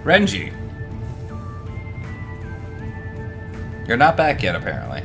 Renji. You're not back yet, apparently.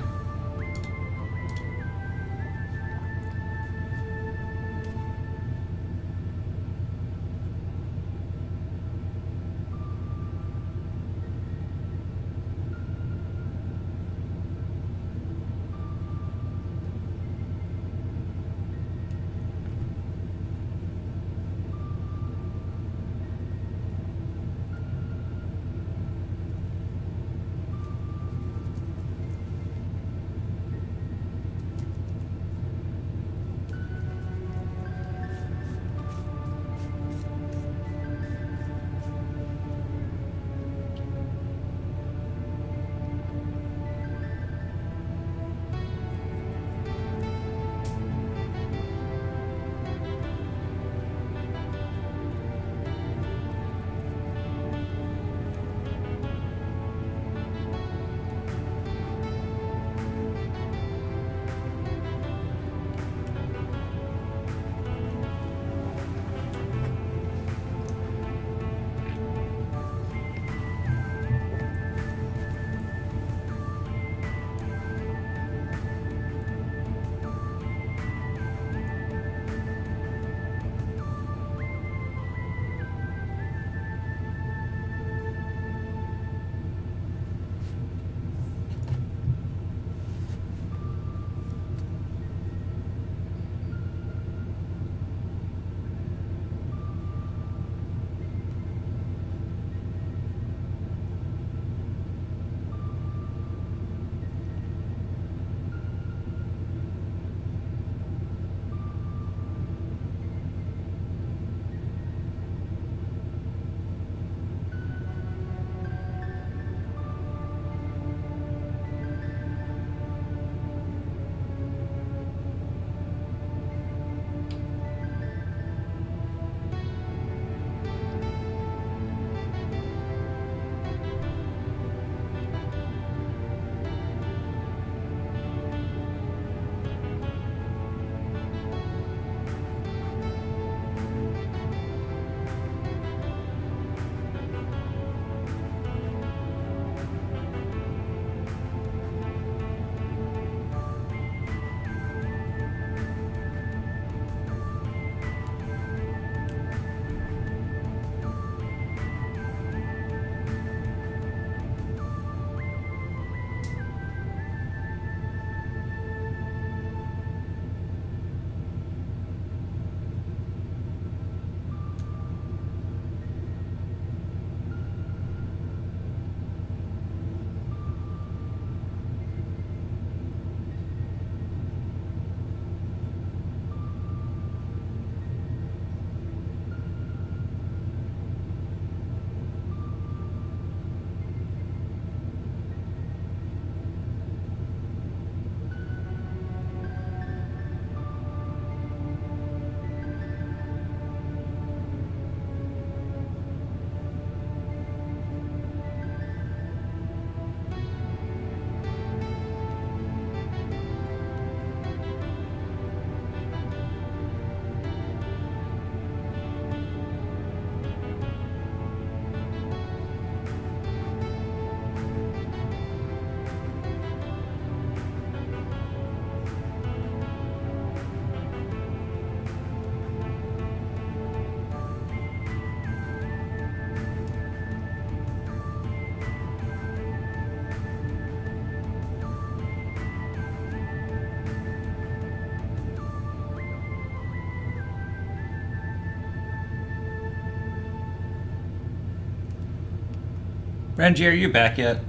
Renji, are you back yet?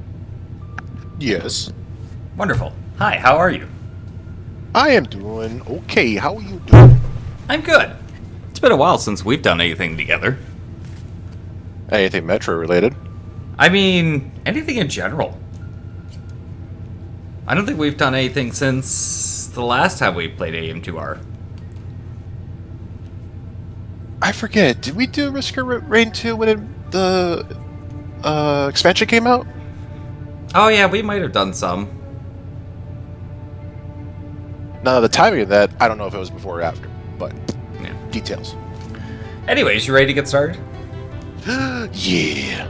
Yes. Wonderful. Hi, how are you? I am doing okay. How are you doing? I'm good. It's been a while since we've done anything together. Anything Metro related? I mean, anything in general. I don't think we've done anything since the last time we played AM2R. I forget. Did we do Risk of Rain 2 when the expansion came out? Oh yeah, we might have done some. Now, the timing of that, I don't know if it was before or after, but Yeah. details. Anyways, you ready to get started? Yeah.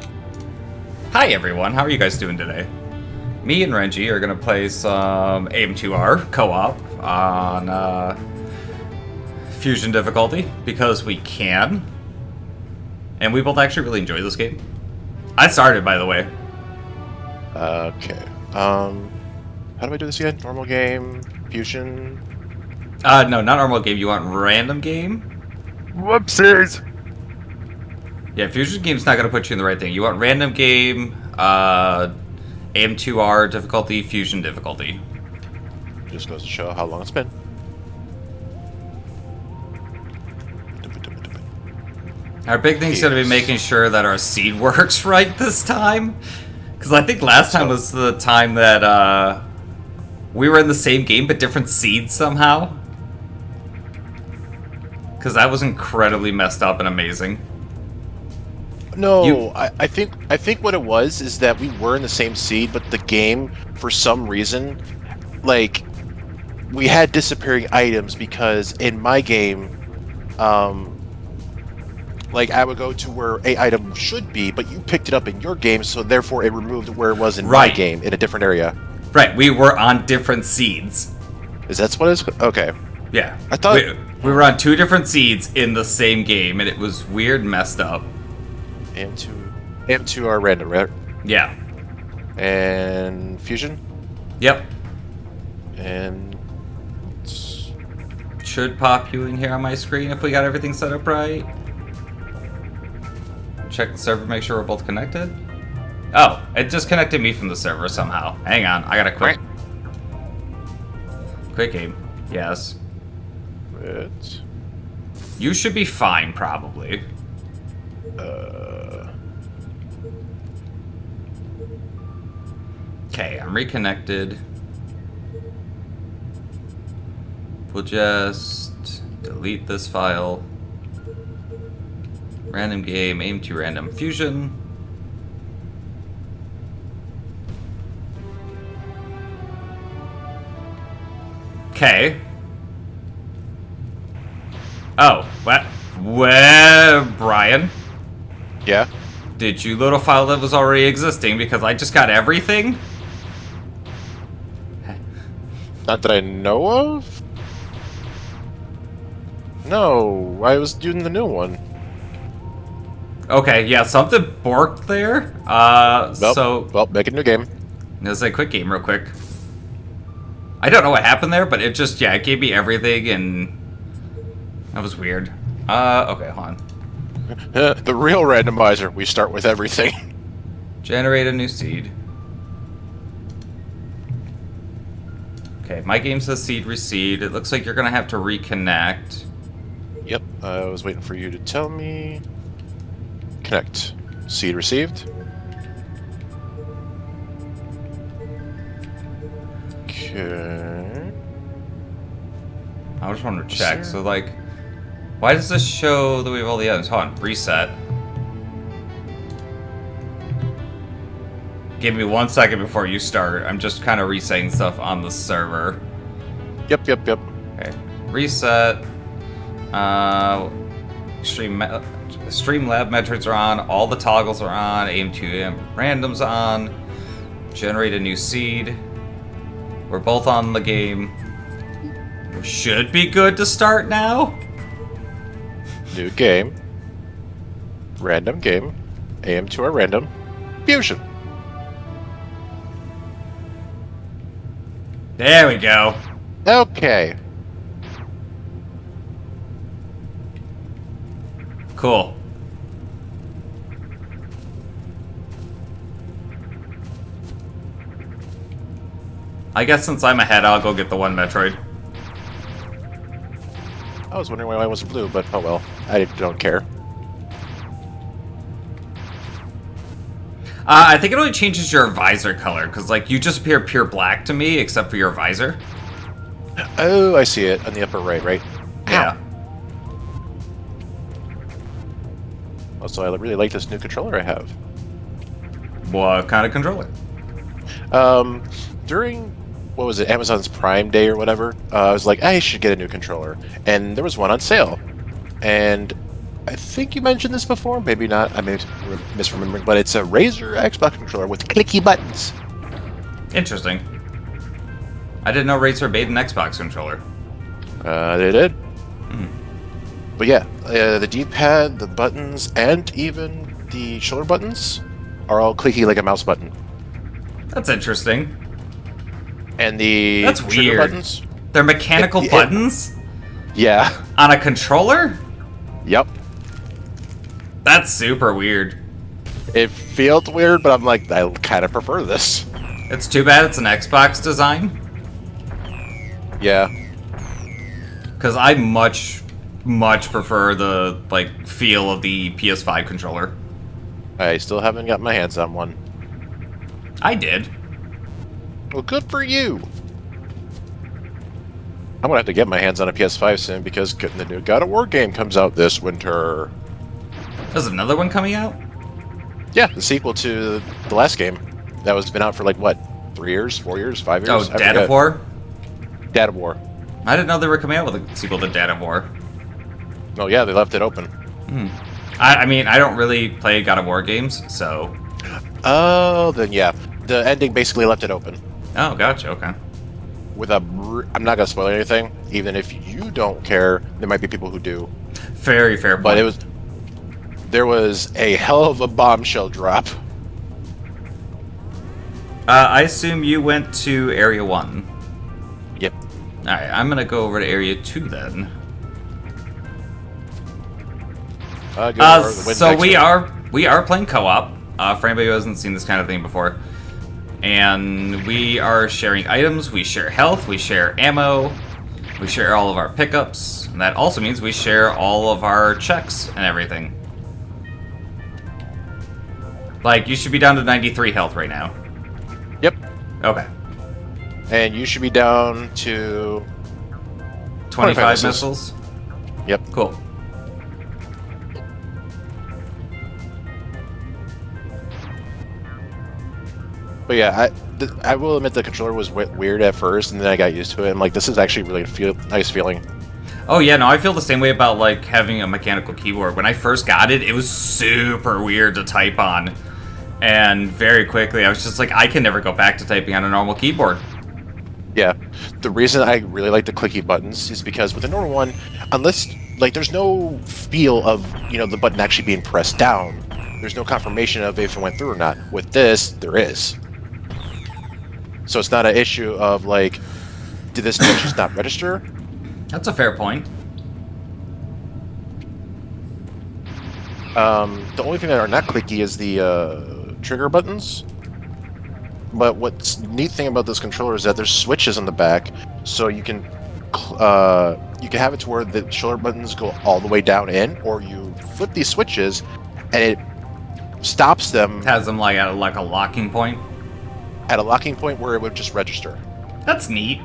Hi everyone, how are you guys doing today? Me and Renji are gonna play some AM2R co-op on Fusion difficulty because we can. And we both actually really enjoy this game. I started, by the way. Okay. How do I do this again? Normal game, fusion. No, not normal game. You want random game? Whoopsies. Yeah, fusion game's not gonna put you in the right thing. You want random game, AM2R difficulty, fusion difficulty. Just goes to show how long it's been. Our big thing's gonna be making sure that our seed works right this time. Because I think last time was the time that we were in the same game but different seeds somehow. Because that was incredibly messed up and amazing. No, I think what it was is that we were in the same seed, but the game, for some reason, like, we had disappearing items because in my game, like, I would go to where a item should be, but you picked it up in your game, so therefore it removed where it was in my game in a different area. Right, we were on different seeds. Is that what it's... Okay. Yeah. I thought... We were on 2 different seeds in the same game, and it was weird and messed up. AM2R random, right? Yeah. And fusion? Yep. And... Should pop you in here on my screen if we got everything set up right. Check the server, make sure we're both connected. Oh, it disconnected me from the server somehow. Hang on, I gotta quit. Quick game. Yes. Quit. You should be fine, probably. Okay, I'm reconnected. We'll just delete this file. Random game, aim to random fusion. Okay. Oh, what? Where, Brian? Yeah? Did you load a file that was already existing? Because I just got everything? Not that I know of? No, I was doing the new one. Okay, yeah, something borked there. Well, make a new game. Let's say quick game real quick. I don't know what happened there, but it just, yeah, it gave me everything, and that was weird. Okay, hold on. The real randomizer, we start with everything. Generate a new seed. Okay, my game says seed reseed. It looks like you're gonna have to reconnect. Yep, I was waiting for you to tell me. Connect. Seed received. Okay. I just wanted to check. So, like, why does this show that we have all the items? Hold on, reset. Give me 1 second before you start. I'm just kind of resetting stuff on the server. Yep. Okay, reset. Streamlab Metroids are on. All the toggles are on. AM2R random's on. Generate a new seed. We're both on the game. We should be good to start now. New game. Random game. AM2R random. Fusion. There we go. Okay. Cool. I guess since I'm ahead, I'll go get the one Metroid. I was wondering why mine was blue, but oh well. I don't care. I think it only changes your visor color, because, like, you just appear pure black to me, except for your visor. Oh, I see it on the upper right? Yeah. Also, I really like this new controller I have. What kind of controller? During, what was it, Amazon's Prime Day or whatever, I was like, I should get a new controller. And there was one on sale. And I think you mentioned this before, maybe not. I may be misremembering, but it's a Razer Xbox controller with clicky buttons. Interesting. I didn't know Razer made an Xbox controller. They did. But yeah, the D-pad, the buttons, and even the shoulder buttons are all clicky like a mouse button. That's interesting. And the That's trigger weird. buttons. They're mechanical buttons Yeah. on a controller? Yep. That's super weird. It feels weird, but I'm like, I kind of prefer this. It's too bad it's an Xbox design, Yeah. because I much prefer the feel of the PS5 controller. I still haven't got my hands on one. I did. Well, good for you. I'm gonna have to get my hands on a PS5 soon because the new God of War game comes out this winter. There's another one coming out? Yeah, the sequel to the last game that was been out for like what, 3 years, 4 years, 5 years? Oh, I Dad of forget. War? Dad of War. I didn't know they were coming out with a sequel to Dad of War. Oh yeah, they left it open. I mean, I don't really play God of War games, so... Oh, then yeah, the ending basically left it open. Oh, gotcha, okay. With a, I'm not gonna spoil anything. Even if you don't care, there might be people who do. Very fair point. But there was a hell of a bombshell drop. I assume you went to Area 1. Yep. Alright, I'm gonna go over to Area 2 then. So we are playing co-op, for anybody who hasn't seen this kind of thing before. And we are sharing items, we share health, we share ammo, we share all of our pickups, and that also means we share all of our checks and everything. Like, you should be down to 93 health right now. Yep. Okay. And you should be down to 25 missiles? Yep. Cool. But yeah, I will admit the controller was weird at first, and then I got used to it. I'm like, this is actually really nice feeling. Oh yeah, no, I feel the same way about like having a mechanical keyboard. When I first got it, it was super weird to type on. And very quickly, I was just like, I can never go back to typing on a normal keyboard. Yeah, the reason I really like the clicky buttons is because with the normal one, unless, like, there's no feel of, you know, the button actually being pressed down. There's no confirmation of if it went through or not. With this, there is. So it's not an issue of, like, did this just not register? That's a fair point. The only thing that are not clicky is the trigger buttons. But what's neat thing about this controller is that there's switches on the back, so you can have it to where the shoulder buttons go all the way down in, or you flip these switches, and it stops them. It has them like at like a locking point. At a locking point where it would just register. That's neat.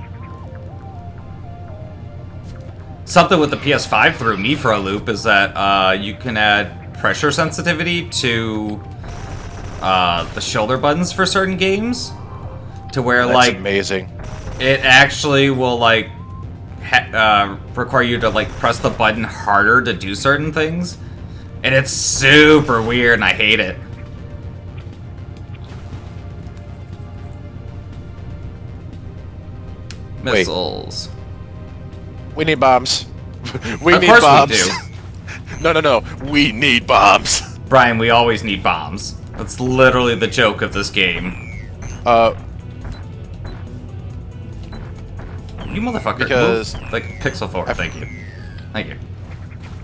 Something with the PS5 threw me for a loop is that you can add pressure sensitivity to the shoulder buttons for certain games, to where That's like amazing. It actually will like require you to like press the button harder to do certain things, and it's super weird, and I hate it. Wait. Missiles. We need bombs. We Of need course bombs. we do. No. We need bombs. Brian, we always need bombs. That's literally the joke of this game. You motherfucker. Because move, like pixel forward. Thank you. Thank you.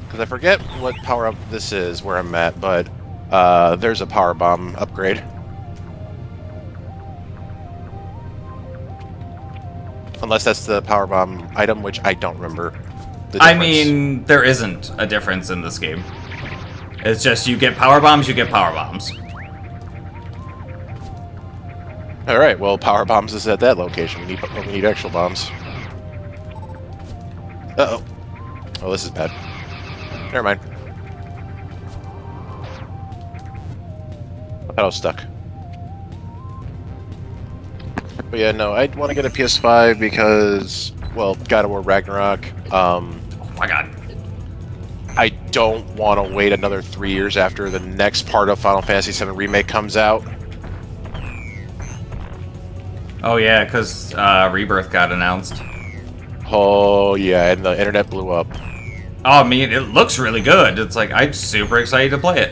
Because I forget what power up this is where I'm at, but there's a power bomb upgrade. Unless that's the power bomb item, which I don't remember. The I difference. mean, there isn't a difference in this game. It's just you get power bombs, you get power bombs. All right. Well, power bombs is at that location. We need actual bombs. Uh oh. Oh, this is bad. Never mind. I thought I was stuck. But yeah, no, I'd want to get a PS5 because, well, God of War Ragnarok. Oh my god. I don't want to wait another 3 years after the next part of Final Fantasy VII Remake comes out. Oh yeah, because Rebirth got announced. Oh yeah, and the internet blew up. Oh, I mean, it looks really good. It's like, I'm super excited to play it.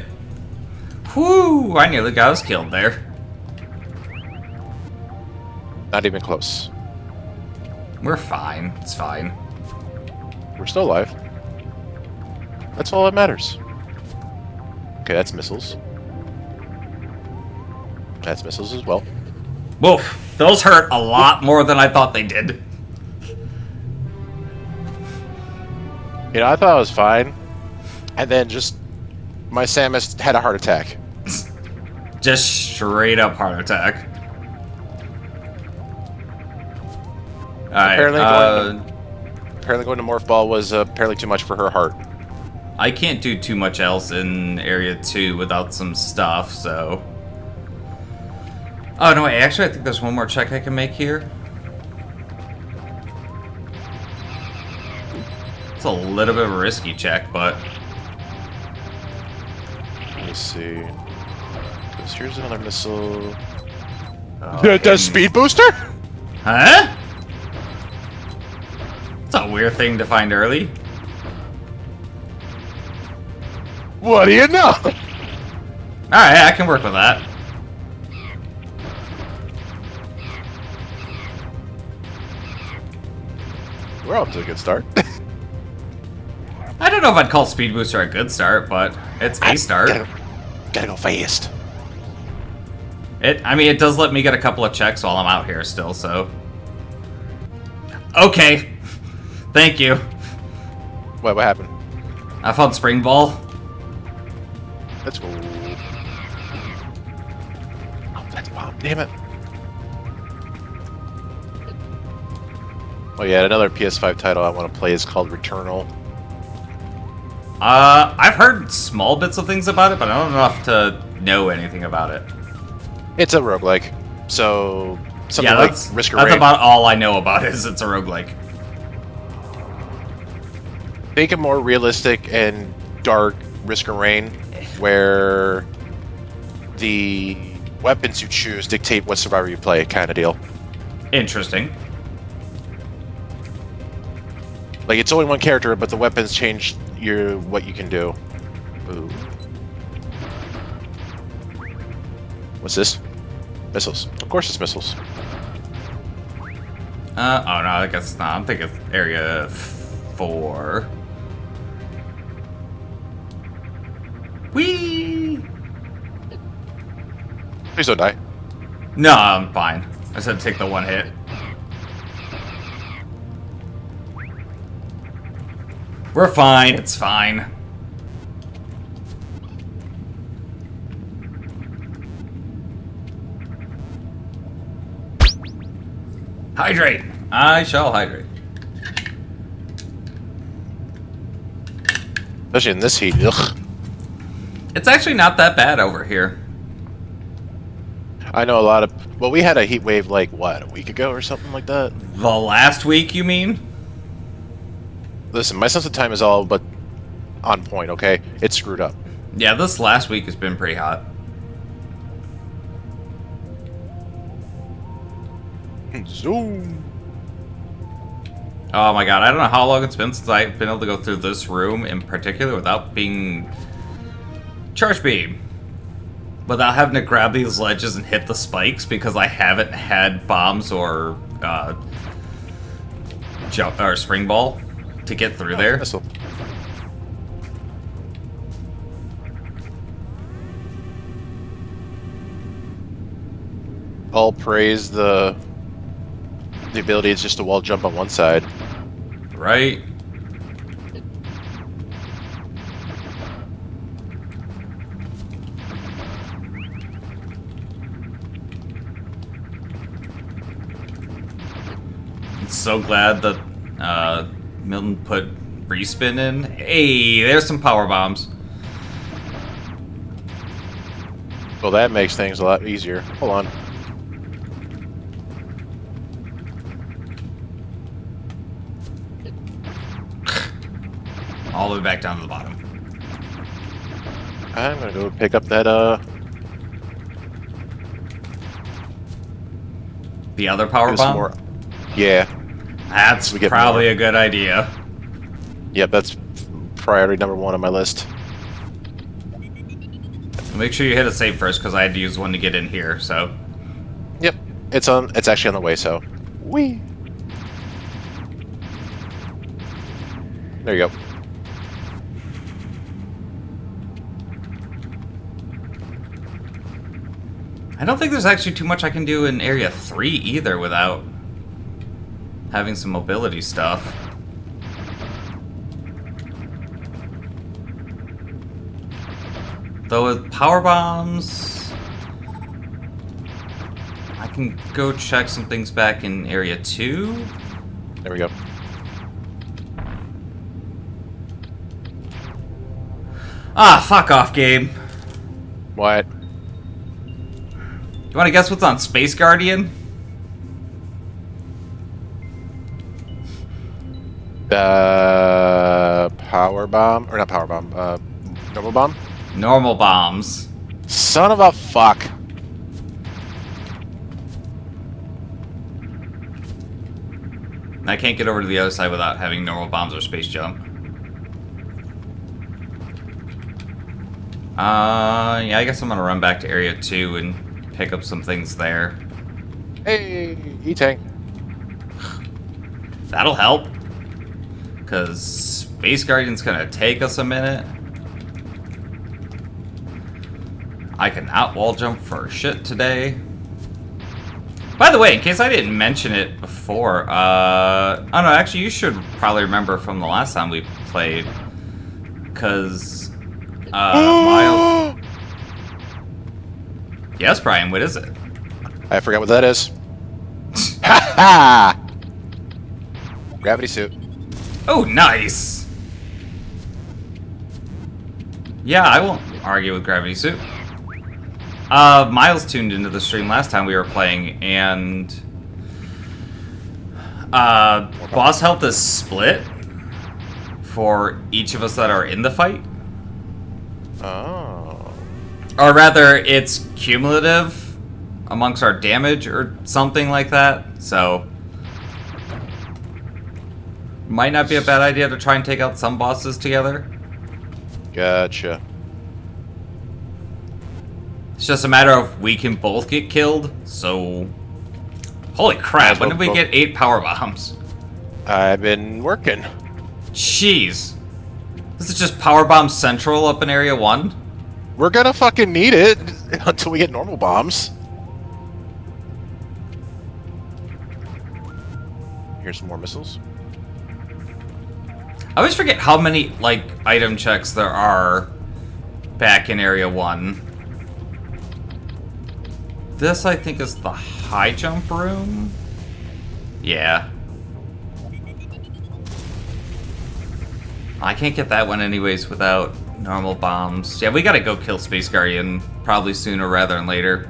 Whew, I nearly got us killed there. Not even close. We're fine. It's fine. We're still alive. That's all that matters. Okay, that's missiles. That's missiles as well. Woof. Those hurt a lot more than I thought they did. You know, I thought it was fine. And then just... my Samus had a heart attack. Just straight up heart attack. Alright, apparently going to Morph Ball was apparently too much for her heart. I can't do too much else in Area 2 without some stuff, so... Oh, no, wait, actually, I think there's one more check I can make here. It's a little bit of a risky check, but... Let me see... because here's another missile... Oh, does speed booster? Huh? It's a weird thing to find early. What do you know? Alright, I can work with that. We're off to a good start. I don't know if I'd call Speed Booster a good start, but it's a start. Gotta go fast. I mean, it does let me get a couple of checks while I'm out here still, so... Okay. Thank you. What happened? I found Spring Ball. Let's go. Oh, that's bomb. Damn it. Oh yeah, another PS5 title I want to play is called Returnal. I've heard small bits of things about it, but I don't know enough to know anything about it. It's a roguelike, so something Yeah, like that's Risk of Rain. about all I know about it, is it's a roguelike. Think a more realistic and dark Risk of Rain, where the weapons you choose dictate what survivor you play, kind of deal. Interesting. Like, it's only one character, but the weapons change what you can do. Ooh. What's this? Missiles. Of course it's missiles. Oh no, I guess not. I'm thinking Area 4. Whee! Please don't die. No, I'm fine. I said take the one hit. We're fine, it's fine. Hydrate! I shall hydrate. Especially in this heat. Ugh. It's actually not that bad over here. I know a lot of... Well, we had a heat wave, like, what, a week ago or something like that? The last week, you mean? Listen, my sense of time is all but on point, okay? It's screwed up. Yeah, this last week has been pretty hot. Zoom. Oh my god, I don't know how long it's been since I've been able to go through this room in particular without being charge beam. Without having to grab these ledges and hit the spikes because I haven't had bombs or jump or spring ball to get through there. Missile. All praise the ability is just to wall jump on one side. Right? I'm so glad that Milton put respin in. Hey, there's some power bombs. Well, that makes things a lot easier. Hold on. All the way back down to the bottom. I'm gonna go pick up that The other power get some bomb? more. Yeah. That's We get probably more. a good idea. Yep, that's priority number 1 on my list. Make sure you hit a save first, because I had to use one to get in here, so... Yep. It's actually on the way, so. Whee! There you go. I don't think there's actually too much I can do in Area 3 either without having some mobility stuff. Though with power bombs, I can go check some things back in Area 2. There we go. Ah, fuck off, game. What? You want to guess what's on Space Guardian? Power bomb or not power bomb? Normal bomb. Normal bombs. Son of a fuck. I can't get over to the other side without having normal bombs or space jump. Yeah, I guess I'm gonna run back to Area 2 and pick up some things there. Hey, E-Tank. That'll help. Because Space Guardian's gonna take us a minute. I cannot wall jump for shit today. By the way, in case I didn't mention it before, oh no, actually you should probably remember from the last time we played. Because, Miles... Yes, Brian, what is it? I forgot what that is. Ha ha! Gravity suit. Oh, nice! Yeah, I won't argue with Gravity Suit. Miles tuned into the stream last time we were playing, and... boss health is split for each of us that are in the fight. Oh. Or rather, it's cumulative amongst our damage or something like that, so... Might not be a bad idea to try and take out some bosses together. Gotcha. It's just a matter of we can both get killed, so... Holy crap, when did we get 8 power bombs? I've been working. Jeez. This is just power bomb central up in Area 1? We're gonna fucking need it until we get normal bombs. Here's some more missiles. I always forget how many, like, item checks there are back in Area 1. This, I think, is the high jump room? Yeah. I can't get that one anyways without normal bombs. Yeah, we gotta go kill Space Guardian probably sooner rather than later.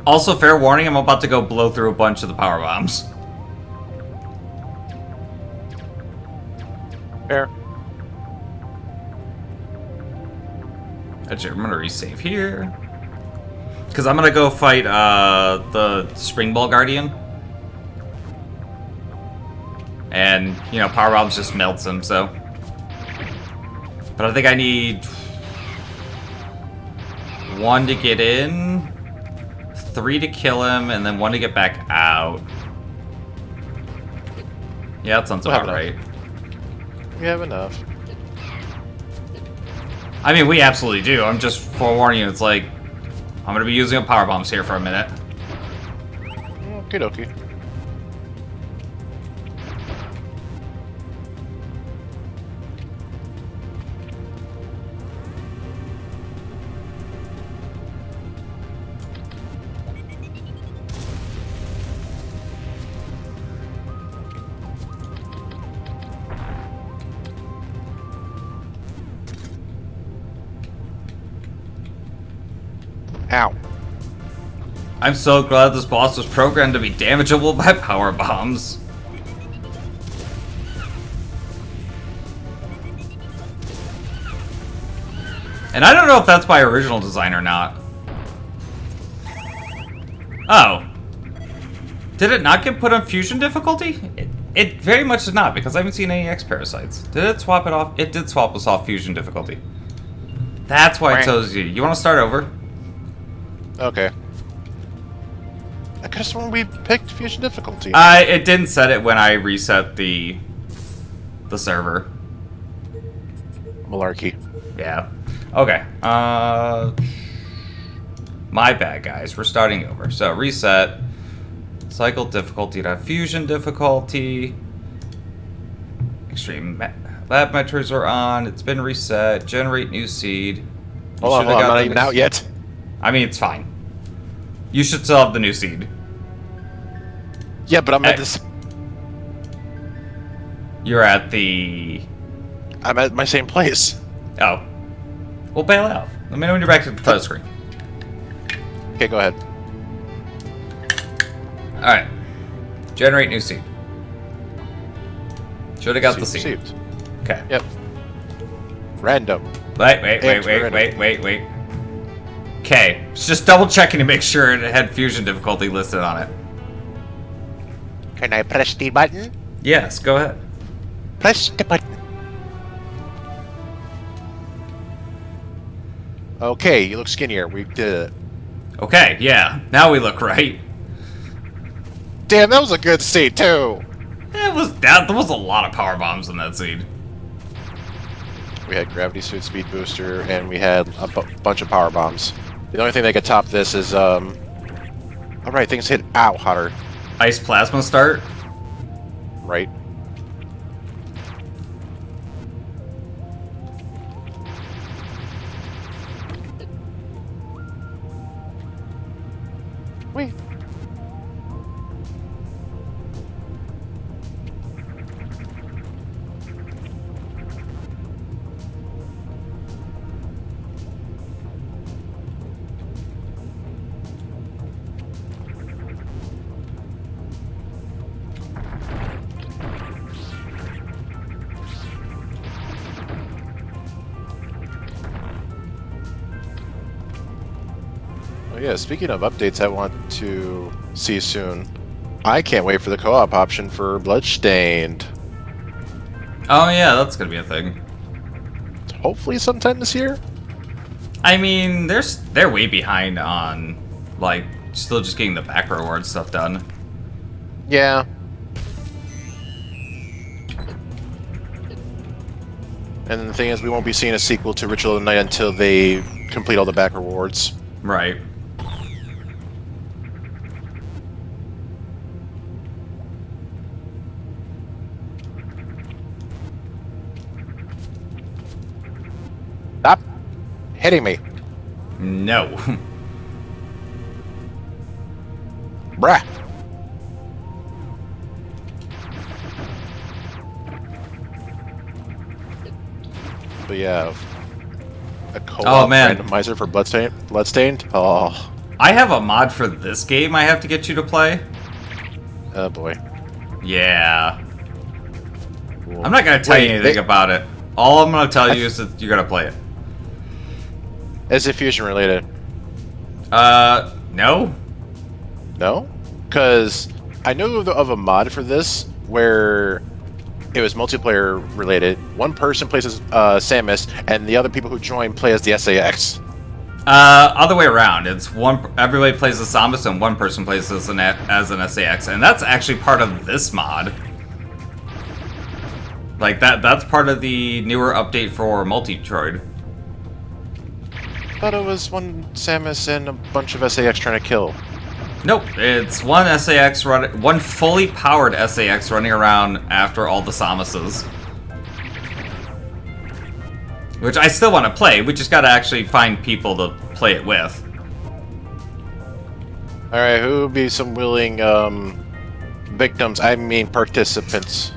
Also, fair warning, I'm about to go blow through a bunch of the power bombs. Fair. Actually, I'm gonna resave here. Because I'm gonna go fight the Spring Ball Guardian. And, you know, power bombs just melts him, so. But I think I need 1 to get in, 3 to kill him, and then 1 to get back out. Yeah, that sounds about right. We have enough. I mean, we absolutely do. I'm just forewarning you. It's like, I'm going to be using up power bombs here for a minute. Okie dokie. Ow. I'm so glad this boss was programmed to be damageable by power bombs. And I don't know if that's by original design or not. Oh. Did it not get put on fusion difficulty? It very much did not, because I haven't seen any X parasites. Did it swap it off? It did swap us off fusion difficulty. That's why it tells you. You want to start over? Okay. I guess when we picked fusion difficulty. It didn't set it when I reset the server. Malarkey. Yeah. Okay. My bad, guys. We're starting over. So reset. Cycle difficulty to fusion difficulty. Extreme lab metrics are on. It's been reset. Generate new seed. Hold on, I'm not even out yet. I mean, it's fine. You should still have the new seed. Yeah, but I'm at this. You're at the. I'm at my same place. Oh. Well, bail out. Let me know when you're back to the title screen. Okay, go ahead. Alright. Generate new seed. Should have got the seed. Received. Okay. Yep. Random. Wait. Okay. Just double checking to make sure it had fusion difficulty listed on it. Can I press the button? Yes, go ahead. Press the button. Okay, you look skinnier. We did it. Okay, yeah. Now we look right. Damn, that was a good seed too. There was a lot of power bombs in that seed. We had gravity suit, speed booster, and we had a bunch of power bombs. The only thing that could top this is all right, things hit hotter. Ice plasma start. Right. Wait. Oh yeah, speaking of updates I want to see soon, I can't wait for the co-op option for Bloodstained. Oh yeah, that's gonna be a thing. Hopefully sometime this year? I mean, they're way behind on, like, still just getting the back reward stuff done. Yeah. And the thing is, we won't be seeing a sequel to Ritual of the Night until they complete all the back rewards. Right. Stop hitting me. No. Bruh. But yeah, a co-op randomizer for Bloodstained. Oh. I have a mod for this game I have to get you to play. Oh boy. Yeah. Cool. I'm not gonna tell you anything about it. All I'm gonna tell you is that you're gonna play it. Is it fusion related? No. No? Because I know of a mod for this where it was multiplayer related. One person plays as Samus, and the other people who join play as the SAX. Other way around. It's everybody plays as Samus, and one person plays as an SAX, and that's actually part of this mod. Like that's part of the newer update for Metroid. I thought it was one Samus and a bunch of SAX trying to kill. Nope, it's one one fully powered SAX running around after all the Samuses. Which I still want to play, we just gotta actually find people to play it with. Alright, who would be some willing victims? I mean participants.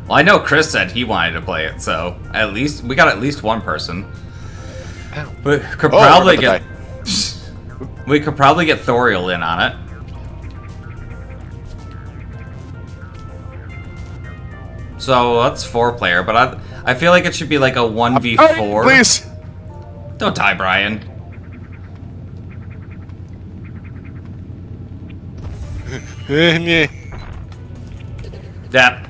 Well, I know Chris said he wanted to play it, so we got at least one person. Ow. But could probably get... We could probably get Thoriel in on it. So that's 4-player, but I feel like it should be like a 1v4. Please! Don't die, Brian. That.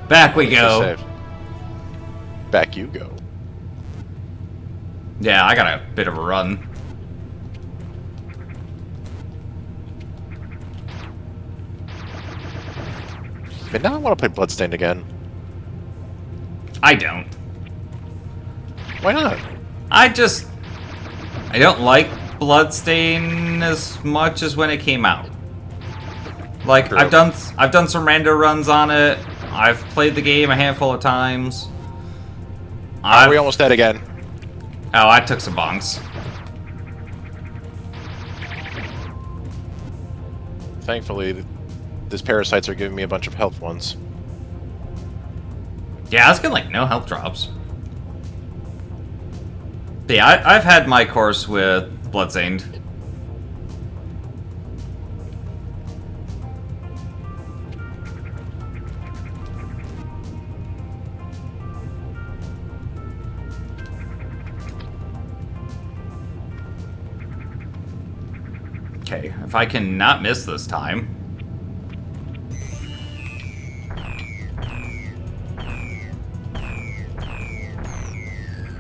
Back we go. Back you go. Yeah, I got a bit of a run. But now I want to play Bloodstained again. I don't. Why not? I don't like Bloodstain as much as when it came out. Like, True. I've done some rando runs on it. I've played the game a handful of times. Are we almost dead again? Oh, I took some bongs. Thankfully, these parasites are giving me a bunch of health ones. Yeah, I was getting like no health drops. But yeah, I've had my course with Bloodstained. Okay, if I can not miss this time.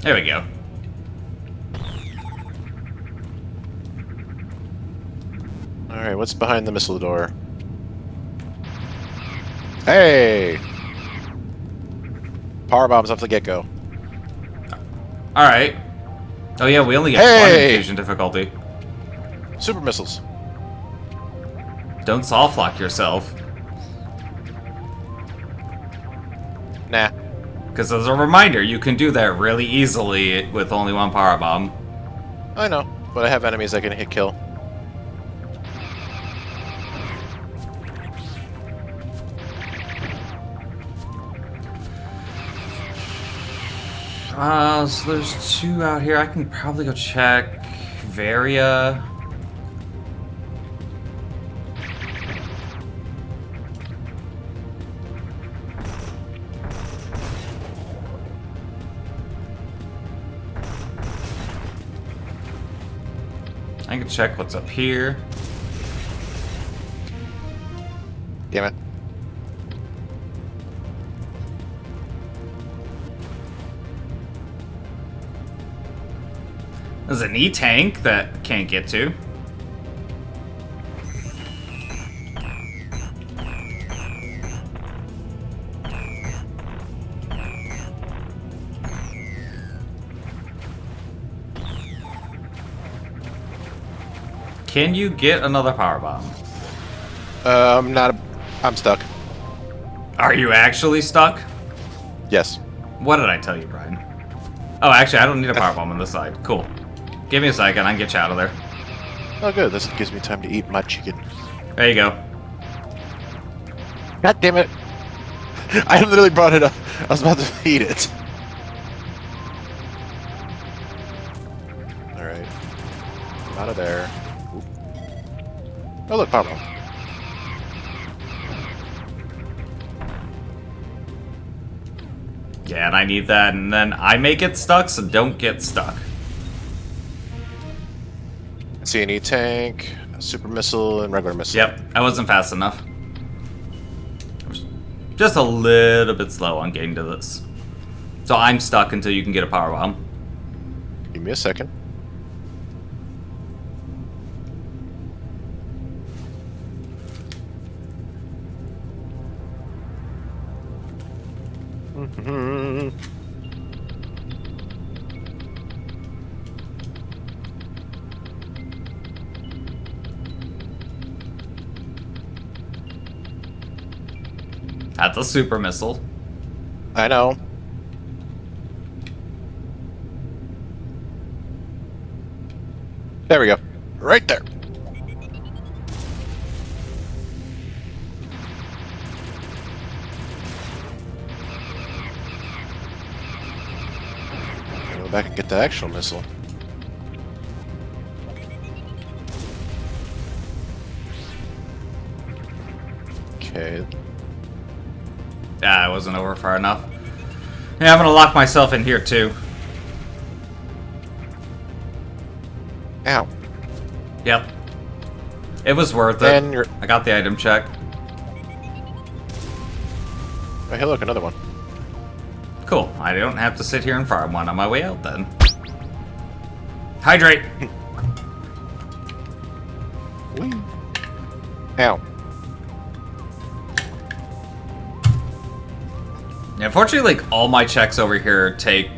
There we go. Alright, what's behind the missile door? Hey! Power bombs off the get-go. Alright. Oh yeah, we only get one infusion difficulty. Super missiles. Don't soft lock yourself. Nah. Because as a reminder, you can do that really easily with only one power bomb. I know, but I have enemies that can hit kill. So there's 2 out here. I can probably go check Varia. I can check what's up here. Damn it. There's an E-tank that can't get to. Can you get another power bomb? I'm stuck. Are you actually stuck? Yes. What did I tell you, Brian? Oh, actually, I don't need a power bomb on this side. Cool. Give me a second, I can get you out of there. Oh good, this gives me time to eat my chicken. There you go. God damn it! I literally brought it up. I was about to eat it. Alright. I'm out of there. Oop. Oh look, power bomb. Yeah, and I need that, and then I may get stuck, so don't get stuck. See an E-tank, a super missile, and regular missile. Yep, I wasn't fast enough. Just a little bit slow on getting to this. So I'm stuck until you can get a power bomb. Give me a second. That's a super missile. I know. There we go. Right there. Go back and get the actual missile. Okay. Ah, I wasn't over far enough. Yeah, I'm gonna lock myself in here too. Ow. Yep. It was worth it. And you're... I got the item check. Oh, hey, look, another one. Cool. I don't have to sit here and farm one on my way out then. Hydrate! Whee. Ow. Yeah, unfortunately, like, all my checks over here take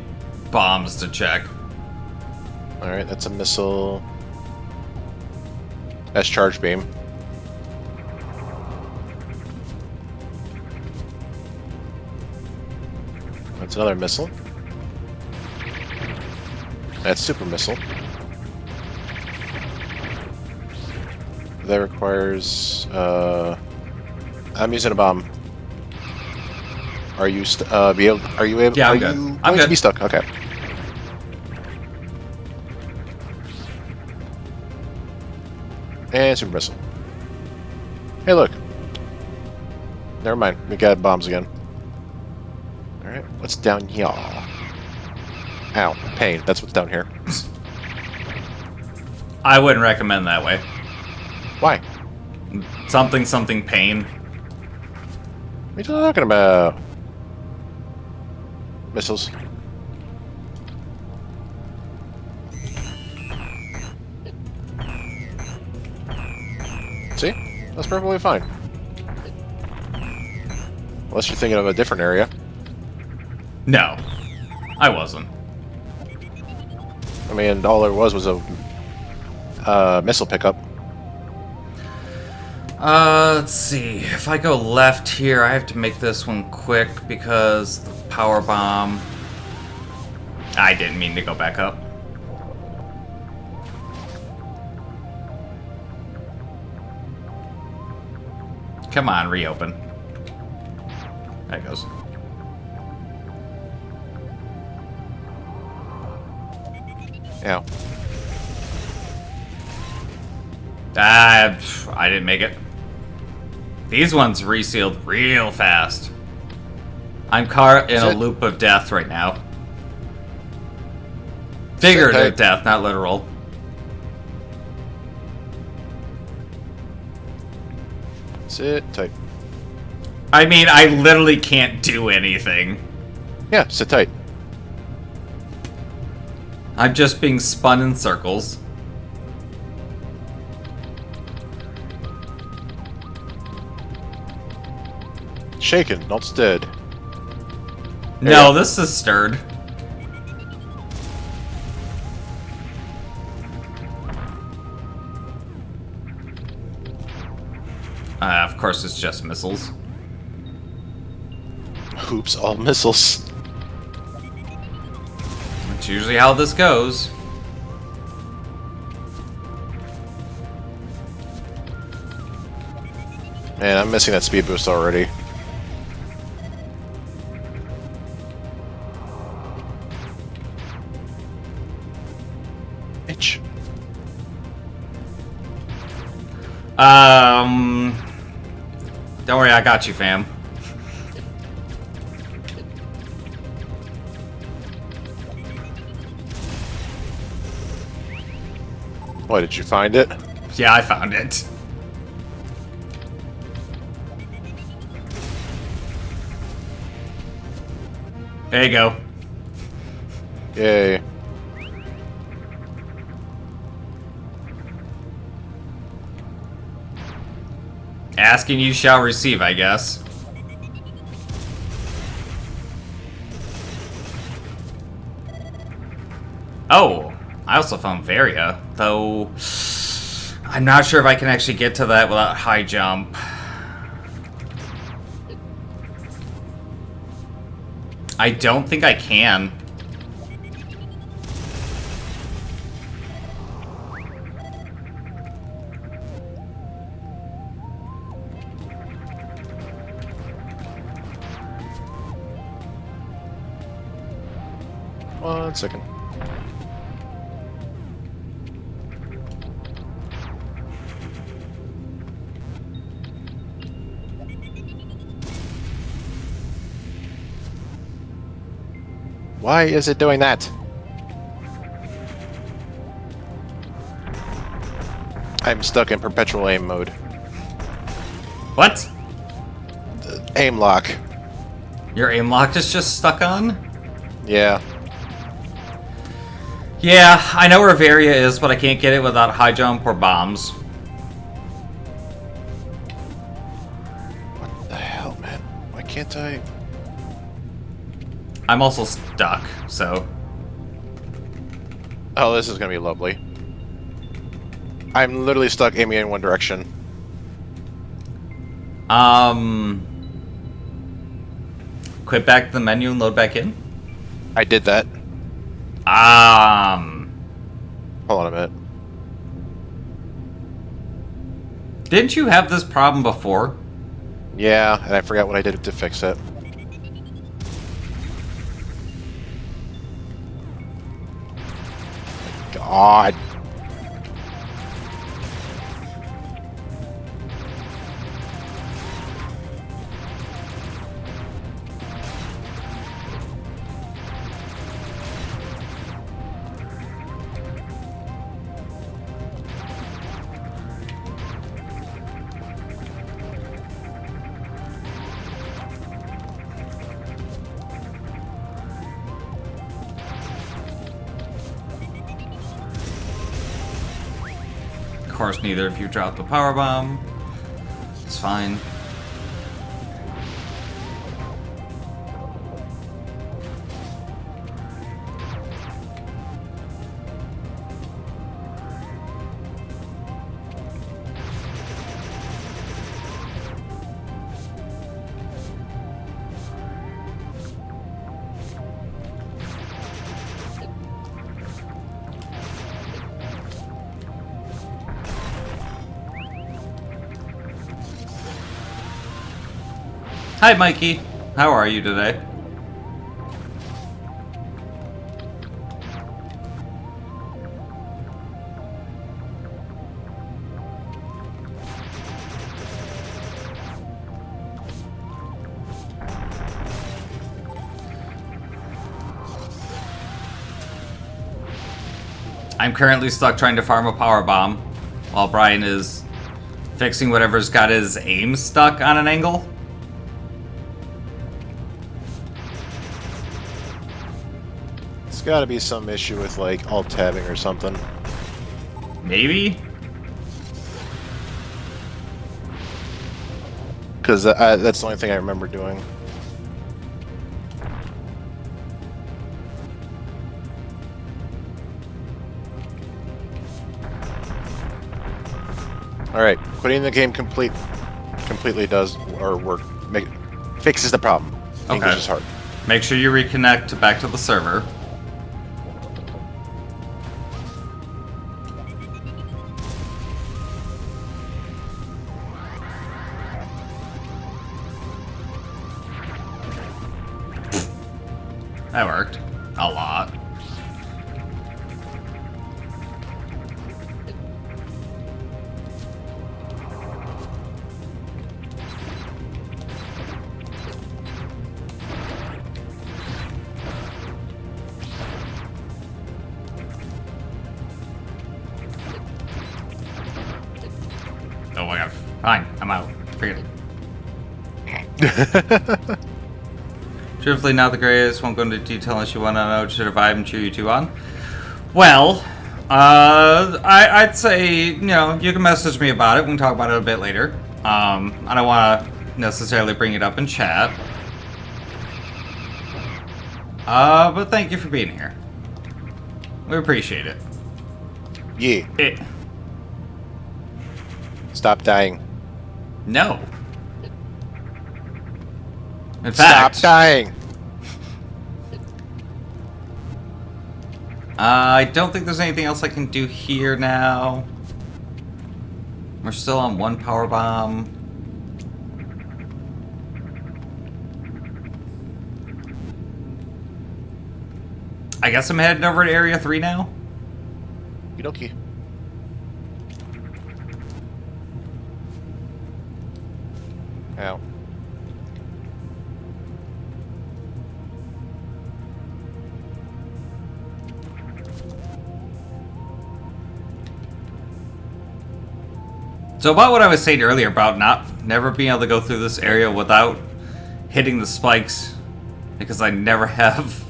bombs to check. Alright, that's a missile. That's charge beam. That's another missile. That's super missile. That requires. I'm using a bomb. Are you Are you able? Yeah, I'm are good. you I'm going good. to be stuck? Okay. And super missile. Hey, look. Never mind. We got bombs again. Alright, what's down here? Ow, pain. That's what's down here. I wouldn't recommend that way. Why? Something pain. What are you talking about? Missiles. See? That's perfectly fine. Unless you're thinking of a different area. No. I wasn't. I mean, all there was a missile pickup. Let's see. If I go left here, I have to make this one quick because the power bomb... I didn't mean to go back up. Come on, reopen. There it goes. Ow. I didn't make it. These ones resealed real fast. I'm caught in a loop of death right now. Figurative death, not literal. Sit tight. I mean, I literally can't do anything. Yeah, sit tight. I'm just being spun in circles. Shaken, not stirred. No, this is stirred. Of course, it's just missiles. Oops, all missiles. That's usually how this goes. Man, I'm missing that speed boost already. Itch. Don't worry, I got you, fam. What, did you find it? Yeah, I found it. There you go. Yay. Asking you shall receive, I guess. Oh, I also found Varia, though I'm not sure if I can actually get to that without high jump. I don't think I can. One second. Why is it doing that? I'm stuck in perpetual aim mode. What? Aim lock. Your aim lock is just stuck on? Yeah. Yeah, I know where Varia is, but I can't get it without high jump or bombs. What the hell, man? Why can't I? I'm also stuck, so... Oh, this is gonna be lovely. I'm literally stuck aiming in one direction. Quit back to the menu and load back in? I did that. Hold on a minute. Didn't you have this problem before? Yeah, and I forgot what I did to fix it. God. Of course, neither of you dropped the power bomb. It's fine. Hi, Mikey. How are you today? I'm currently stuck trying to farm a power bomb while Brian is fixing whatever's got his aim stuck on an angle. It's gotta be some issue with, like, alt-tabbing or something. Maybe? Because that's the only thing I remember doing. Alright, quitting the game completely does, or fixes the problem. Okay. English is hard. Make sure you reconnect back to the server. That worked. A lot. Oh my god. Fine, I'm out. Forget it. Truthfully, not the greatest. Won't go into detail unless you want to know. Should I and cheer you two on? Well, I'd say, you know, you can message me about it. We can talk about it a bit later. I don't want to necessarily bring it up in chat. But thank you for being here. We appreciate it. Yeah. Stop dying. No. In Stop fact, dying. I don't think there's anything else I can do here now. We're still on one power bomb. I guess I'm heading over to Area 3 now. Okie. Ow. So about what I was saying earlier about never being able to go through this area without hitting the spikes because I never have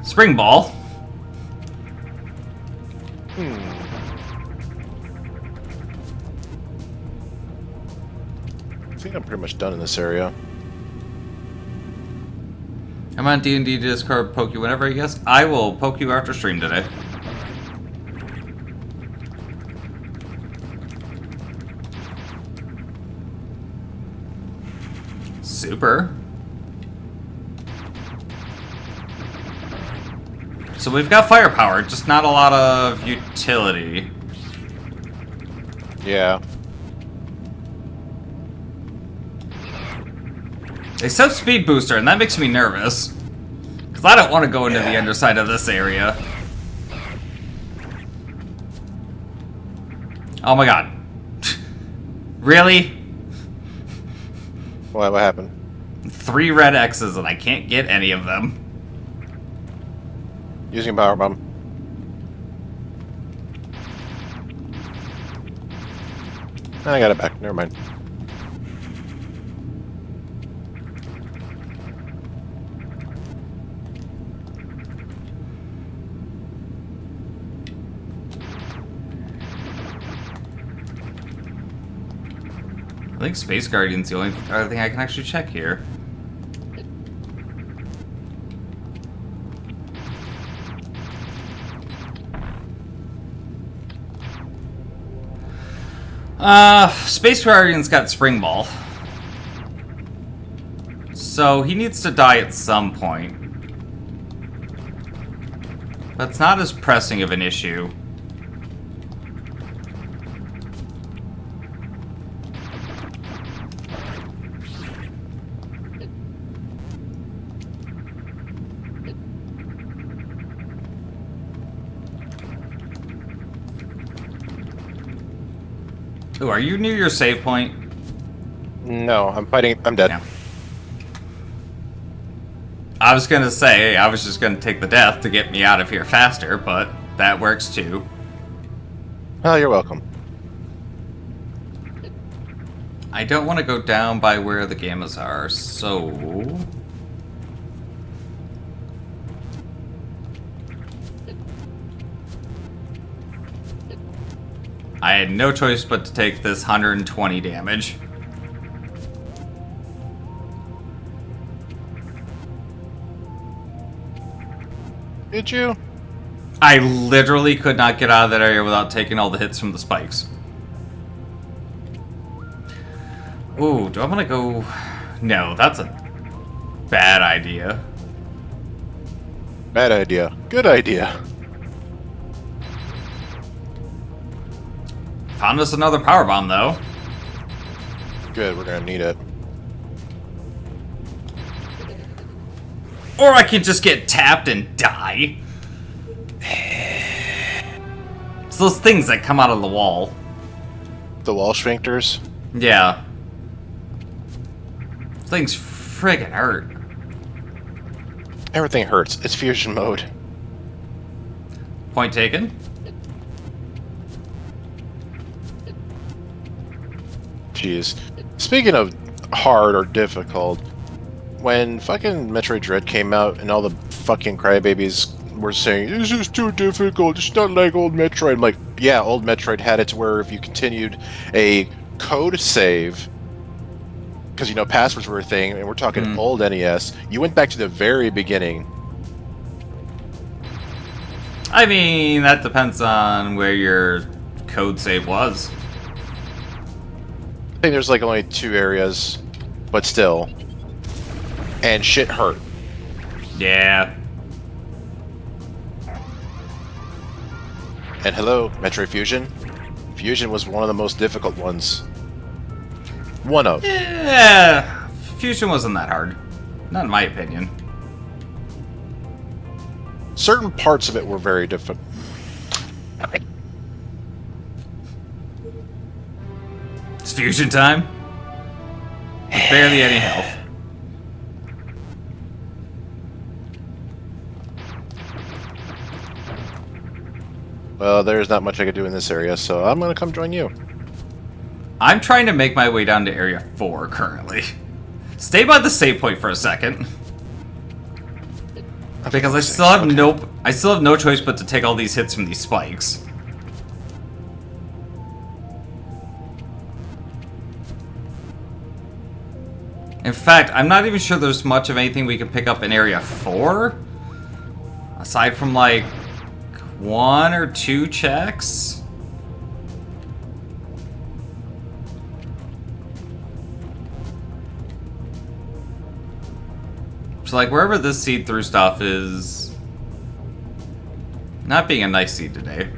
Spring Ball. I think I'm pretty much done in this area. I'm on D&D Discord, poke you whenever, I guess. I will poke you after stream today. Super. So we've got firepower, just not a lot of utility. Yeah. They said speed booster, and that makes me nervous. Because I don't want to go into the underside of this area. Oh my god. Really? What happened? 3 red X's and I can't get any of them. Using power bomb. I got it back. Never mind. I think Space Guardian's the only other thing I can actually check here. Space Guardian's got Spring Ball. So he needs to die at some point. But it's not as pressing of an issue. Ooh, are you near your save point? No, I'm fighting. I'm dead. No. I was gonna say, I was just gonna take the death to get me out of here faster, but that works too. Oh, you're welcome. I don't want to go down by where the gammas are, so... I had no choice but to take this 120 damage. Did you? I literally could not get out of that area without taking all the hits from the spikes. Ooh, do I want to go... No, that's a bad idea. Bad idea. Good idea. Found us another power bomb, though. Good, we're gonna need it. Or I could just get tapped and die. It's those things that come out of the wall. The wall sphincters? Yeah. Things friggin' hurt. Everything hurts. It's fusion mode. Point taken. Jeez. Speaking of hard or difficult, when fucking Metroid Dread came out and all the fucking crybabies were saying, this is too difficult, it's not like old Metroid. I'm like, yeah, old Metroid had it to where if you continued a code save, because, you know, passwords were a thing, and we're talking old NES, you went back to the very beginning. I mean, that depends on where your code save was. I think there's like only 2 areas, but still. And shit hurt. Yeah. And hello, Metroid Fusion. Fusion was one of the most difficult ones. One of. Yeah. Fusion wasn't that hard. Not in my opinion. Certain parts of it were very difficult. It's fusion time. Barely any health. Well, there's not much I could do in this area, so I'm gonna come join you. I'm trying to make my way down to Area 4 currently. Stay by the save point for a second. Because I still have no choice but to take all these hits from these spikes. In fact, I'm not even sure there's much of anything we can pick up in Area 4. Aside from like 1 or 2 checks. So like wherever this seed through stuff is not being a nice seed today.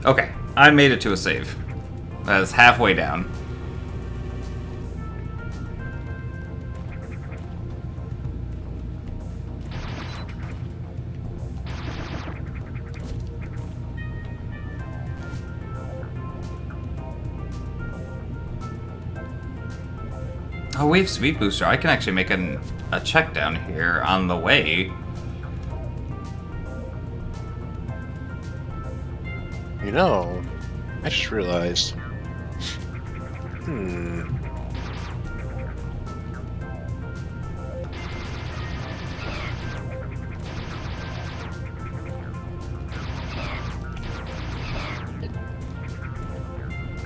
Okay, I made it to a save. That is halfway down. Oh, we have Speed Booster. I can actually make a check down here on the way. You know, I just realized.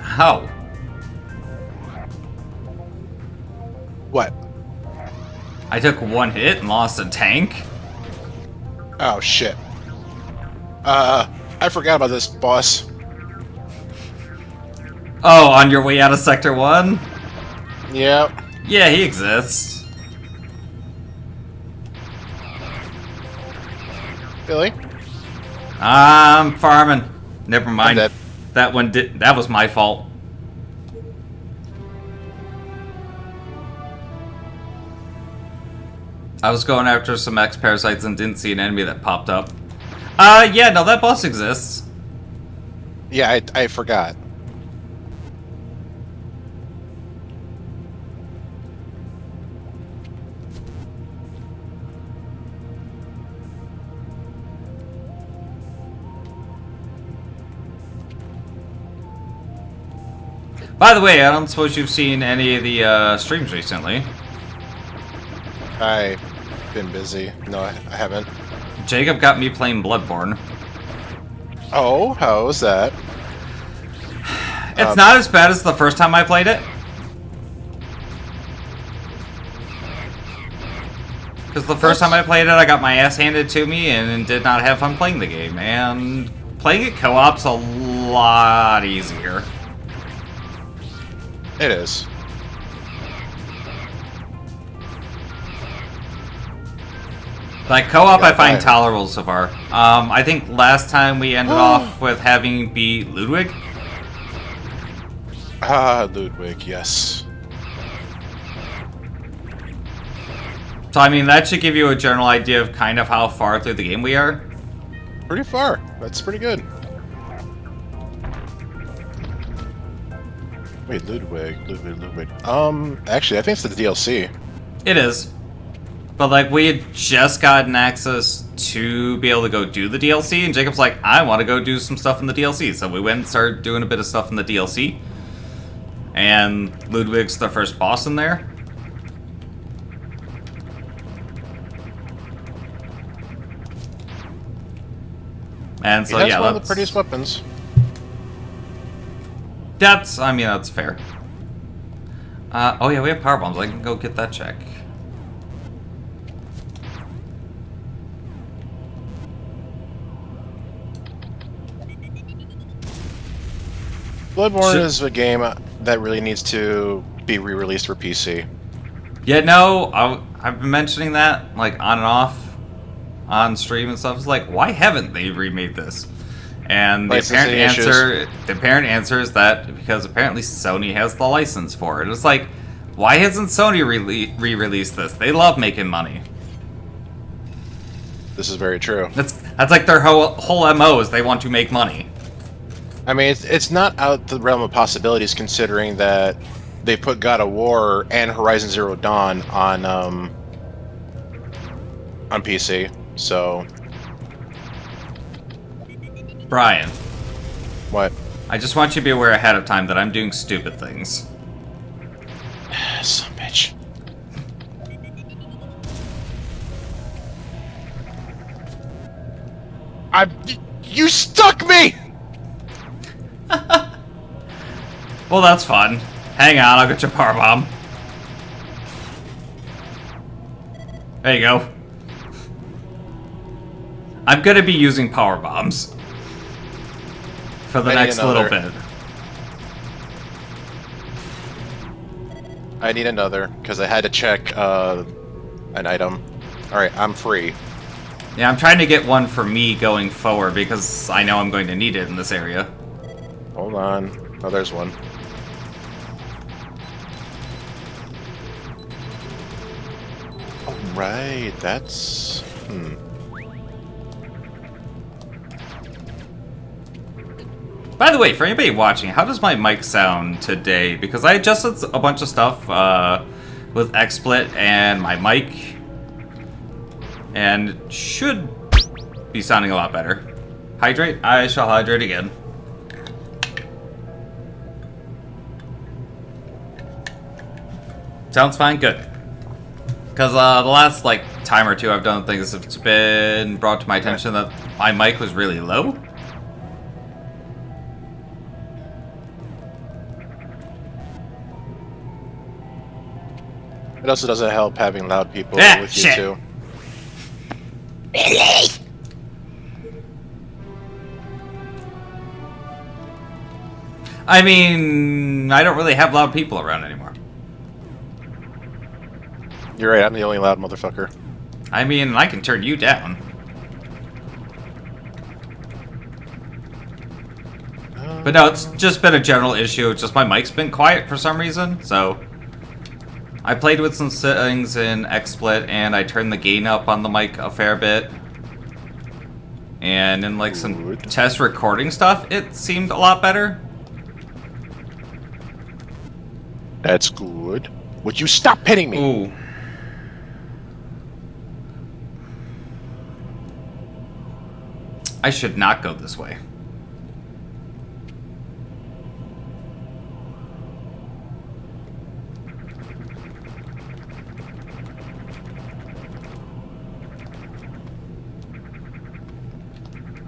How? What? I took 1 hit and lost a tank? Oh, shit. I forgot about this, boss. Oh, on your way out of Sector 1? Yep. Yeah, he exists. Billy? I'm farming. Never mind. I'm dead. That was my fault. I was going after some X-Parasites and didn't see an enemy that popped up. Yeah, no, that boss exists. Yeah, I forgot. By the way, I don't suppose you've seen any of the streams recently. I've been busy. No, I haven't. Jacob got me playing Bloodborne. Oh, how was that? It's not as bad as the first time I played it. Because the first time I played it, I got my ass handed to me and did not have fun playing the game. And playing it co-op's a lot easier. It is. Like, co-op I find tolerable so far. I think last time we ended off with having beat Ludwig. Ludwig, yes. So, I mean, that should give you a general idea of kind of how far through the game we are. Pretty far. That's pretty good. Wait, Ludwig. Actually, I think it's the DLC. It is. But, like, we had just gotten access to be able to go do the DLC, and Jacob's like, I want to go do some stuff in the DLC. So we went and started doing a bit of stuff in the DLC. And Ludwig's the first boss in there. And so, that's yeah, one of the prettiest weapons. I mean, that's fair. Oh yeah, we have power bombs. I can go get that check. Bloodborne is a game that really needs to be re-released for PC. Yeah, no, I've been mentioning that, like, on and off on stream and stuff. It's like, why haven't they remade this? And the apparent answer is that because apparently Sony has the license for it. It's like, why hasn't Sony re-released this? They love making money. This is very true. That's like their whole MO is they want to make money. I mean, it's not out the realm of possibilities considering that they put God of War and Horizon Zero Dawn on PC. So Brian, what? I just want you to be aware ahead of time that I'm doing stupid things. Son of a bitch. You stuck me! Well, that's fun. Hang on, I'll get your power bomb. There you go. I'm gonna be using power bombs for the next little bit. I need another, because I had to check an item. Alright, I'm free. Yeah, I'm trying to get one for me going forward because I know I'm going to need it in this area. Hold on. Oh, there's one. Alright, that's... By the way, for anybody watching, how does my mic sound today? Because I adjusted a bunch of stuff with XSplit and my mic, and it should be sounding a lot better. Hydrate? I shall hydrate again. Sounds fine? Good. Because the last time or two I've done things, it's been brought to my attention that my mic was really low. It also doesn't help having loud people with you, shit. too. I mean, I don't really have loud people around anymore. You're right, I'm the only loud motherfucker. I mean, I can turn you down. But no, it's just been a general issue. It's just my mic's been quiet for some reason, so... I played with some settings in XSplit, and I turned the gain up on the mic a fair bit. And in some test recording stuff, it seemed a lot better. That's good. Would you stop hitting me? Ooh. I should not go this way.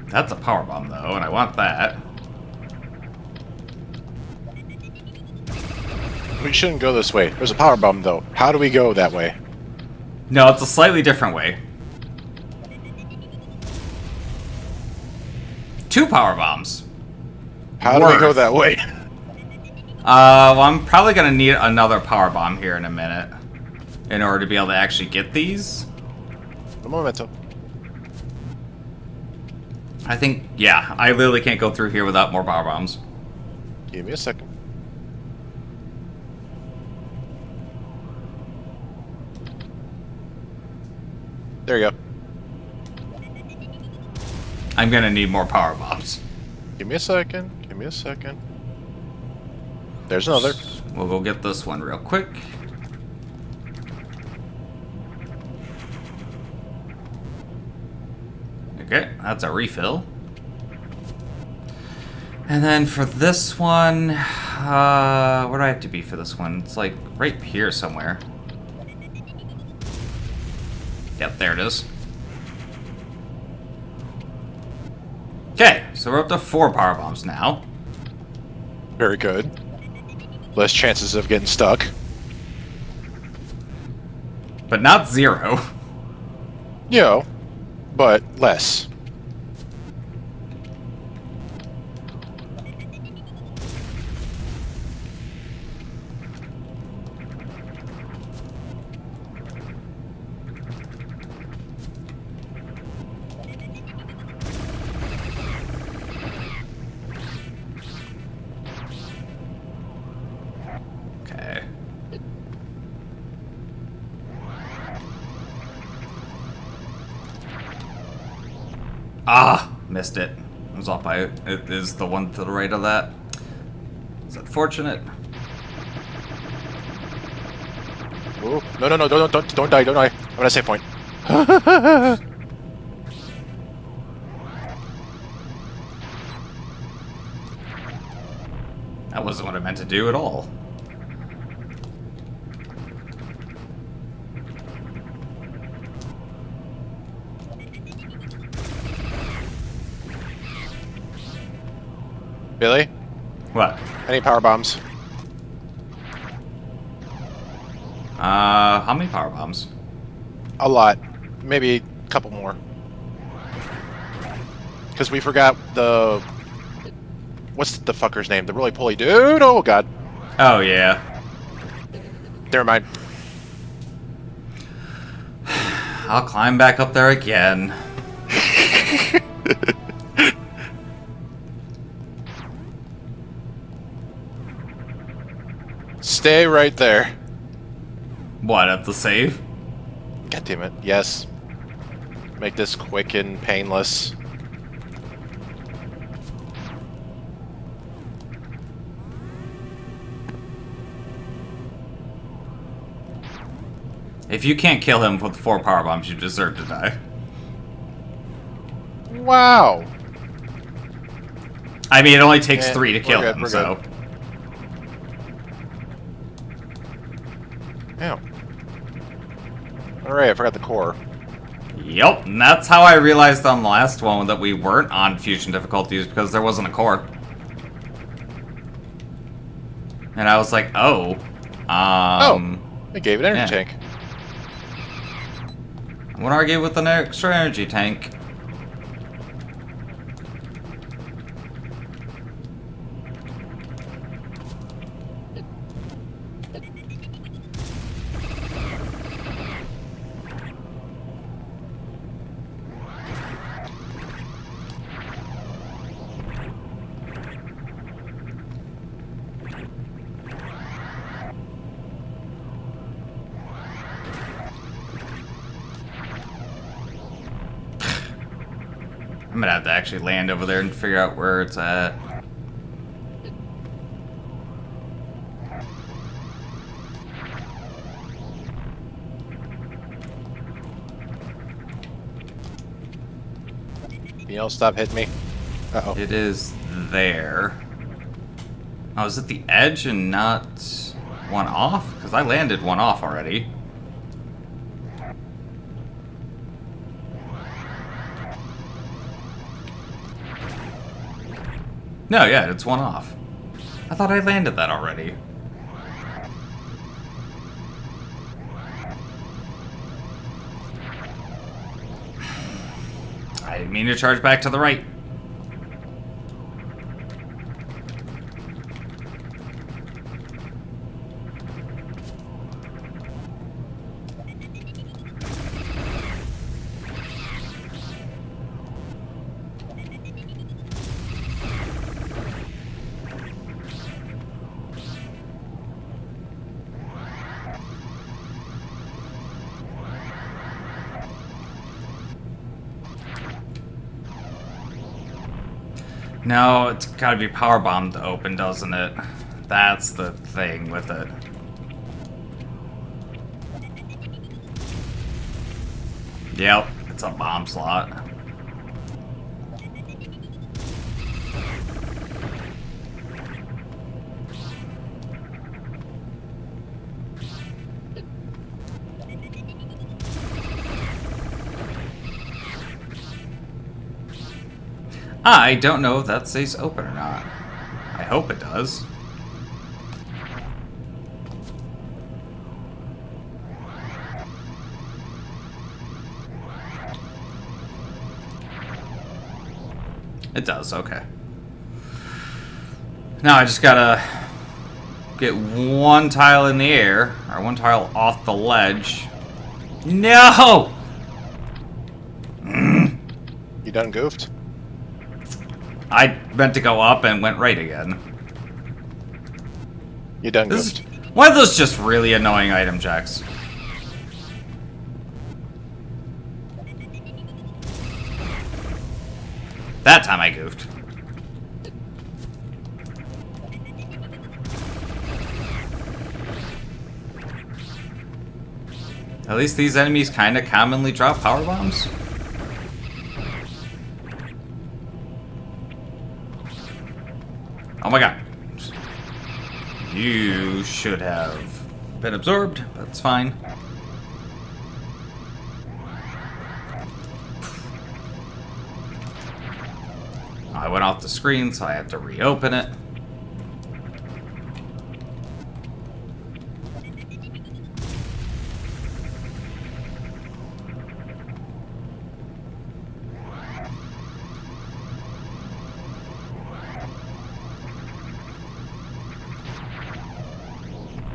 That's a power bomb, though, and I want that. We shouldn't go this way. There's a power bomb, though. How do we go that way? No, it's a slightly different way. 2 power bombs. How do we go that way? Well, I'm probably gonna need another power bomb here in a minute in order to be able to actually get these. Un momento. I think, yeah, I literally can't go through here without more power bombs. Give me a second. There you go. I'm gonna need more power bombs. Give me a second. Give me a second. There's another. We'll go get this one real quick. Okay, that's a refill. And then for this one, where do I have to be for this one? It's like right here somewhere. Yep, there it is. Okay, so we're up to 4 power bombs now. Very good. Less chances of getting stuck. But not 0. You know, but less. Okay. Ah, missed it. It was off by it is the one to the right of that. Is that fortunate? No, no, no, don't die, don't die. I'm at a save point. That wasn't what I meant to do at all. Billy? What? Any power bombs? How many power bombs? A lot. Maybe a couple more. Because we forgot the... What's the fucker's name? The really pulley dude? Oh, God. Oh, yeah. Never mind. I'll climb back up there again. Stay right there. What, at the save? God damn it. Yes. Make this quick and painless. If you can't kill him with 4 power bombs, you deserve to die. Wow. I mean, it only takes 3 to we're kill good, him, we're so... good. Yeah. Alright, I forgot the core. Yep, and that's how I realized on the last one that we weren't on fusion difficulties, because there wasn't a core. And I was like, oh. It gave it an energy tank. I won't argue with an extra energy tank. I'm gonna have to actually land over there and figure out where it's at. You know, stop hitting me. Uh-oh. It is there. Oh, is it the edge and not one off? Because I landed one off already. No, yeah, it's one off. I thought I landed that already. I didn't mean to charge back to the right. No, it's gotta be power bombed to open, doesn't it? That's the thing with it. Yep, it's a bomb slot. I don't know if that stays open or not. I hope it does. It does, okay. Now I just gotta get one tile in the air, or one tile off the ledge. No! You done goofed? I meant to go up and went right again. You done This is goofed. one of those just really annoying item checks. That time I goofed. At least these enemies kind of commonly drop power bombs. Oh my god. You should have been absorbed, but it's fine. I went off the screen, so I have to reopen it.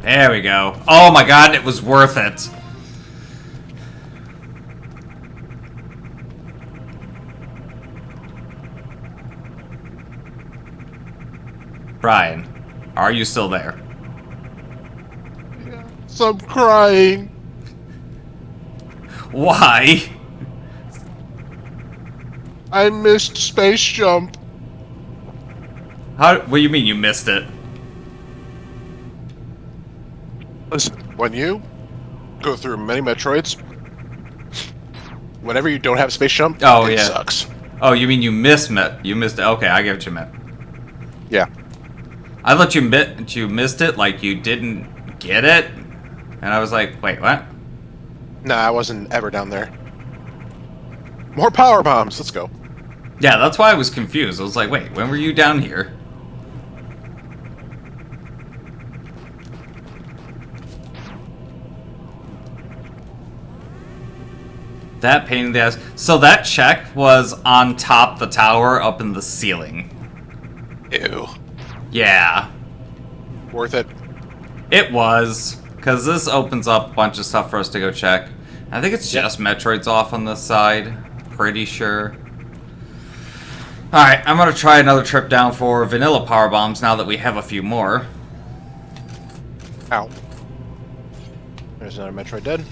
There we go. Oh my god, it was worth it. Brian, are you still there? Yes, I'm crying. Why? I missed Space Jump. What do you mean you missed it? Listen, when you go through many Metroids, whenever you don't have Space Jump, it sucks. Oh, you mean you missed it? You missed it. Okay, I get what you meant. Yeah. I thought you missed it, like you didn't get it, and I was like, wait, what? Nah, I wasn't ever down there. More power bombs. Let's go. Yeah, that's why I was confused. I was like, wait, when were you down here? That pain in the ass. So that check was on top the tower up in the ceiling. Ew. Yeah. Worth it. It was. Because this opens up a bunch of stuff for us to go check. I think it's just Metroids off on this side. Pretty sure. Alright, I'm going to try another trip down for vanilla power bombs now that we have a few more. Ow. There's another Metroid dead.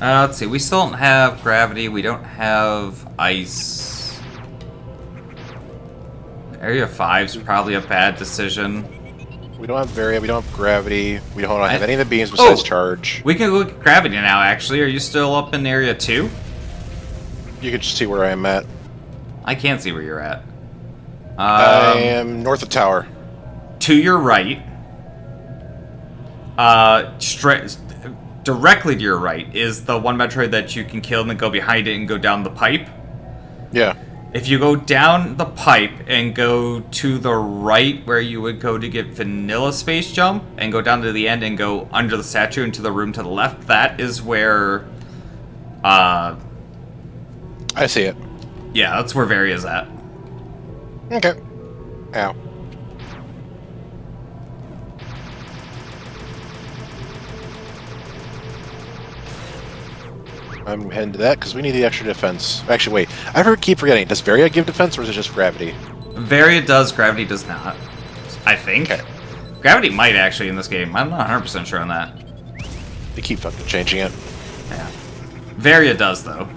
Let's see, we still don't have gravity, we don't have ice. Area 5's probably a bad decision. We don't have Varia, we don't have gravity, we don't have any of the beams besides charge. We can look at gravity now, actually. Are you still up in Area 2? You can just see where I am at. I can't see where you're at. I am north of tower. To your right. Directly to your right is the one Metroid that you can kill and then go behind it and go down the pipe. Yeah. If you go down the pipe and go to the right where you would go to get vanilla space jump and go down to the end and go under the statue into the room to the left, that is where I see it. yeah, that's where Varia's at. Okay. Ow. I'm heading to that because we need the extra defense. Actually, wait. I keep forgetting. Does Varia give defense or is it just gravity? Varia does, gravity does not. I think. Okay. Gravity might actually in this game. I'm not 100% sure on that. They keep fucking changing it. Yeah. Varia does, though.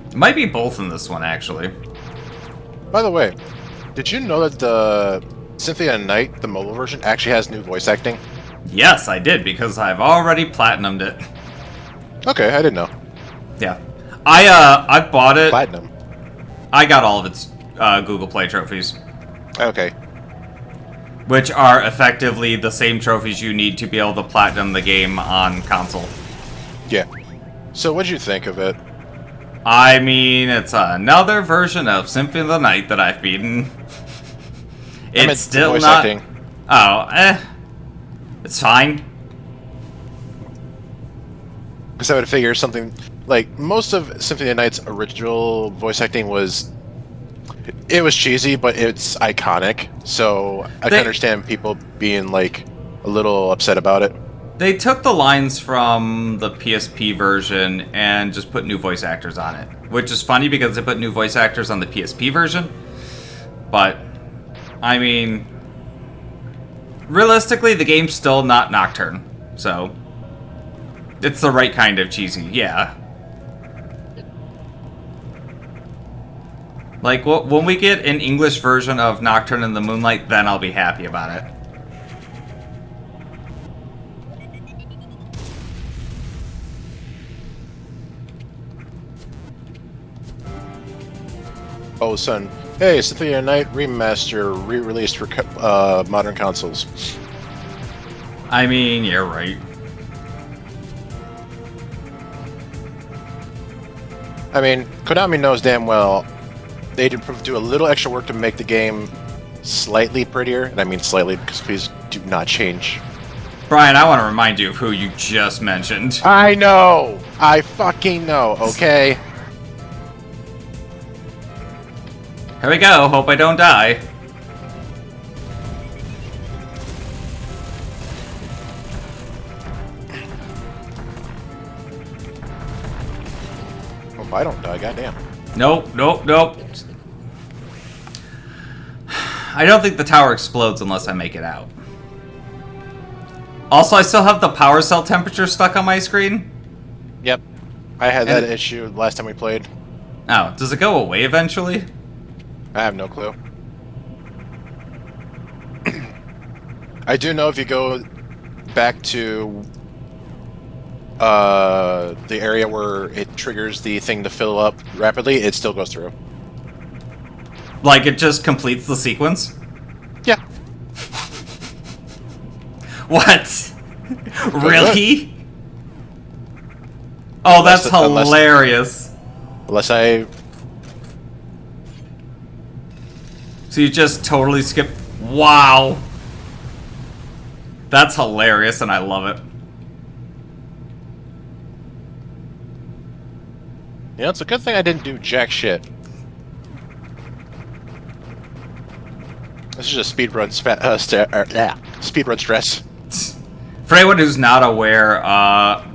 It might be both in this one, actually. By the way, did you know that the Symphony of the Night, the mobile version, actually has new voice acting? Yes, I did, because I've already platinumed it. Okay, I didn't know. Yeah. I bought it. Platinum. I got all of its Google Play trophies. Okay. Which are effectively the same trophies you need to be able to platinum the game on console. Yeah. So what'd you think of it? I mean, it's another version of Symphony of the Night that I've beaten. It's still voice not... acting. Oh, it's fine. Because I would figure something... Like, most of Symphony of the Night's original voice acting was... It was cheesy, but it's iconic. So I can understand people being, like, a little upset about it. They took the lines from the PSP version and just put new voice actors on it. Which is funny because they put new voice actors on the PSP version. But... I mean, realistically, the game's still not Nocturne, so it's the right kind of cheesy, yeah. Like, when we get an English version of Nocturne in the Moonlight, then I'll be happy about it. Oh, son. Hey, Symphony of the Night Remaster re-released for modern consoles. I mean, you're right. I mean, Konami knows damn well they did do a little extra work to make the game slightly prettier, and I mean slightly because please do not change. Brian, I want to remind you of who you just mentioned. I know! I fucking know, okay? Here we go, hope I don't die. Hope I don't die, goddamn. Nope, nope, nope. I don't think the tower explodes unless I make it out. Also, I still have the power cell temperature stuck on my screen. Yep. I had that issue last time we played. Oh, does it go away eventually? I have no clue. I do know if you go back to the area where it triggers the thing to fill up rapidly, it still goes through. Like, it just completes the sequence? Yeah. What? Really? Oh, that's hilarious. Unless I... So you just totally skip... Wow. That's hilarious, and I love it. You know, it's a good thing I didn't do jack shit. This is just speedrun speedrun stress. For anyone who's not aware,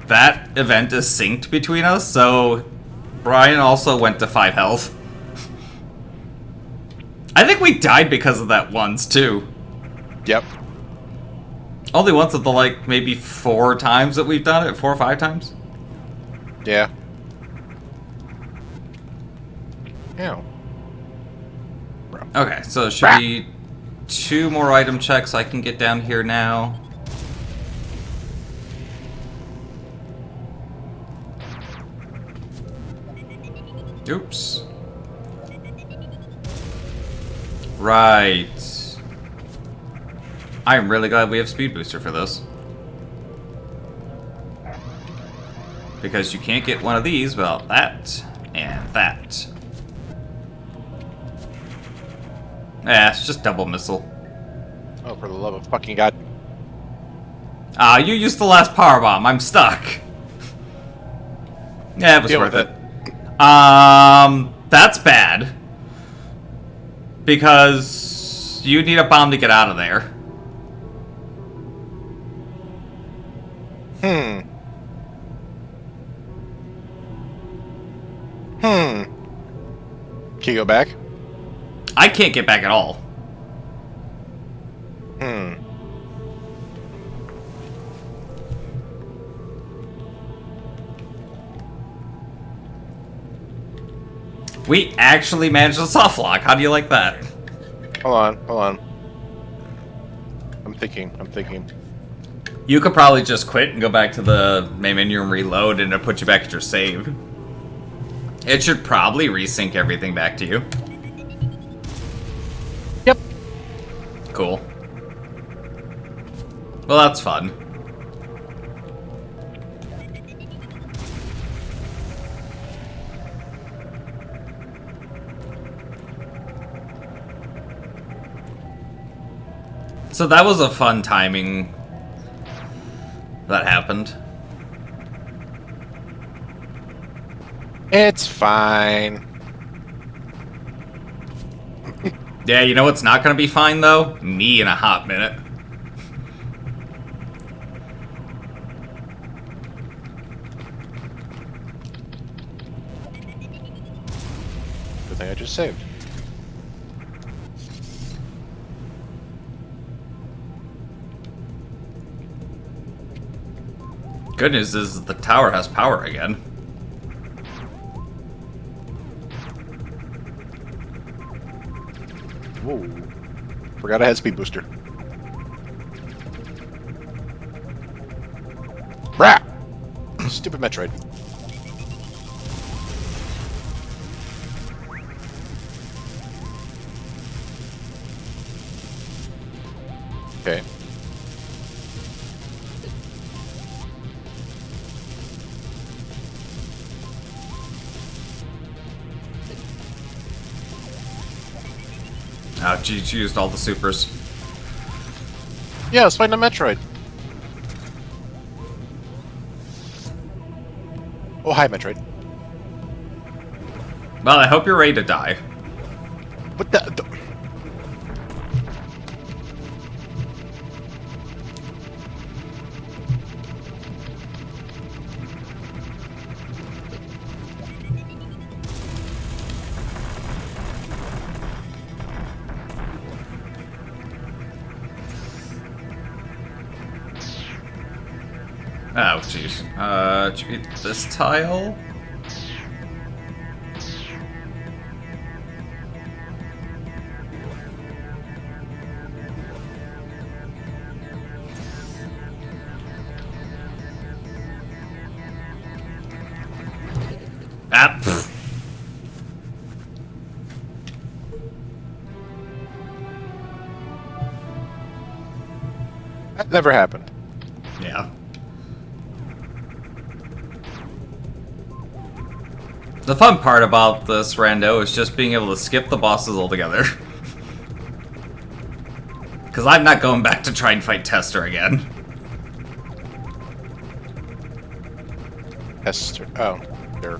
that event is synced between us, so Brian also went to 5 health. I think we died because of that once, too. Yep. Only once of the, like, maybe 4 times that we've done it? 4 or 5 times? Yeah. Yeah. Okay, so there should be 2 more item checks. I can get down here now. Oops. Right. I'm really glad we have Speed Booster for this. Because you can't get one of these without that and that. Yeah, it's just double missile. Oh, for the love of fucking God. You used the last power bomb. I'm stuck. Yeah, it was worth it. That's bad. Because you need a bomb to get out of there. Can you go back? I can't get back at all. We actually managed to soft lock. How do you like that? Hold on, hold on. I'm thinking. You could probably just quit and go back to the main menu and reload, and it'll put you back at your save. It should probably resync everything back to you. Yep. Cool. Well, that's fun. So that was a fun timing that happened. It's fine. Yeah, you know what's not gonna be fine though? Me in a hot minute. Good thing I just saved. Good news is the tower has power again. Whoa. Forgot I had speed booster. Brah! Stupid Metroid. Okay. Oh, geez, you used all the supers. Yeah, let's find a Metroid. Oh, hi, Metroid. Well, I hope you're ready to die. What the Oh, jeez. Should be this tile? Ah, pfft. That never happened. Yeah. The fun part about this rando is just being able to skip the bosses altogether. Because I'm not going back to try and fight Tester again. Esther. Oh, there.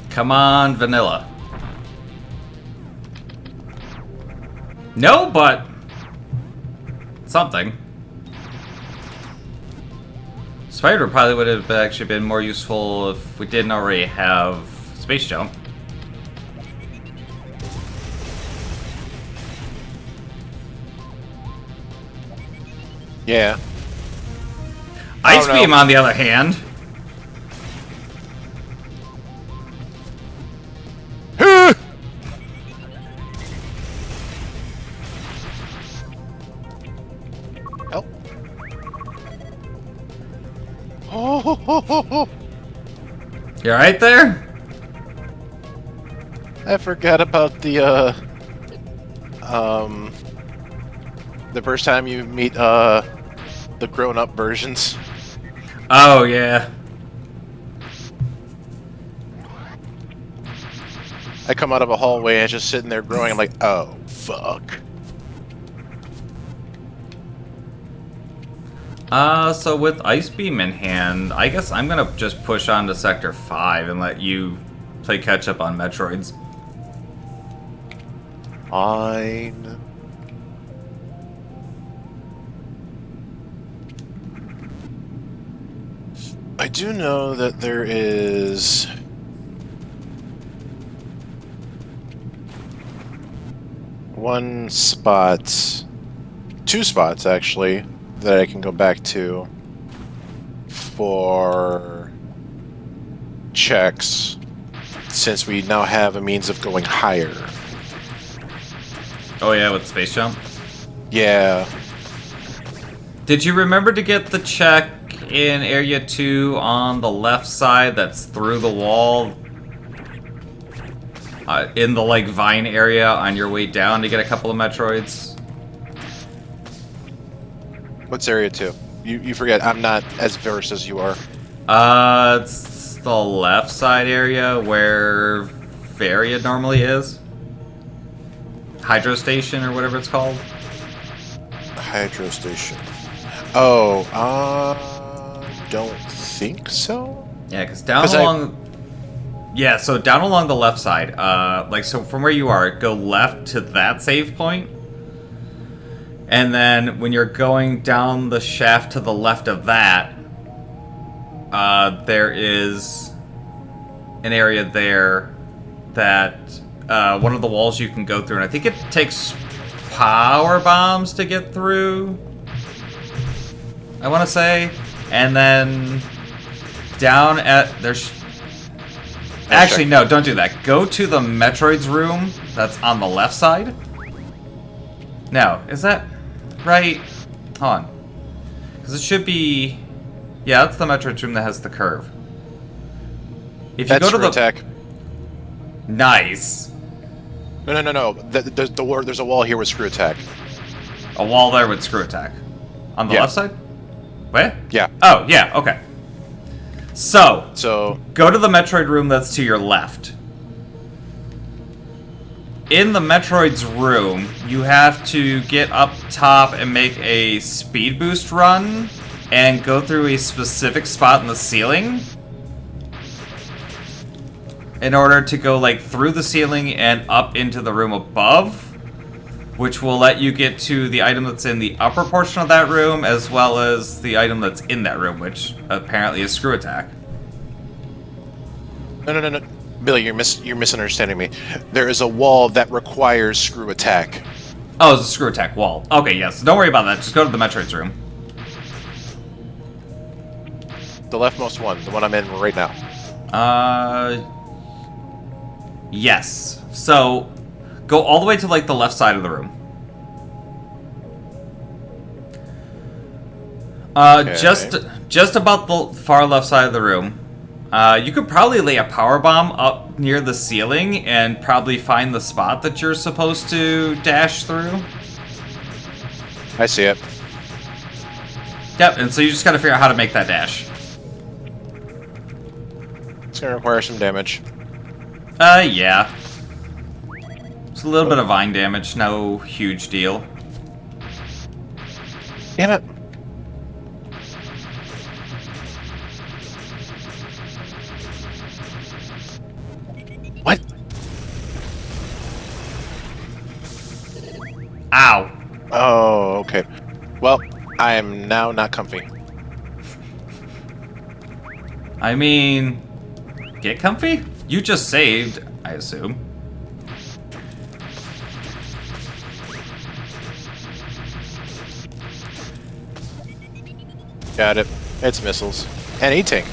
Come on, vanilla. No, but something. Spider probably would have actually been more useful if we didn't already have space jump. Yeah. Ice no. Beam, on the other hand. Help. Oh, You alright there? I forgot about the first time you meet the grown-up versions. Oh, yeah. I come out of a hallway and it's just sitting there growing. I'm like, oh fuck. So with Ice Beam in hand, I guess I'm gonna just push on to Sector 5 and let you play catch-up on Metroids. Fine. I do know that there is one spot, two spots actually, that I can go back to for checks, since we now have a means of going higher. Oh yeah, with Space Jump? Yeah. Did you remember to get the check in Area 2 on the left side that's through the wall? In the, like, vine area on your way down to get a couple of Metroids? What's area 2? You forget, I'm not as versed as you are. It's the left side area where Varia normally is. Hydro Station or whatever it's called. Hydro Station. Oh, don't think so? Yeah, because down along... Yeah, so down along the left side, like, so from where you are, go left to that save point. And then when you're going down the shaft to the left of that, there is an area there that one of the walls you can go through. And I think it takes power bombs to get through, I want to say. And then down at... Actually, no, don't do that. Go to the Metroids room that's on the left side. No, is that right? Hold on. Because it should be... Yeah, that's the Metroids room that has the curve. If you go to the... attack. Nice. No. There's a wall here with screw attack. A wall there with screw attack. On the left side? Where? Yeah. Oh, yeah, okay. So, go to the Metroid room that's to your left. In the Metroid's room, you have to get up top and make a speed boost run and go through a specific spot in the ceiling in order to go like through the ceiling and up into the room above, which will let you get to the item that's in the upper portion of that room as well as the item that's in that room, which apparently is screw attack. No. Billy, you're misunderstanding me. There is a wall that requires screw attack. Oh, it's a screw attack wall. Okay, yes. Don't worry about that. Just go to the Metroids room. The leftmost one, the one I'm in right now. Yes. So, go all the way to, like, the left side of the room. Okay. Just about the far left side of the room. You could probably lay a power bomb up near the ceiling and probably find the spot that you're supposed to dash through. I see it. Yep, and so you just gotta figure out how to make that dash. It's gonna require some damage. Yeah. It's a little bit of vine damage, no huge deal. Damn it. What? Ow. Oh, okay. Well, I am now not comfy. I mean, get comfy? You just saved, I assume. Got it. It's missiles. And E-Tank.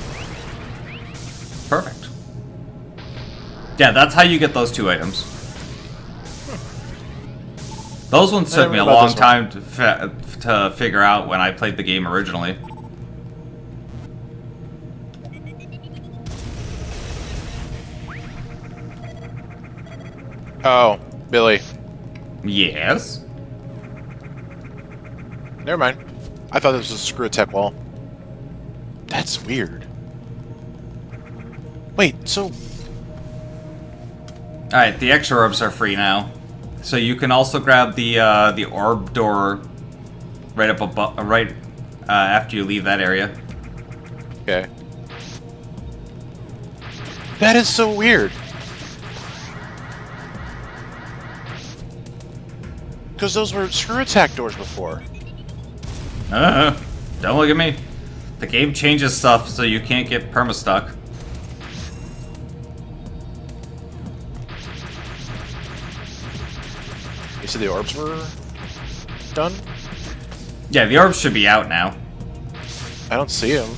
Perfect. Yeah, that's how you get those two items. Those ones took me a long time to figure out when I played the game originally. Oh, Billy. Yes? Never mind. I thought this was a screw attack wall. That's weird. Wait, so... Alright, the extra orbs are free now. So you can also grab the orb door right up above, after you leave that area. Okay. That is so weird. Because those were screw attack doors before. Don't look at me. The game changes stuff so you can't get perma-stuck. You said the orbs were done? Yeah, the orbs should be out now. I don't see them.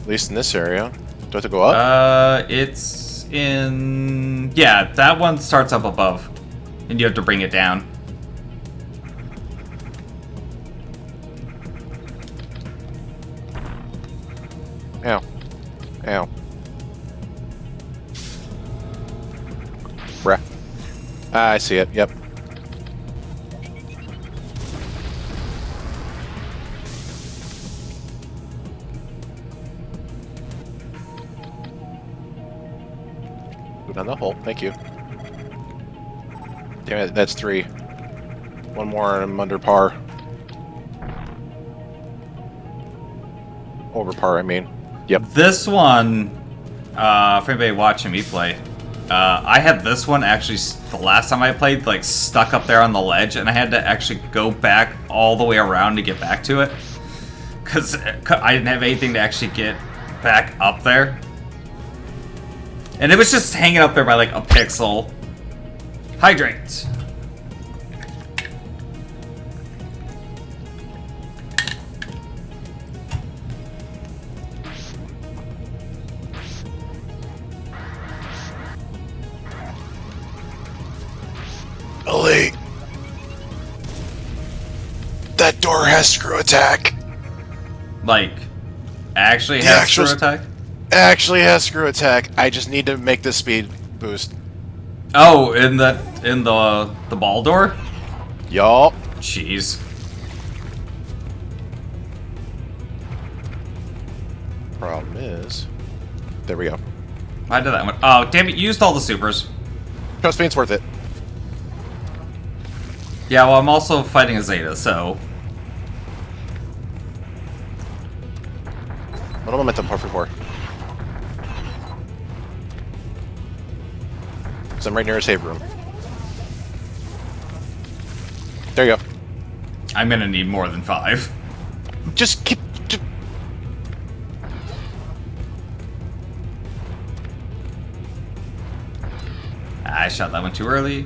At least in this area. Do I have to go up? It's in... Yeah, that one starts up above. And you have to bring it down. Ow. Ow. Bruh. Ah, I see it. Yep. Go down the hole. Thank you. Damn it, that's 3. One more and I'm under par. Over par, I mean. Yep. This one, for anybody watching me play, I had this one actually, the last time I played, like, stuck up there on the ledge, and I had to actually go back all the way around to get back to it. Because I didn't have anything to actually get back up there. And it was just hanging up there by, like, a pixel. Hydrate. Elite. That door has screw attack. Like, actually The has actual screw attack? Actually has screw attack. I just need to make the speed boost. Oh, in the ball door? Y'all. Jeez. Problem is, there we go. I did that one. Oh, damn it! You used all the supers. Trust me, it's worth it. Yeah, well, I'm also fighting a Zeta, so. What momentum par for 4? Because I'm right near a save room. There you go. I'm gonna need more than 5. Just keep. I shot that one too early.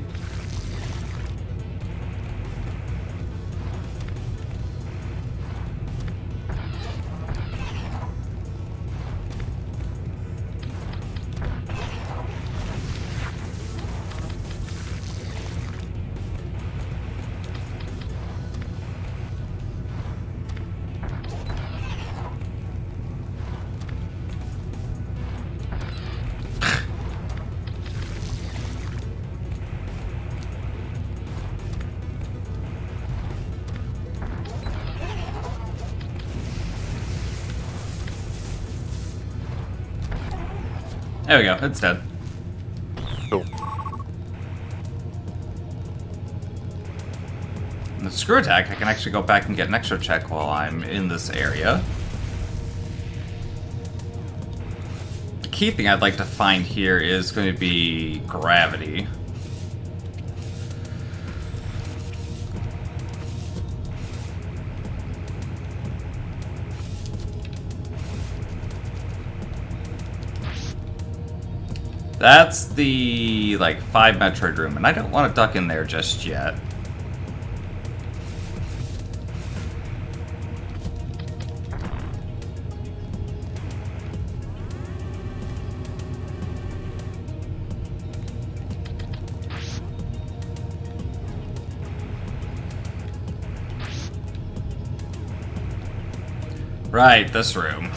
There we go, it's dead. Cool. And the screw attack, I can actually go back and get an extra check while I'm in this area. The key thing I'd like to find here is going to be gravity. That's the, like, 5 Metroid room, and I don't want to duck in there just yet. Right, this room.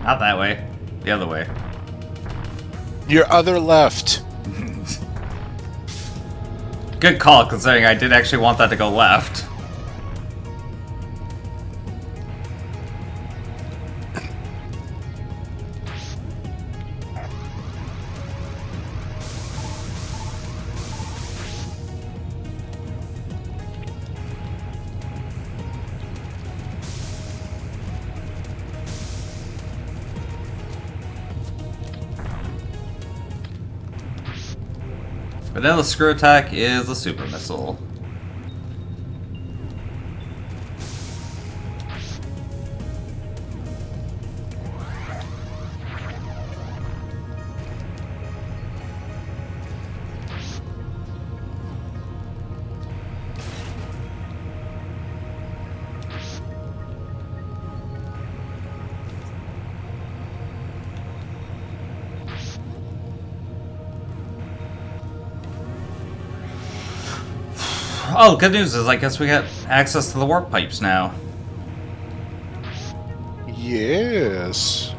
Not that way. The other way. Your other left. Good call, considering I did actually want that to go left. But then the screw attack is a super missile. Oh, good news is I guess we got access to the warp pipes now. Yes.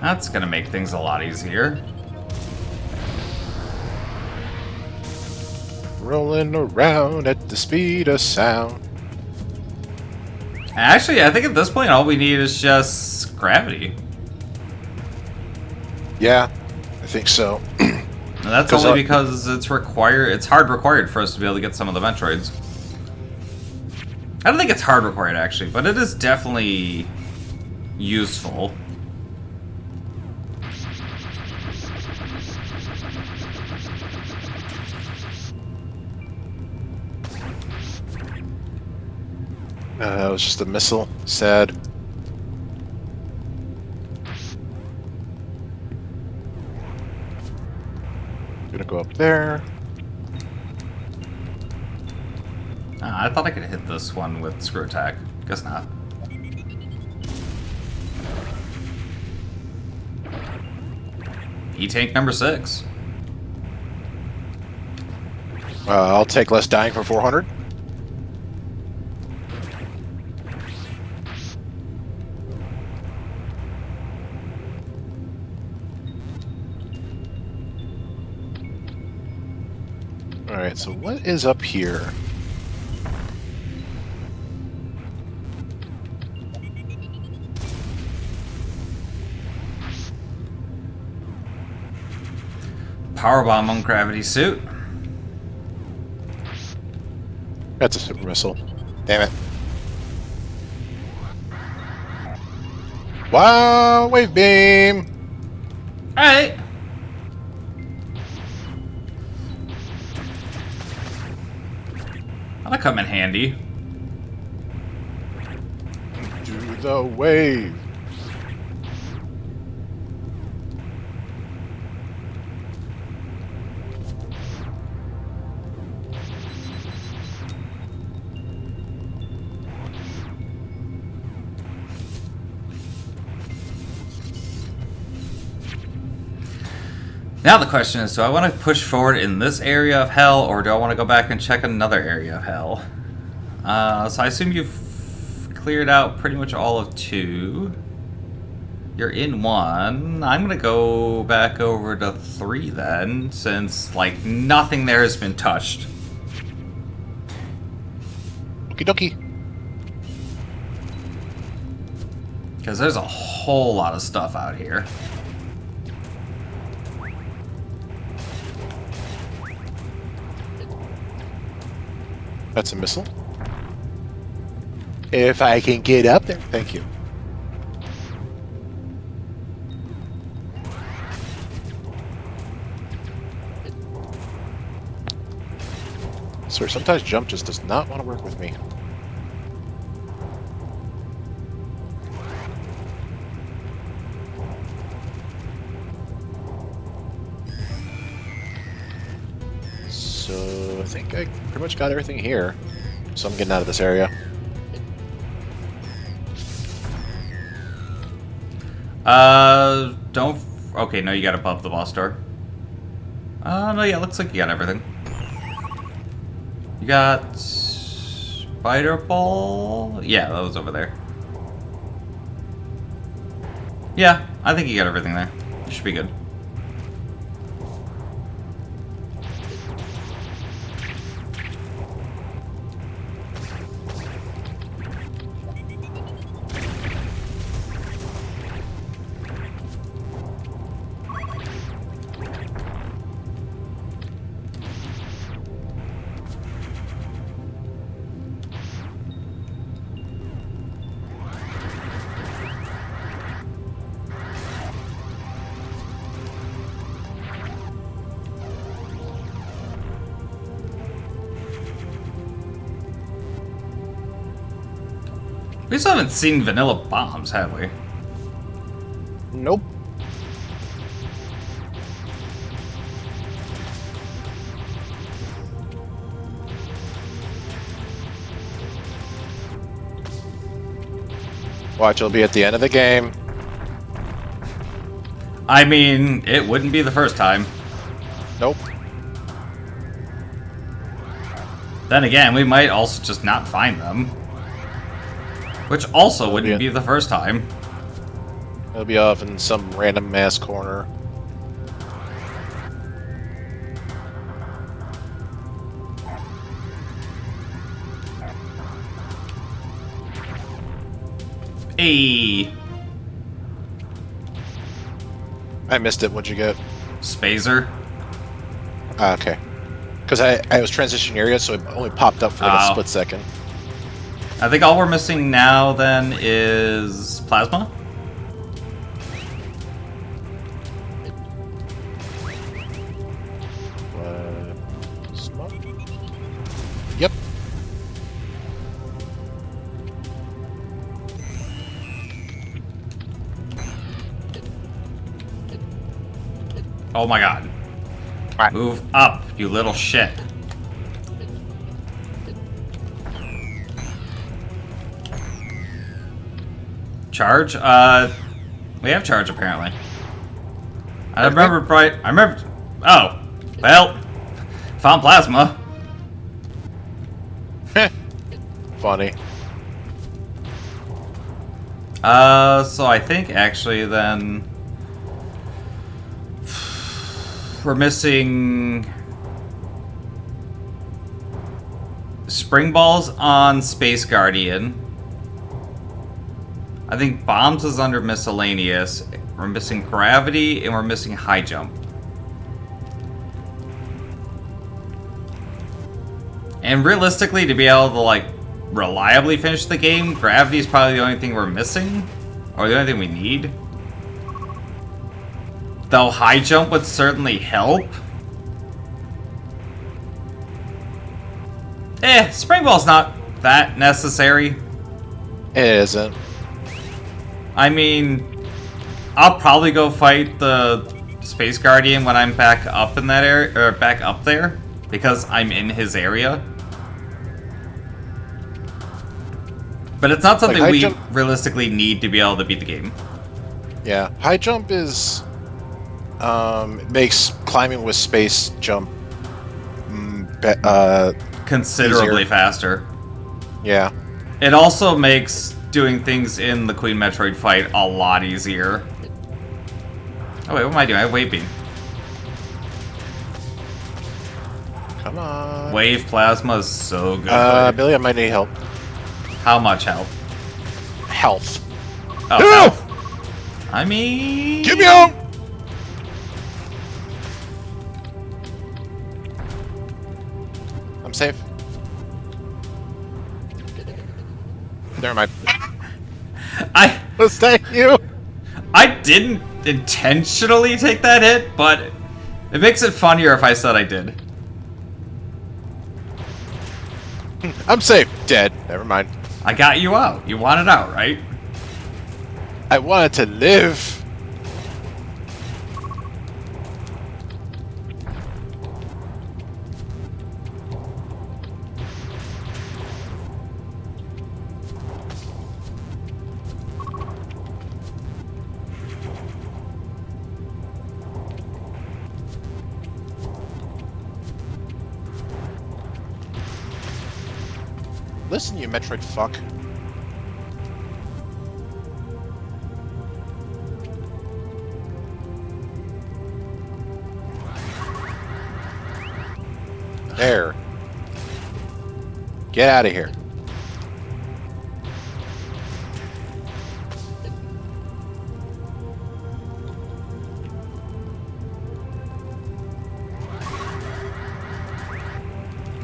That's gonna make things a lot easier. Rolling around at the speed of sound. Actually, I think at this point all we need is just gravity. Yeah. I think so. And that's 'Cause, only because it's hard required for us to be able to get some of the Metroids. I don't think it's hard required, actually, but it is definitely useful. It was just a missile. Sad. Gonna go up there. I thought I could hit this one with screw attack. Guess not. E-tank number 6. I'll take less dying for 400. Alright, so what is up here? Powerbomb on gravity suit. That's a super missile. Damn it. Wow, wave beam! Alright. That'll come in handy. Do the wave. Now the question is, do I want to push forward in this area of hell, or do I want to go back and check another area of hell? So I assume you've cleared out pretty much all of 2. You're in 1. I'm going to go back over to 3 then, since, like, nothing there has been touched. Okie dokie. Because there's a whole lot of stuff out here. That's a missile. If I can get up there. Thank you. Sir, sometimes jump just does not want to work with me. So I think I pretty much got everything here. So I'm getting out of this area. Don't... Okay, no, you gotta pop the boss door. No, yeah, looks like you got everything. You got... Spider Ball? Yeah, that was over there. Yeah, I think you got everything there. You should be good. We still haven't seen vanilla bombs, have we? Nope. Watch, it'll be at the end of the game. I mean, it wouldn't be the first time. Nope. Then again, we might also just not find them. Which also wouldn't be the first time. It'll be off in some random ass corner. Hey. I missed it. What'd you get? Spazer. Okay. Because I was transition area, so it only popped up for like a split second. I think all we're missing now then is plasma. Smoke? Yep. Oh my god. Right. Move up, you little shit. Charge? We have charge apparently. I remember oh. Well. Found plasma. Funny. So I think actually then we're missing spring balls on Space Guardian. I think bombs is under miscellaneous. We're missing gravity and we're missing high jump. And realistically, to be able to like reliably finish the game, gravity is probably the only thing we're missing, or the only thing we need. Though high jump would certainly help. Spring ball's not that necessary. It isn't. I mean, I'll probably go fight the Space Guardian when I'm back up in that area, or back up there, because I'm in his area. But it's not something like we realistically need to be able to beat the game. Yeah, high jump is makes climbing with space jump considerably easier. Faster. Yeah. It also makes doing things in the Queen Metroid fight a lot easier. Oh wait, what am I doing? I have wave beam. Come on. Wave plasma is so good. Billy, I might need help. How much help? Health. Oh, No! health. I mean... Get me out! I'm safe. Never mind. Thank you. I didn't intentionally take that hit, but it makes it funnier if I said I did. I'm safe. Dead. Never mind. I got you out. You wanted out, right? I wanted to live. Listen, you Metroid fuck. There. Get out of here.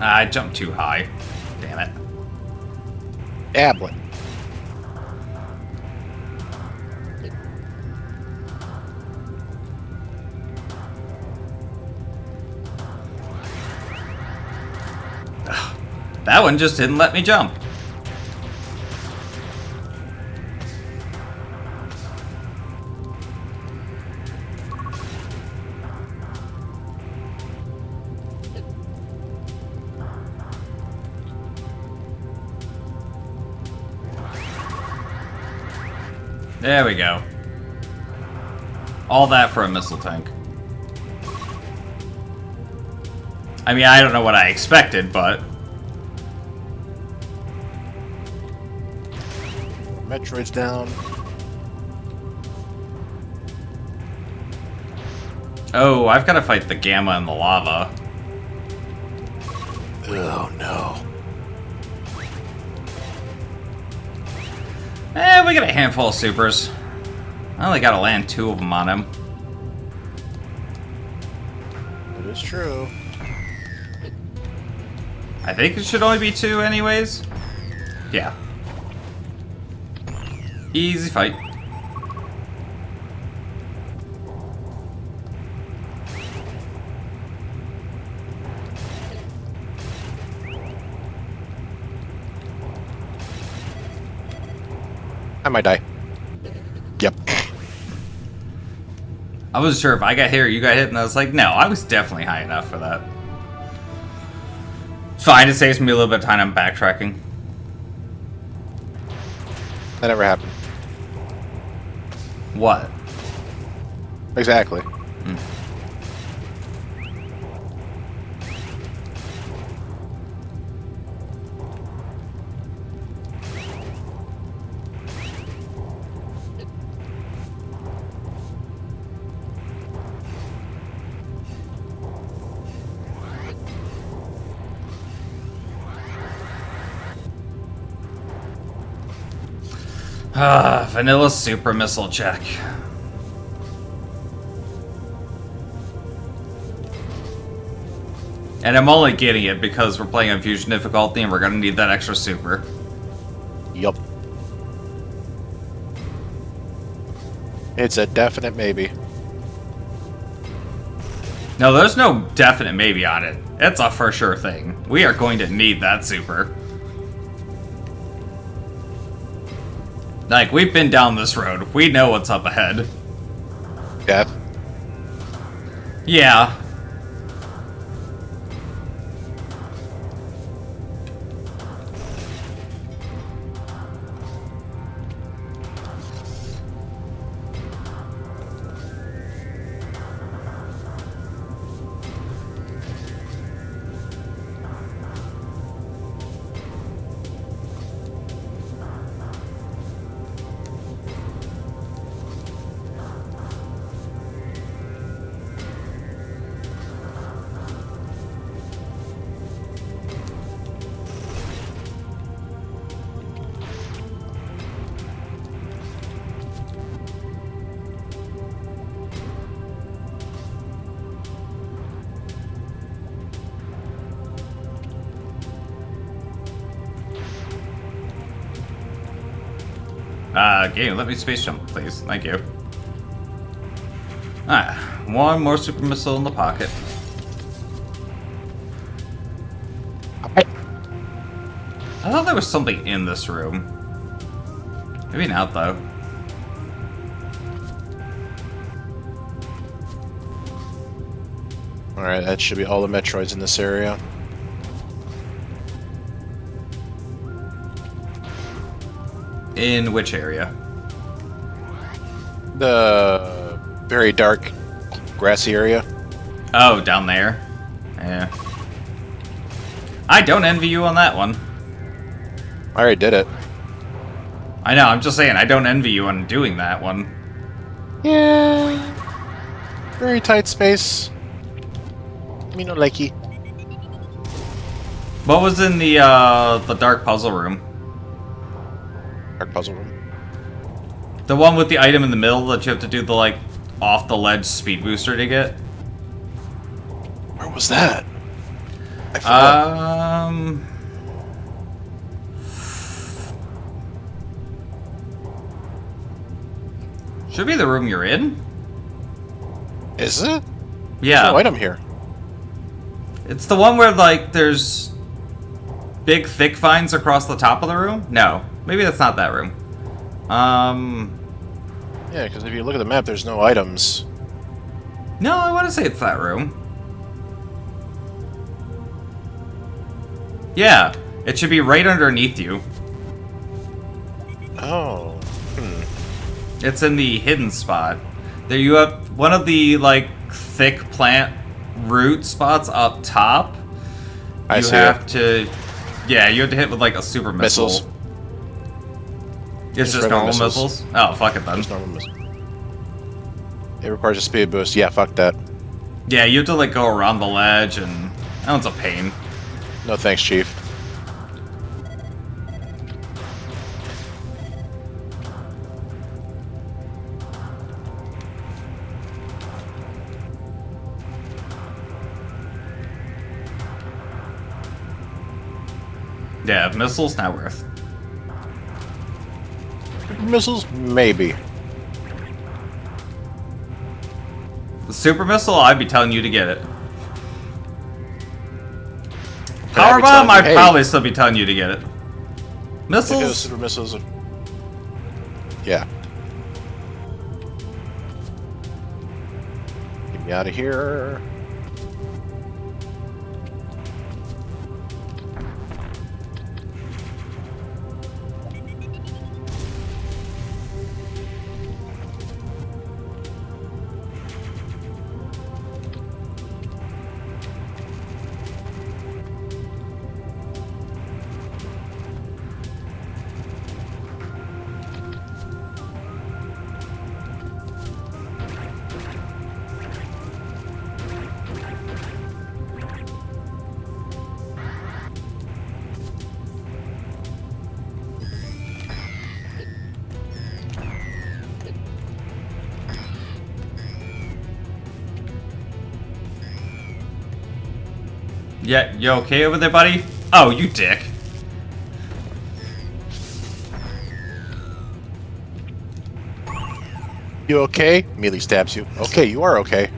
I jumped too high. Damn it. Ablet. That one just didn't let me jump. There we go. All that for a missile tank. I mean, I don't know what I expected, but... Metroid's down. Oh, I've got to fight the Gamma in the lava. Oh no. We got a handful of supers. I only got to land 2 of them on him. is true. I think it should only be 2 anyways. Yeah. Easy fight. I might die. Yep. I wasn't sure if I got hit or you got hit, and I was like, no, I was definitely high enough for that. It's fine, it saves me a little bit of time on backtracking. That never happened. What? Exactly. Vanilla super missile check. And I'm only getting it because we're playing on fusion difficulty and we're gonna need that extra super. Yup. It's a definite maybe. No, there's no definite maybe on it. It's a for sure thing. We are going to need that super. Like, we've been down this road. We know what's up ahead. Death. Yeah. Game, let me space jump, please. Thank you. Alright, one more super missile in the pocket. I thought there was something in this room. Maybe not, though. Alright, that should be all the Metroids in this area. In which area? The very dark, grassy area. Oh, down there. Yeah. I don't envy you on that one. I already did it. I know, I'm just saying, I don't envy you on doing that one. Yeah. Very tight space. Me no likey. What was in the dark puzzle room? Dark puzzle room. The one with the item in the middle that you have to do the, like, off-the-ledge speed booster to get? Where was that? I forgot. Should be the room you're in. Is it? Yeah. There's no item here. It's the one where, like, there's big, thick vines across the top of the room? No. Maybe that's not that room. Yeah, because if you look at the map, there's no items. No, I want to say it's that room. Yeah. It should be right underneath you. Oh. It's in the hidden spot. There you have one of the, like, thick plant root spots up top. I see You have to... Yeah, you have to hit with, like, a super missile. Missiles. It's just normal missiles? Oh, fuck it then. Just normal missiles. It requires a speed boost. Yeah, fuck that. Yeah, you have to, like, go around the ledge, and that one's a pain. No thanks, Chief. Yeah, missiles, not worth. Missiles, maybe. The super missile, I'd be telling you to get it. Power bomb, I'd probably still be telling you to get it. Missiles? Super missiles. Yeah. Get me out of here. Yeah, you okay over there, buddy? Oh, you dick. You okay? Melee stabs you. Okay, you are okay.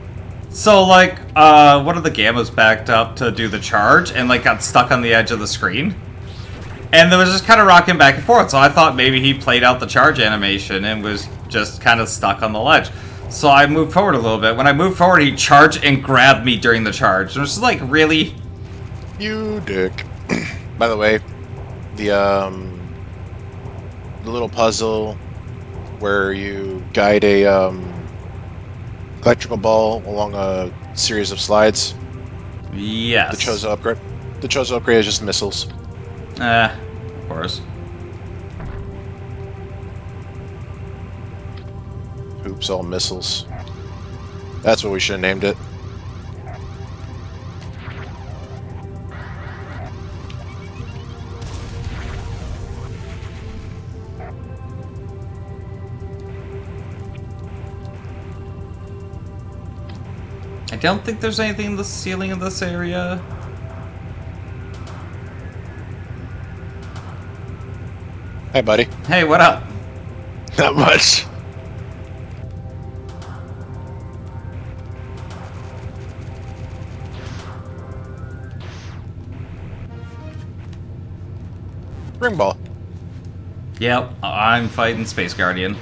So, like, one of the gammas backed up to do the charge and, like, got stuck on the edge of the screen. And it was just kind of rocking back and forth, so I thought maybe he played out the charge animation and was just kind of stuck on the ledge. So I moved forward a little bit. When I moved forward, he charged and grabbed me during the charge. It was just like, really? You dick. By the way, the little puzzle where you guide a electrical ball along a series of slides. Yes. The Chozo upgrade. The Chozo upgrade is just missiles. Of course. Oops, all missiles. That's what we should have named it. I don't think there's anything in the ceiling of this area. Hey, buddy. Hey, what up? Not much. Ring ball. Yep, I'm fighting Space Guardian.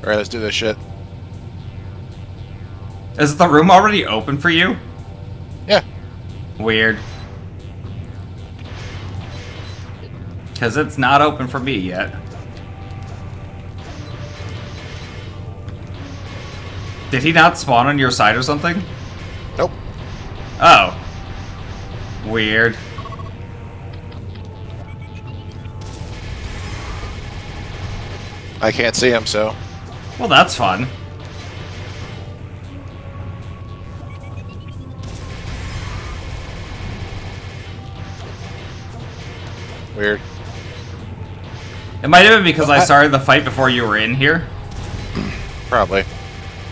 Alright, let's do this shit. Is the room already open for you? Yeah. Weird. Because it's not open for me yet. Did he not spawn on your side or something? Nope. Oh. Weird. I can't see him, so. Well, that's fun. Weird. It might have been because I started the fight before you were in here. Probably.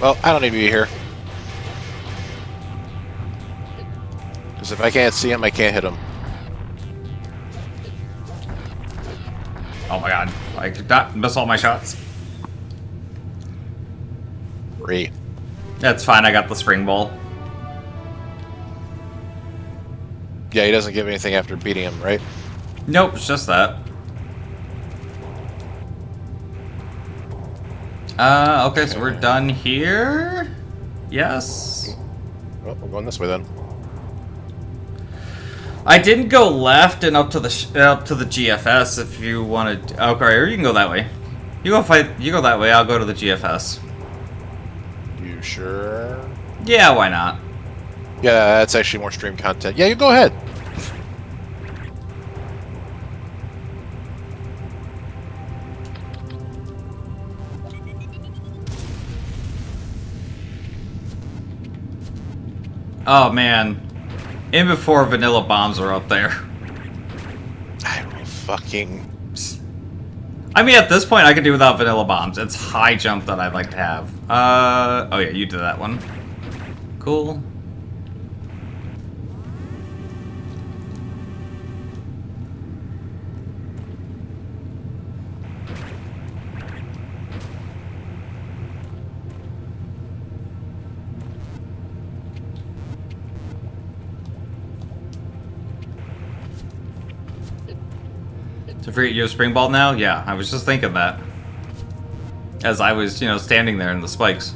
Well, I don't need to be here. Because if I can't see him, I can't hit him. Oh my god. I did not miss all my shots. Three. That's fine, I got the spring ball. Yeah, he doesn't give anything after beating him, right? Nope, it's just that. Okay, so we're done here? Yes? Well, we're going this way then. I didn't go left and up to the GFS if you wanted. Okay, or you can go that way. You go fight. You go that way. I'll go to the GFS. You sure? Yeah, why not? Yeah, that's actually more stream content. Yeah, you go ahead. Oh man, in before vanilla bombs are up there. I don't fucking. I mean, at this point, I could do without vanilla bombs. It's high jump that I'd like to have. Oh yeah, you did that one. Cool. To forget your spring ball now? Yeah, I was just thinking that. As I was, you know, standing there in the spikes.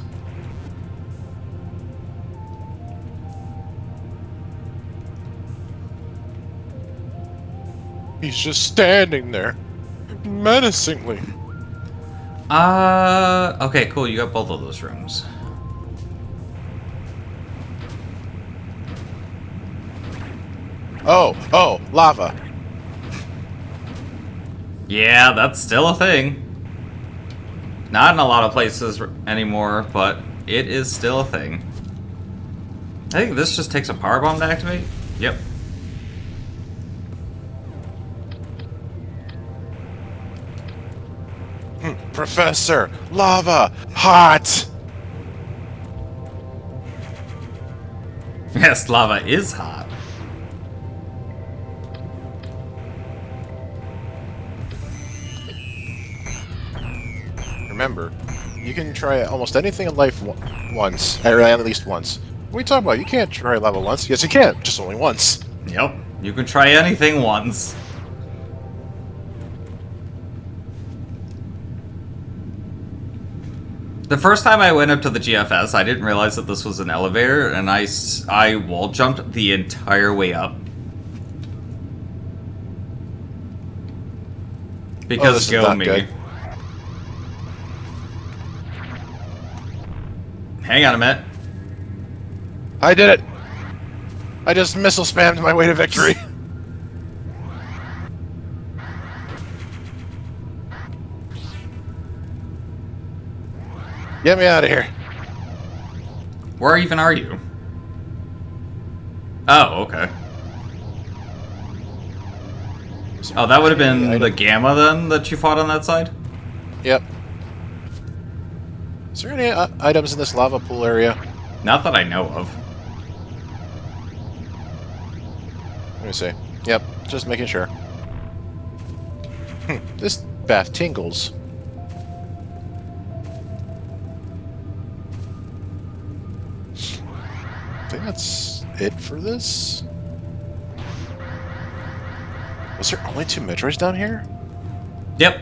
He's just standing there, menacingly. Okay, cool. You got both of those rooms. Oh, lava. Yeah, that's still a thing. Not in a lot of places anymore, but it is still a thing. I think this just takes a power bomb to activate. Yep. Professor, lava, hot. Yes, lava is hot. Remember, you can try almost anything in life once, or at least once. What are you talking about? You can't try lava once. Yes, you can, just only once. Yep. You can try anything once. The first time I went up to the GFS, I didn't realize that this was an elevator, and I wall jumped the entire way up. Because go me. Good. Hang on a minute. I did it. I just missile spammed my way to victory. Get me out of here. Where even are you? Oh, okay. Oh, that would have been the Gamma then that you fought on that side? Yep. Is there any items in this lava pool area? Not that I know of. Let me see. Yep, just making sure. This bath tingles. I think that's it for this. Was there only 2 Metroids down here? Yep.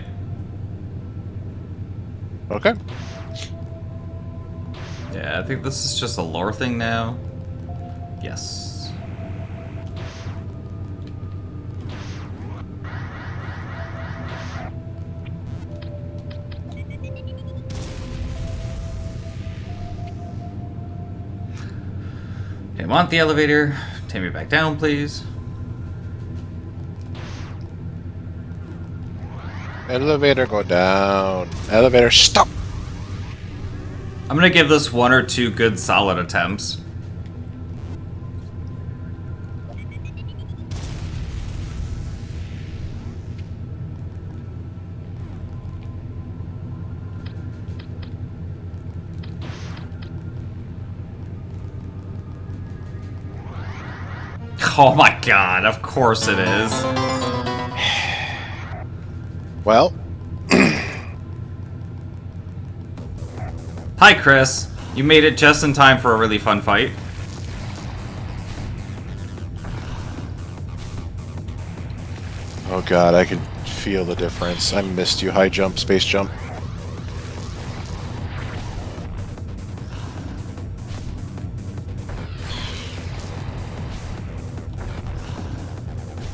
Okay. Yeah, I think this is just a lore thing now. Yes. Okay, I want the elevator. Take me back down, please. Elevator, go down. Elevator, stop! I'm gonna give this 1 or 2 good solid attempts. Oh my god, of course it is. Well. Hi, Chris. You made it just in time for a really fun fight. Oh god, I can feel the difference. I missed you. High jump, space jump.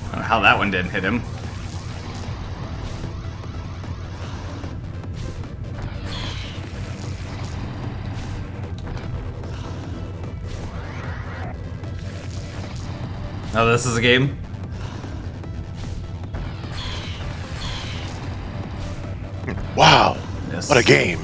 I don't know how that one didn't hit him. Oh, this is a game? Wow, Yes. what a game.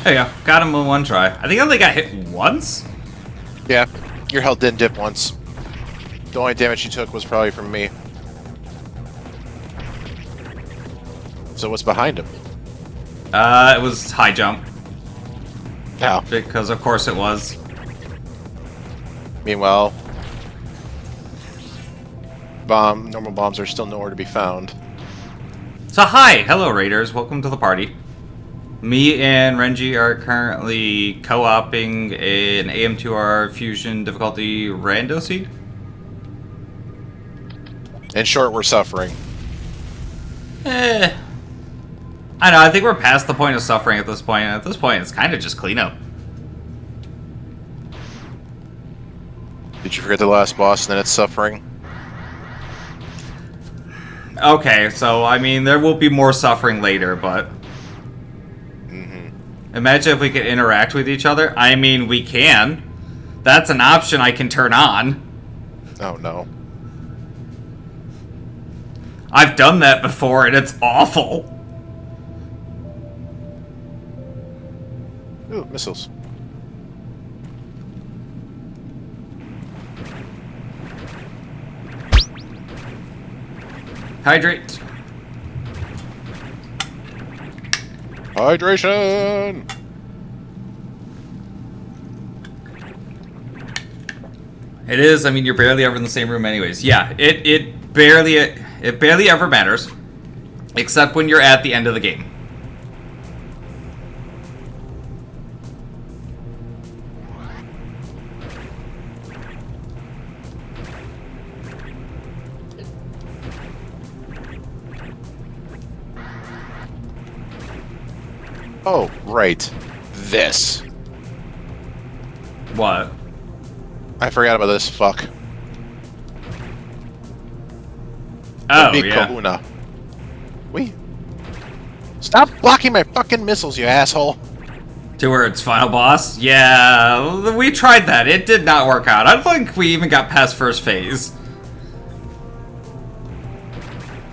There you go. Got him in one try. I think I only got hit once. Yeah, your health didn't dip once. The only damage you took was probably from me. So what's behind him? It was high jump. How? Because of course it was. Meanwhile, normal bombs are still nowhere to be found. So hi, hello raiders, welcome to the party. Me and Renji are currently co-oping an AM2R fusion difficulty rando seed. In short, we're suffering. I know, I think we're past the point of suffering at this point. At this point, it's kind of just cleanup. Did you forget the last boss and then it's suffering? Okay, so, I mean, there will be more suffering later, but... Imagine if we could interact with each other. I mean, we can. That's an option I can turn on. Oh, no. I've done that before, and it's awful. Ooh, missiles. Hydrate. Hydration! It is. I mean, you're barely ever in the same room anyways. Yeah, it barely ever matters. Except when you're at the end of the game. Oh, right. This. What? I forgot about this, fuck. Oh, Big yeah. kahuna. Wait. Stop blocking my fucking missiles, you asshole! 2 words, final boss? Yeah, we tried that. It did not work out. I don't think we even got past first phase.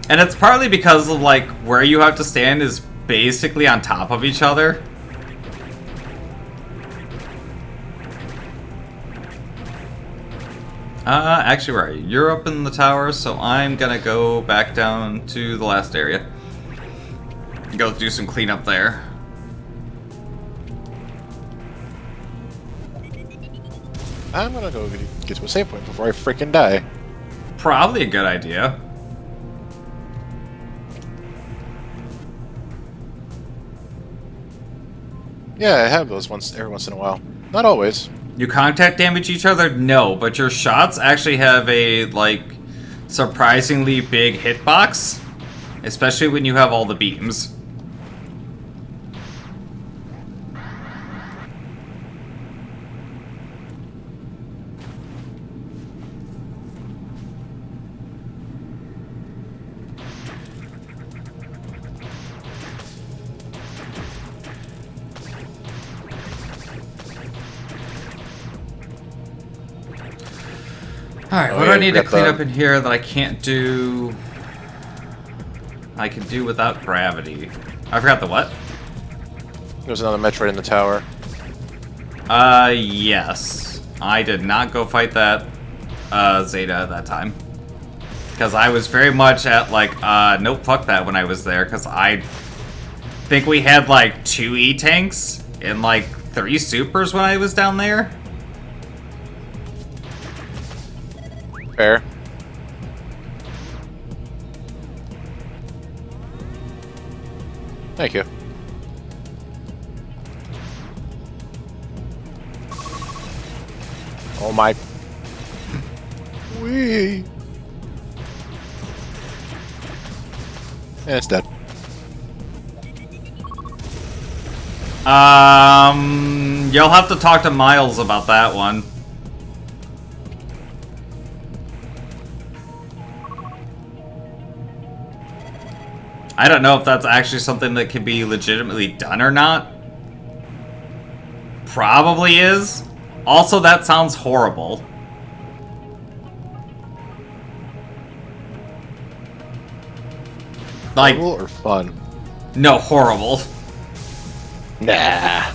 And it's partly because of, like, where you have to stand is basically on top of each other. Actually, right. You're up in the tower, so I'm gonna go back down to the last area. Go do some cleanup there. I'm gonna go get to a save point before I freaking die. Probably a good idea. Yeah, I have those every once in a while. Not always. You contact damage each other? No, but your shots actually have a, like, surprisingly big hitbox. Especially when you have all the beams. Alright, what do I need to clean up in here that I can't do... I can do without gravity? I forgot the what? There's another Metroid in the tower. Yes. I did not go fight that, Zeta at that time. Because I was very much at, like, nope, fuck that when I was there, because I think we had, like, 2 E-tanks and, like, 3 supers when I was down there. Fair. Thank you. Oh my... Wee! And it's dead. You'll have to talk to Miles about that one. I don't know if that's actually something that can be legitimately done or not. Probably is. Also, that sounds horrible. Like, Horrible or fun? no, horrible. Nah.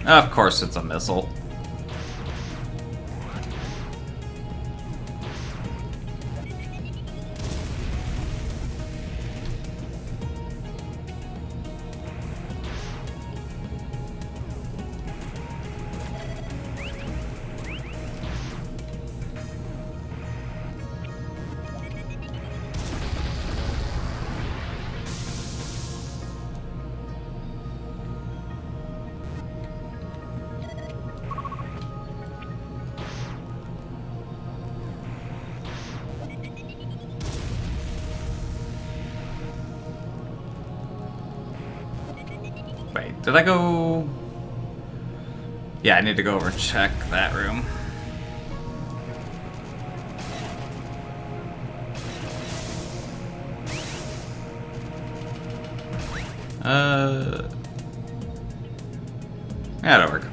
Of course it's a missile. Wait, did I go... Yeah, I need to go over and check that room. Yeah, that'll work.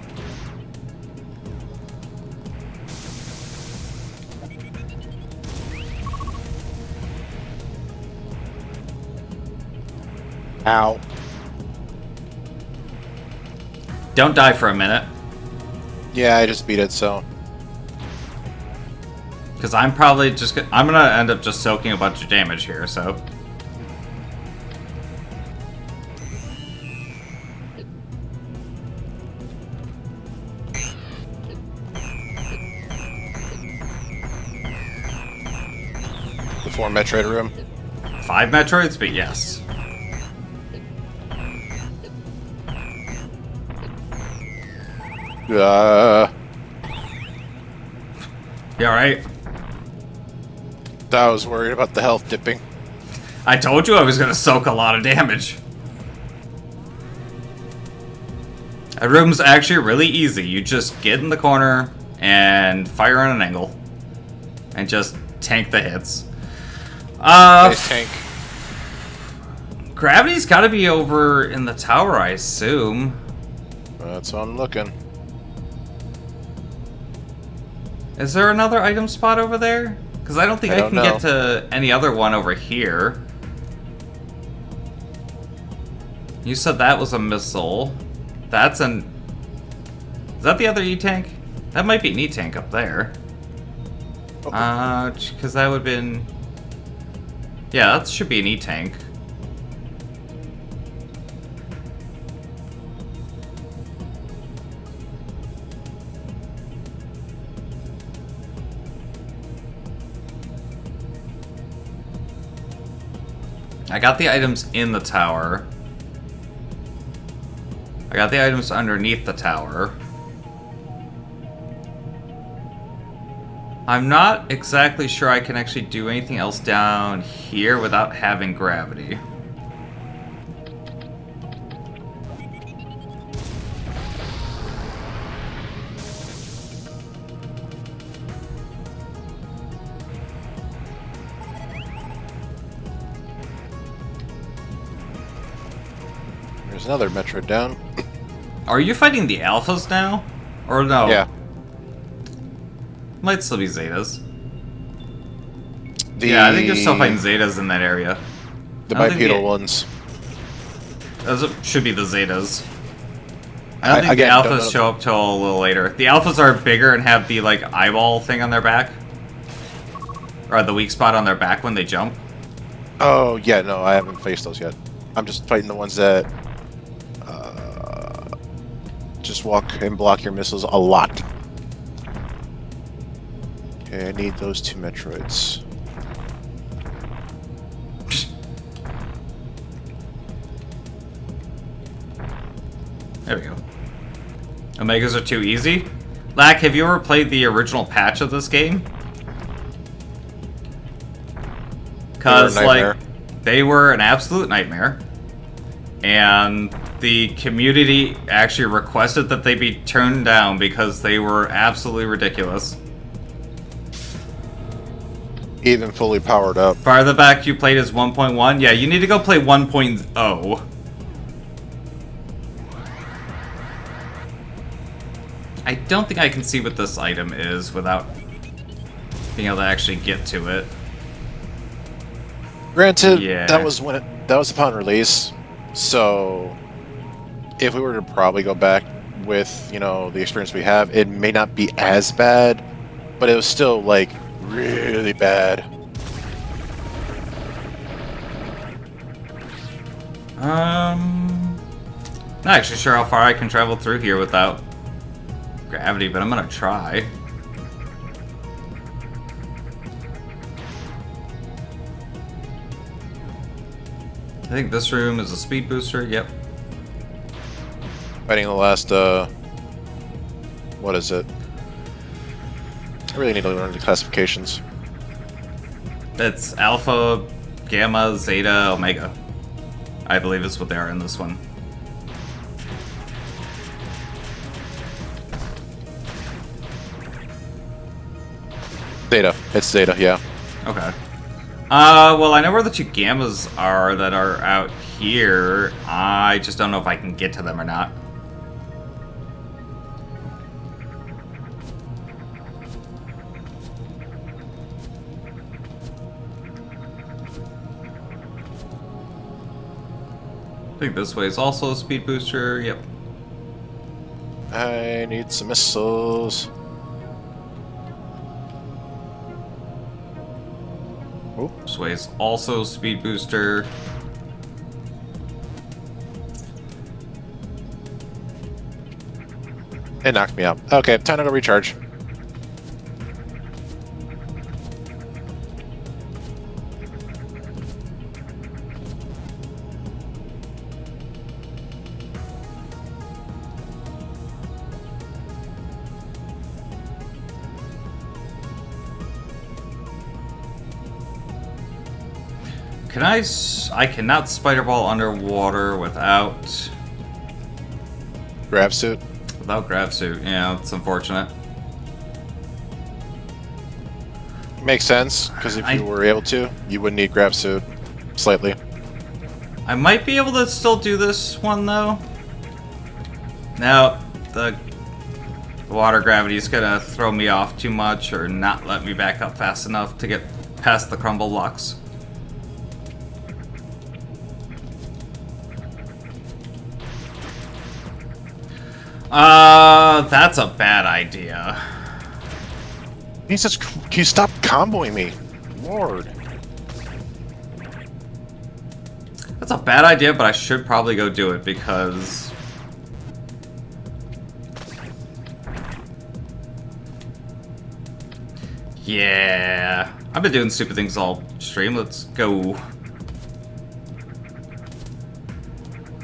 Ow. Don't die for a minute. Yeah, I just beat it, so... Because I'm probably just... I'm gonna end up just soaking a bunch of damage here, so... The 4 Metroid room. 5 Metroids, but yes. You alright? I was worried about the health dipping. I told you I was gonna soak a lot of damage. That room's actually really easy. You just get in the corner and fire on an angle. And just tank the hits. Nice tank. Gravity's gotta be over in the tower, I assume. That's what I'm looking. Is there another item spot over there? Because I don't think I can get to any other one over here. You said that was a missile. That's an... Is that the other E-tank? That might be an E-tank up there. Because that would have been... Yeah, that should be an E-tank. I got the items in the tower. I got the items underneath the tower. I'm not exactly sure I can actually do anything else down here without having gravity. There's another Metroid down. Are you fighting the alphas now? Or no? Yeah. Might still be Zetas. Yeah, I think you're still fighting Zetas in that area. The bipedal ones. Those should be the Zetas. I don't think the alphas show up till a little later. The alphas are bigger and have the, like, eyeball thing on their back. Or the weak spot on their back when they jump. Oh, yeah, no, I haven't faced those yet. I'm just fighting the ones that... just walk and block your missiles a lot. Okay, I need those 2 Metroids. There we go. Omegas are too easy? Lack, have you ever played the original patch of this game? Because, like, they were an absolute nightmare. And the community actually requested that they be turned down because they were absolutely ridiculous. Even fully powered up. Farther back you played is 1.1? Yeah, you need to go play 1.0. I don't think I can see what this item is without being able to actually get to it. Granted, yeah. that was upon release, so if we were to probably go back with, you know, the experience we have, it may not be as bad, but it was still, like, really bad. Not actually sure how far I can travel through here without gravity, but I'm gonna try. I think this room is a speed booster, yep. Fighting the last, what is it? I really need to learn the classifications. It's Alpha, Gamma, Zeta, Omega. I believe is what they are in this one. Zeta. It's Zeta, yeah. Okay. Well, I know where the 2 Gammas are that are out here. I just don't know if I can get to them or not. I think this way is also a speed booster. Yep. I need some missiles. Oh. This way is also a speed booster. It knocked me out. Okay, time to go recharge. I cannot spider ball underwater without Grav suit. Without grav suit. Yeah, it's unfortunate. Makes sense, because if you were able to, you would need grav suit. Slightly. I might be able to still do this one, though. No, the water gravity is gonna throw me off too much or not let me back up fast enough to get past the crumble blocks. That's a bad idea. Can you stop comboing me? Lord. That's a bad idea, but I should probably go do it because... Yeah. I've been doing stupid things all stream. Let's go.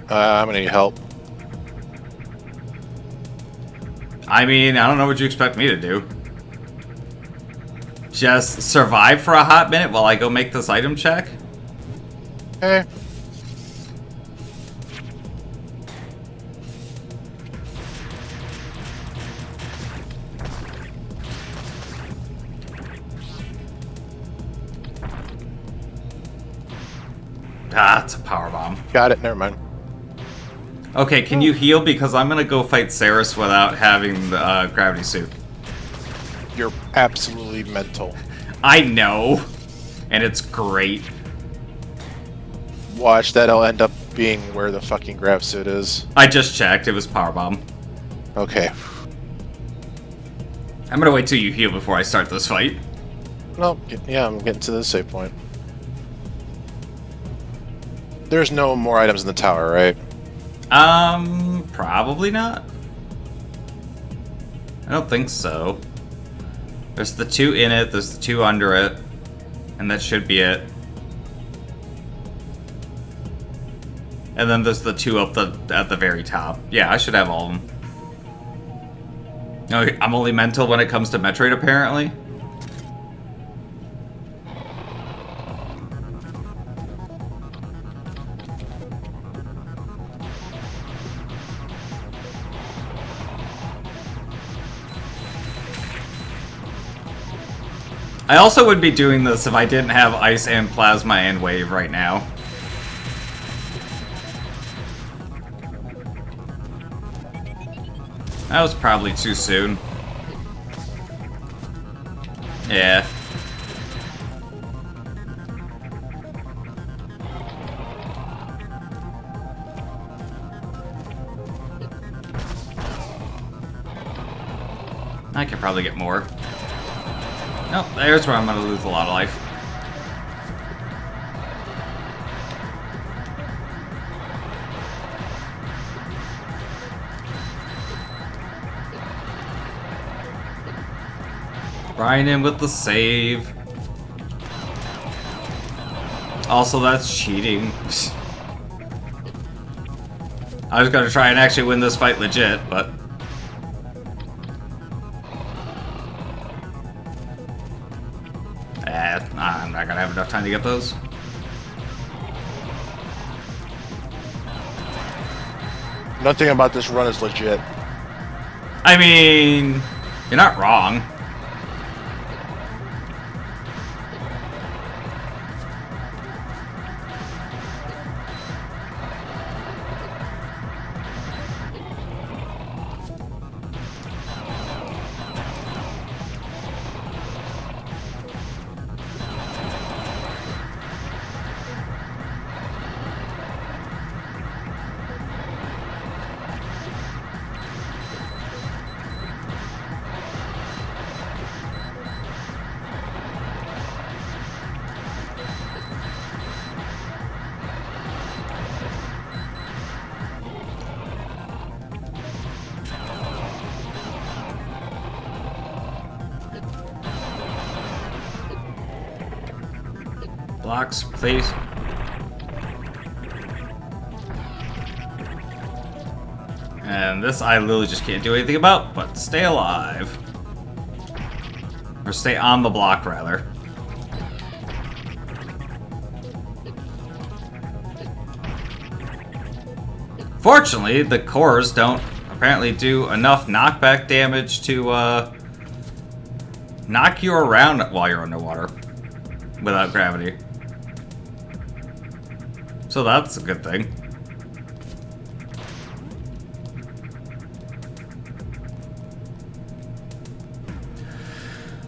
I'm gonna need help. I mean, I don't know what you expect me to do. Just survive for a hot minute while I go make this item check? Okay. Ah, it's a power bomb. Got it, never mind. Okay, can you heal? Because I'm gonna go fight Saris without having the gravity suit. You're absolutely mental. I know. And it's great. Watch, that'll end up being where the fucking grav suit is. I just checked, it was power bomb. Okay. I'm gonna wait till you heal before I start this fight. Well, yeah, I'm getting to the save point. There's no more items in the tower, right? Probably not. I don't think so. There's the 2 in it, there's the 2 under it, and that should be it. And then there's the 2 up at the very top. Yeah, I should have all of them. Okay, I'm only mental when it comes to Metroid, apparently. I also would be doing this if I didn't have Ice and Plasma and Wave right now. That was probably too soon. Yeah. I can probably get more. Nope, there's where I'm gonna lose a lot of life. Brian in with the save. Also, that's cheating. I was gonna try and actually win this fight legit, but... I'm not gonna have enough time to get those. Nothing about this run is legit. I mean, you're not wrong. Blocks, please. And this I literally just can't do anything about, but stay alive. Or stay on the block, rather. Fortunately, the cores don't apparently do enough knockback damage to knock you around while you're underwater without gravity. So that's a good thing.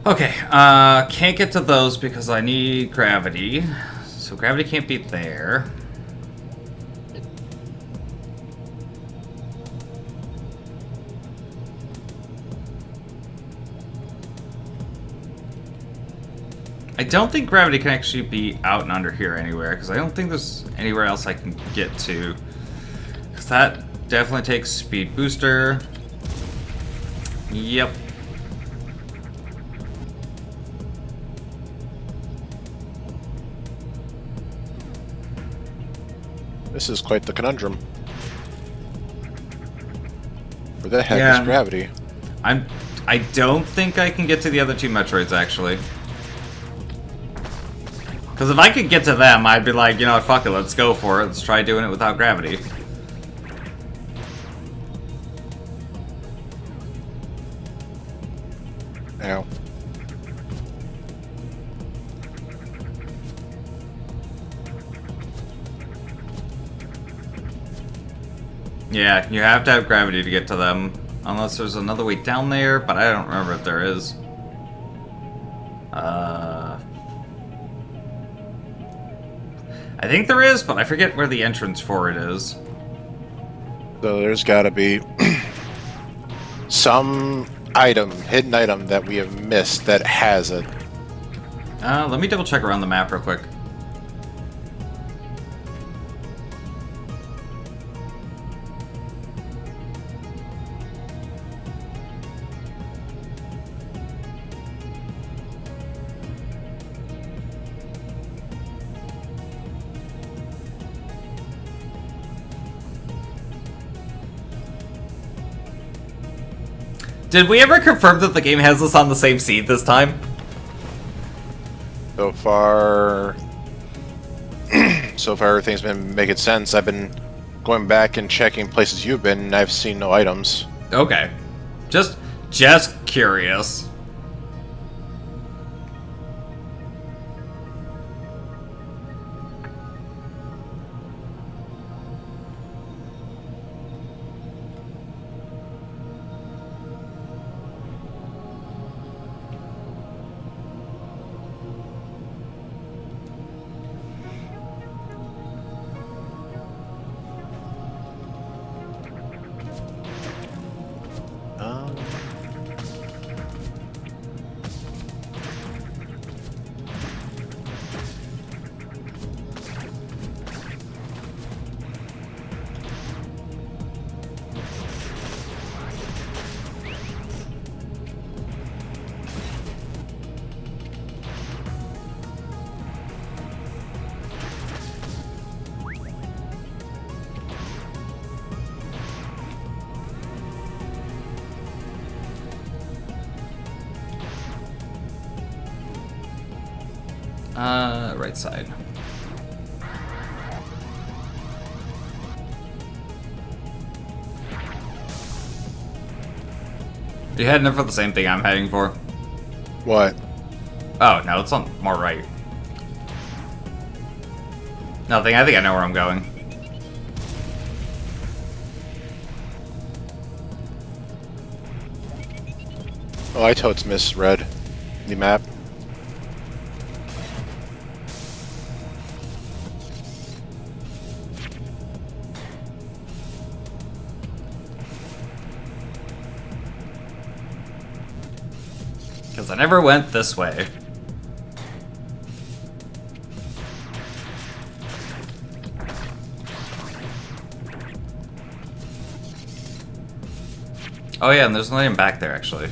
Okay, can't get to those because I need gravity. So gravity can't be there. I don't think gravity can actually be out and under here anywhere, because I don't think there's anywhere else I can get to. Because that definitely takes speed booster. Yep. This is quite the conundrum. Where the heck is gravity? I don't think I can get to the other two Metroids, actually. Because if I could get to them, I'd be like, you know what, fuck it, let's go for it. Let's try doing it without gravity. Ow. Yeah, you have to have gravity to get to them. Unless there's another way down there, but I don't remember if there is. I think there is, but I forget where the entrance for it is. So there's gotta be some item, hidden item that we have missed that has it. Let me double check around the map real quick. Did we ever confirm that the game has us on the same seed this time? So far, everything's been making sense. I've been going back and checking places you've been, and I've seen no items. Okay. Just curious. Right side. You heading in for the same thing I'm heading for? What? Oh, no, it's on more right. Nothing, I think I know where I'm going. Oh, I totes misread the map. Because I never went this way. Oh yeah, and there's nothing back there, actually.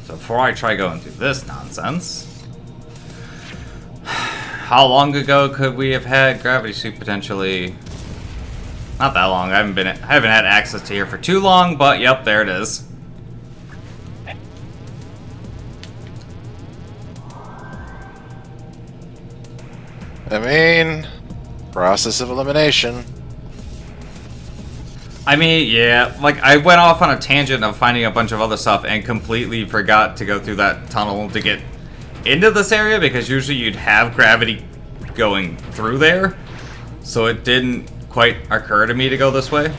So before I try going through this nonsense... How long ago could we have had Gravity Suit, potentially? Not that long. I haven't had access to here for too long, but yep, there it is. I mean, process of elimination. I mean, yeah, like, I went off on a tangent of finding a bunch of other stuff and completely forgot to go through that tunnel to get into this area, because usually you'd have gravity going through there, so it didn't quite occur to me to go this way.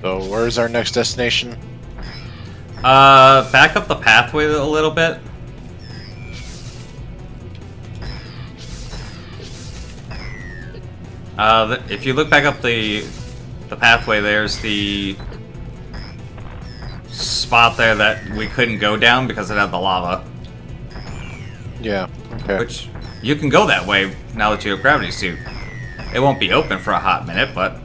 So where's our next destination? Back up the pathway a little bit. If you look back up the pathway, there's the spot there that we couldn't go down because it had the lava. Yeah, okay. Which, you can go that way now that you have Gravity Suit. It won't be open for a hot minute, but...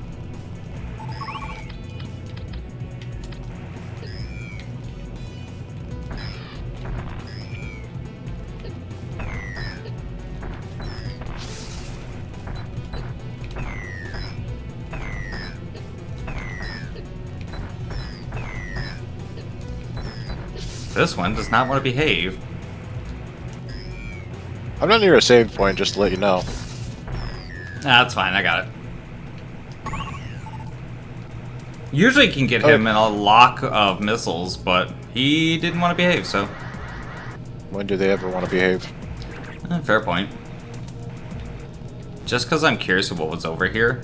This one does not want to behave. I'm not near a save point, just to let you know. Nah, that's fine, I got it. Usually you can get him in a lock of missiles, but he didn't want to behave, so... When do they ever want to behave? Fair point. Just because I'm curious of what was over here.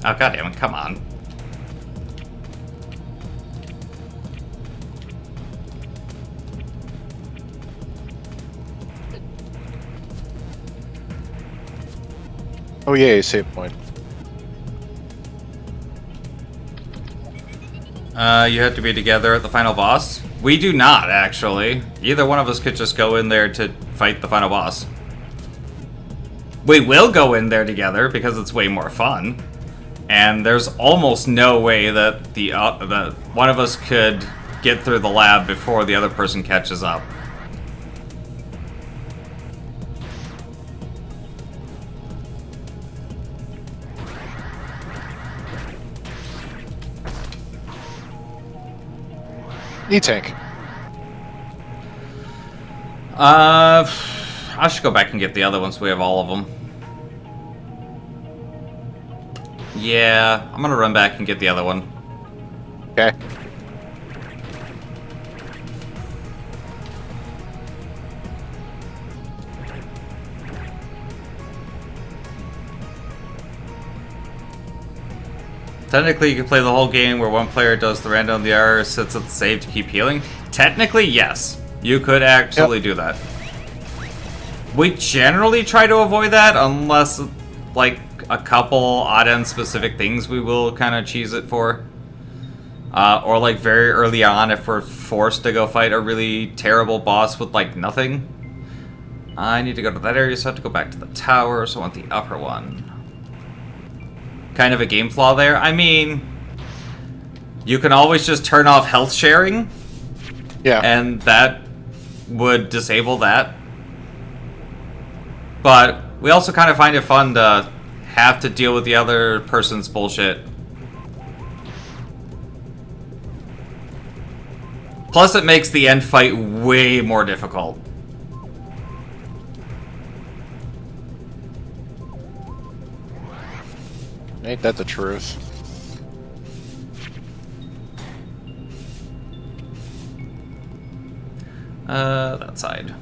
Oh, goddammit, come on. Oh yay, save point. You have to be together at the final boss? We do not, actually. Either one of us could just go in there to fight the final boss. We will go in there together because it's way more fun. And there's almost no way that that one of us could get through the lab before the other person catches up. E-tank. I should go back and get the other ones so we have all of them. Yeah, I'm gonna run back and get the other one. Okay. Technically, you can play the whole game where one player does the Randomizer, sits at the save to keep healing. Technically, yes. You could absolutely do that. We generally try to avoid that unless, like, a couple odd-end specific things we will kind of cheese it for. Or, like, very early on if we're forced to go fight a really terrible boss with, like, nothing. I need to go to that area, so I have to go back to the tower, so I want the upper one. kind of a game flaw there. I mean, you can always just turn off health sharing. Yeah. And that would disable that. But we also kind of find it fun to have to deal with the other person's bullshit. Plus, it makes the end fight way more difficult. Ain't that the truth? That side.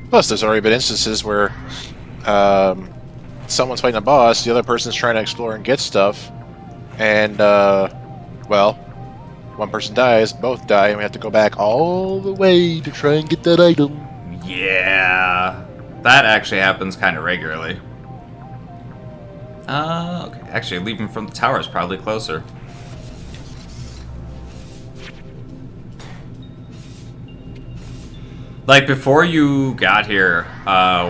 Plus, there's already been instances where someone's fighting a boss, the other person's trying to explore and get stuff, and, well, one person dies, both die, and we have to go back all the way to try and get that item. Yeah. That actually happens kind of regularly. Okay. Actually, leaving from the tower is probably closer. Like, before you got here,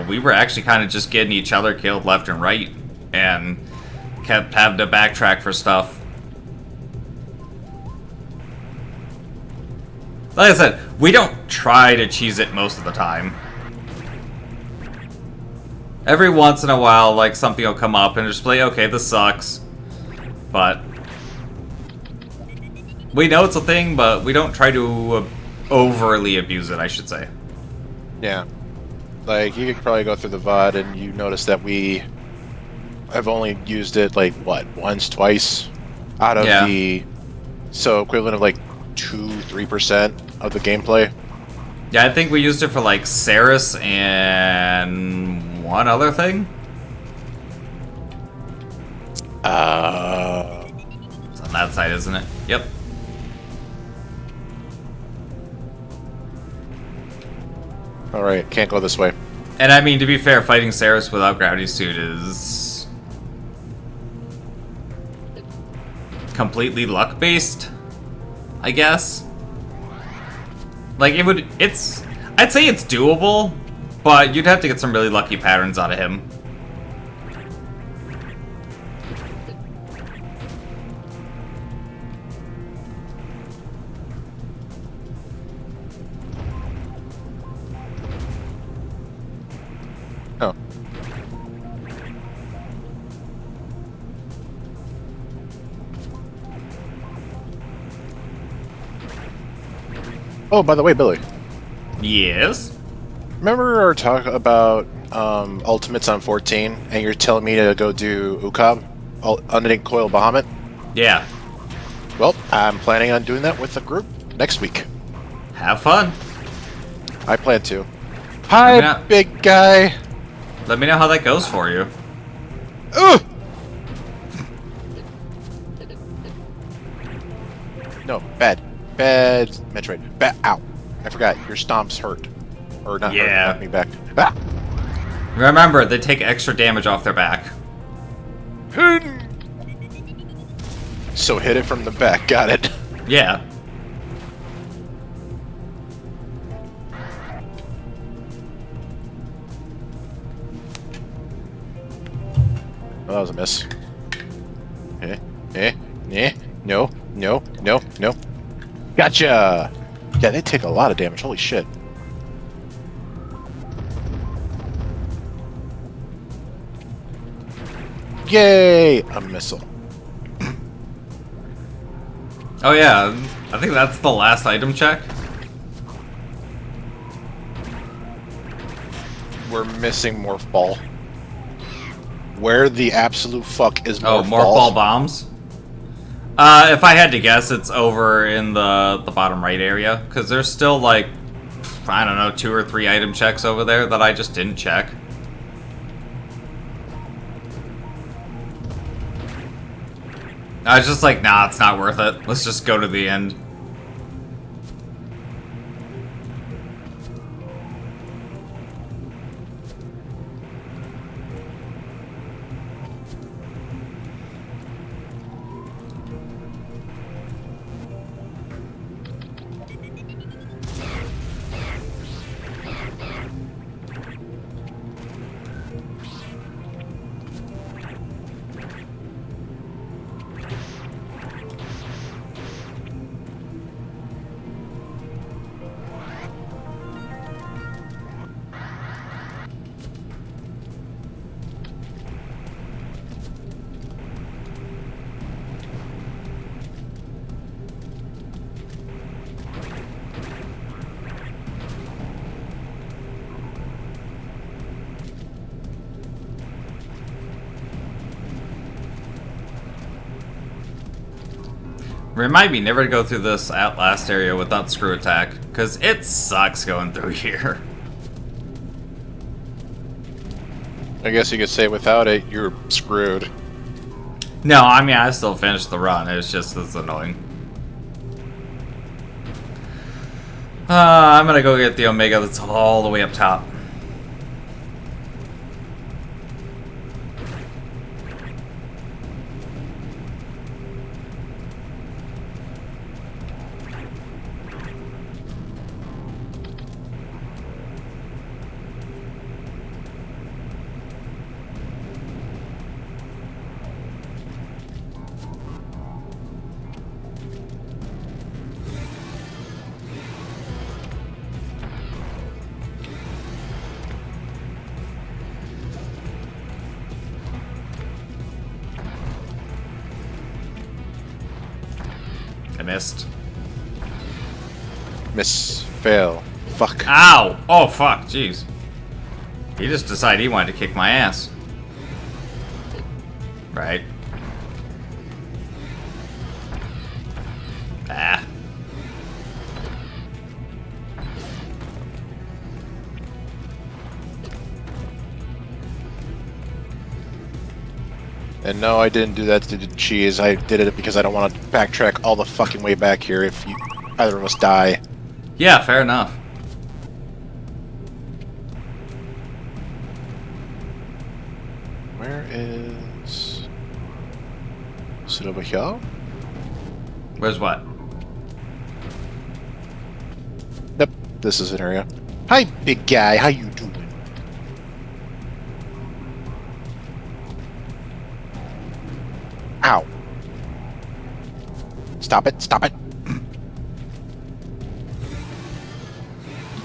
we were actually kind of just getting each other killed left and right, and kept having to backtrack for stuff. Like I said, we don't try to cheese it most of the time. Every once in a while, like, something will come up and just be like, okay, this sucks. But we know it's a thing, but we don't try to overly abuse it, I should say. Yeah. Like, you could probably go through the VOD and you notice that we have only used it, like, what, once, twice? Out of the... So, equivalent of, like, 2-3% of the gameplay. Yeah, I think we used it for, like, Ceres and one other thing. It's on that side, isn't it? Yep. Alright, can't go this way. And I mean, to be fair, fighting Ceres without gravity suit is completely luck-based, I guess. Like, I'd say it's doable, but you'd have to get some really lucky patterns out of him. Oh. Oh, by the way, Billy. Yes? Remember our talk about ultimates on 14, and you're telling me to go do Ukab? Unending Coil Bahamut? Yeah. Well, I'm planning on doing that with the group next week. Have fun. I plan to. Hi, big guy! Let me know how that goes for you. Ugh! No, bad. Bad Metroid. Ow. I forgot, your stomps hurt. Or not hurt, knock me back. Ah! Remember, they take extra damage off their back. So hit it from the back, got it. Yeah. Well, that was a miss. No. Gotcha! Yeah, they take a lot of damage, holy shit. Yay! A missile. Oh yeah, I think that's the last item check. We're missing Morph Ball. Where the absolute fuck is Morph Ball? Oh, Morph Ball bombs? If I had to guess, it's over in the bottom right area. Because there's still, like, I don't know, 2 or 3 item checks over there that I just didn't check. I was just like, nah, it's not worth it. Let's just go to the end. Remind me never to go through this last area without screw attack, because it sucks going through here. I guess you could say without it, you're screwed. No, I mean, I still finished the run. It's just as annoying. I'm gonna go get the Omega that's all the way up top. I missed. Miss. Fail. Fuck. Ow! Oh, fuck. Jeez. He just decided he wanted to kick my ass. Right. Ah. And no, I didn't do that to the cheese. I did it because I don't want to backtrack all the fucking way back here if either of us die. Yeah, fair enough. Where is... Is it over here? Where's what? Yep, this is an area. Hi, big guy. How you doing? Ow. Stop it, stop it.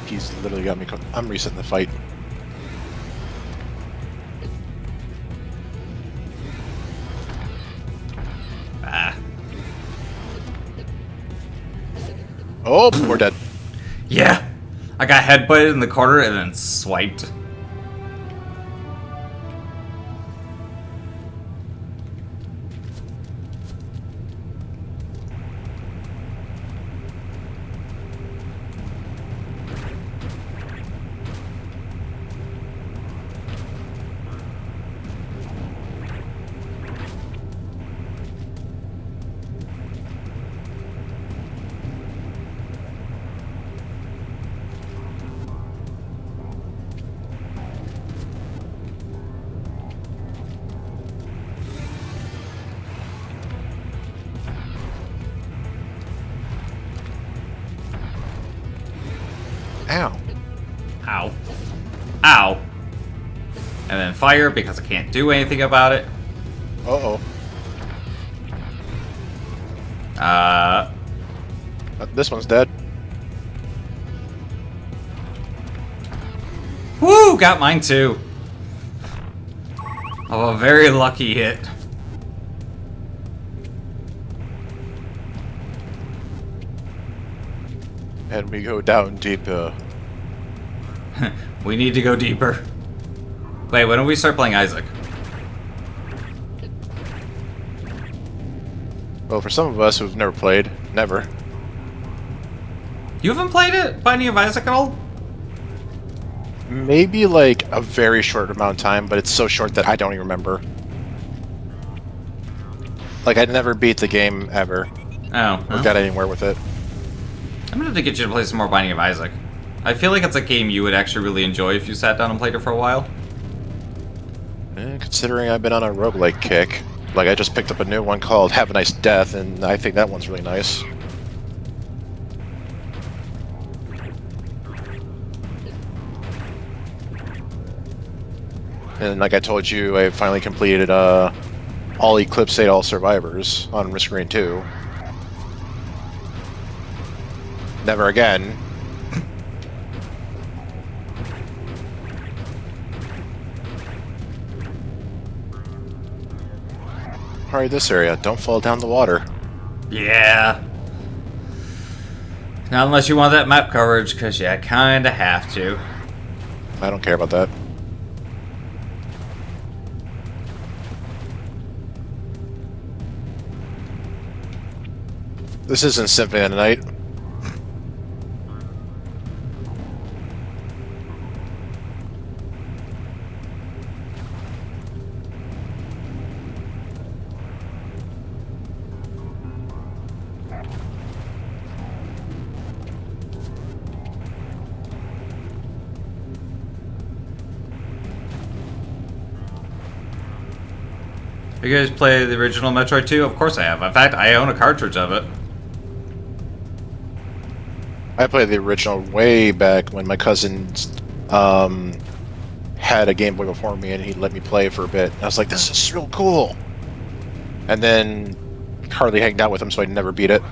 He's literally got me I'm resetting the fight. Ah. Oh, we're dead. Yeah! I got headbutted in the corner and then swiped. Ow. Ow. Ow. And then fire because I can't do anything about it. Uh-oh. This one's dead. Woo! Got mine too. Oh, a very lucky hit. And we go down deeper. We need to go deeper. Wait, when do we start playing Isaac? Well, for some of us who've never played, never. You haven't played it, Binding of Isaac, at all? Maybe like a very short amount of time, but it's so short that I don't even remember. Like, I never beat the game ever. Oh. Or got anywhere with it. I'm gonna have to get you to play some more Binding of Isaac. I feel like it's a game you would actually really enjoy if you sat down and played it for a while. Considering I've been on a roguelike kick, like I just picked up a new one called Have a Nice Death, and I think that one's really nice. And like I told you, I finally completed all Eclipse 8 All Survivors on Risk Green 2. Never again. Alright, this area. Don't fall down the water. Yeah. Not unless you want that map coverage, because you kinda have to. I don't care about that. This isn't Symphony of the Night. You guys play the original Metroid 2? Of course I have. In fact, I own a cartridge of it. I played the original way back when my cousins had a Game Boy before me, and he let me play for a bit. I was like, "This is real cool," and then hardly hanged out with him, so I never beat it.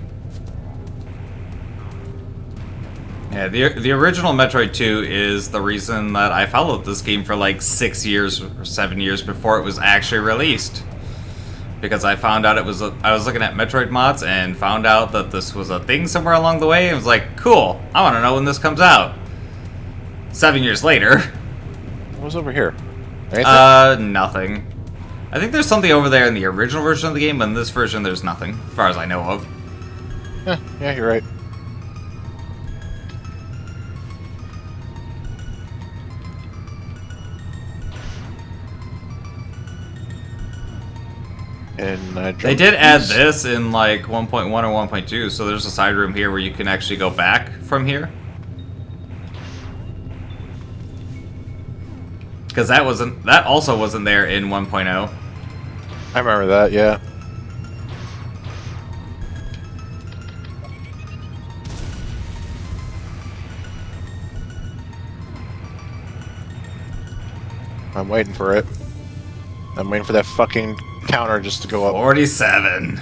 Yeah, the original Metroid 2 is the reason that I followed this game for like 6 years or 7 years before it was actually released. Because I found out I was looking at Metroid mods and found out that this was a thing somewhere along the way and was like, cool, I want to know when this comes out. 7 years later. What was over here? Anything? Nothing. I think there's something over there in the original version of the game, but in this version there's nothing, as far as I know of. Yeah, you're right. And they did add this in like 1.1 or 1.2, so there's a side room here where you can actually go back from here. Because that also wasn't there in 1.0. I remember that, yeah. I'm waiting for it. I'm waiting for that fucking counter just to go up. 47.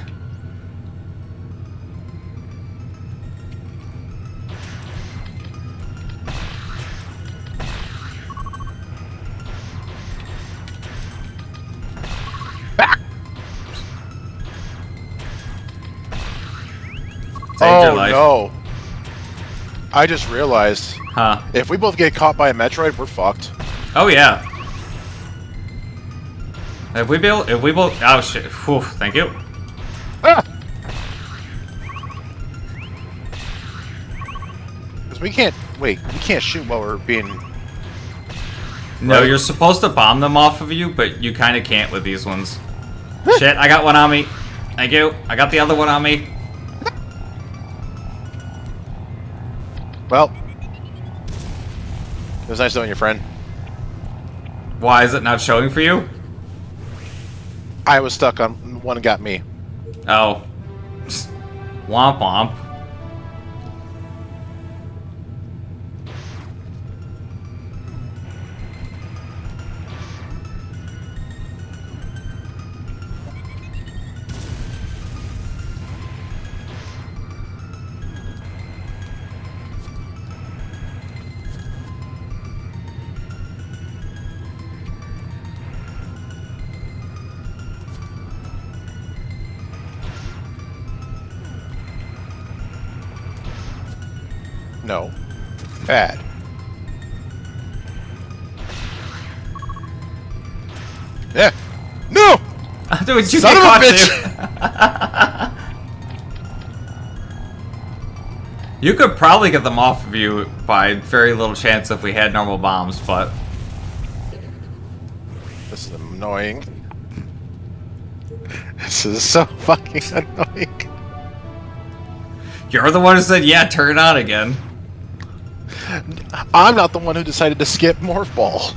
Back! Saved your life. No. I just realized, Huh. if we both get caught by a Metroid, we're fucked. Oh yeah. If we both, oh shit, whew, thank you. Ah! Because we can't shoot while we're being... No, Right. you're supposed to bomb them off of you, but you kind of can't with these ones. Shit, I got one on me. Thank you. I got the other one on me. Well, it was nice knowing your friend. Why is it not showing for you? I was stuck on one got me. Oh. Womp womp. No. Bad. Yeah. No! Dude, you Son get of a caught too. You could probably get them off of you by very little chance if we had normal bombs, but... This is annoying. This is so fucking annoying. You're the one who said, yeah, turn it on again. I'm not the one who decided to skip Morph Ball.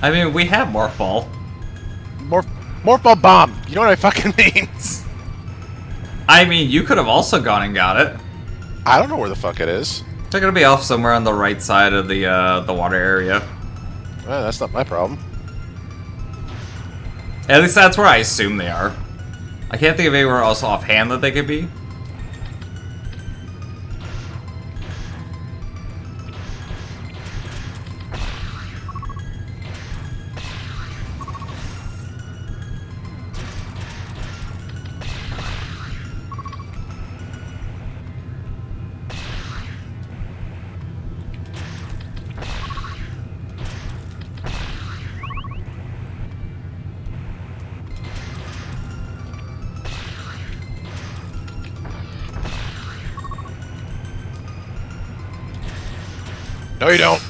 I mean, we have Morph Ball. Morph Ball Bomb. You know what I fucking mean? I mean, you could have also gone and got it. I don't know where the fuck it is. They're gonna be off somewhere on the right side of the water area. Well, that's not my problem. At least that's where I assume they are. I can't think of anywhere else offhand that they could be. No, you don't.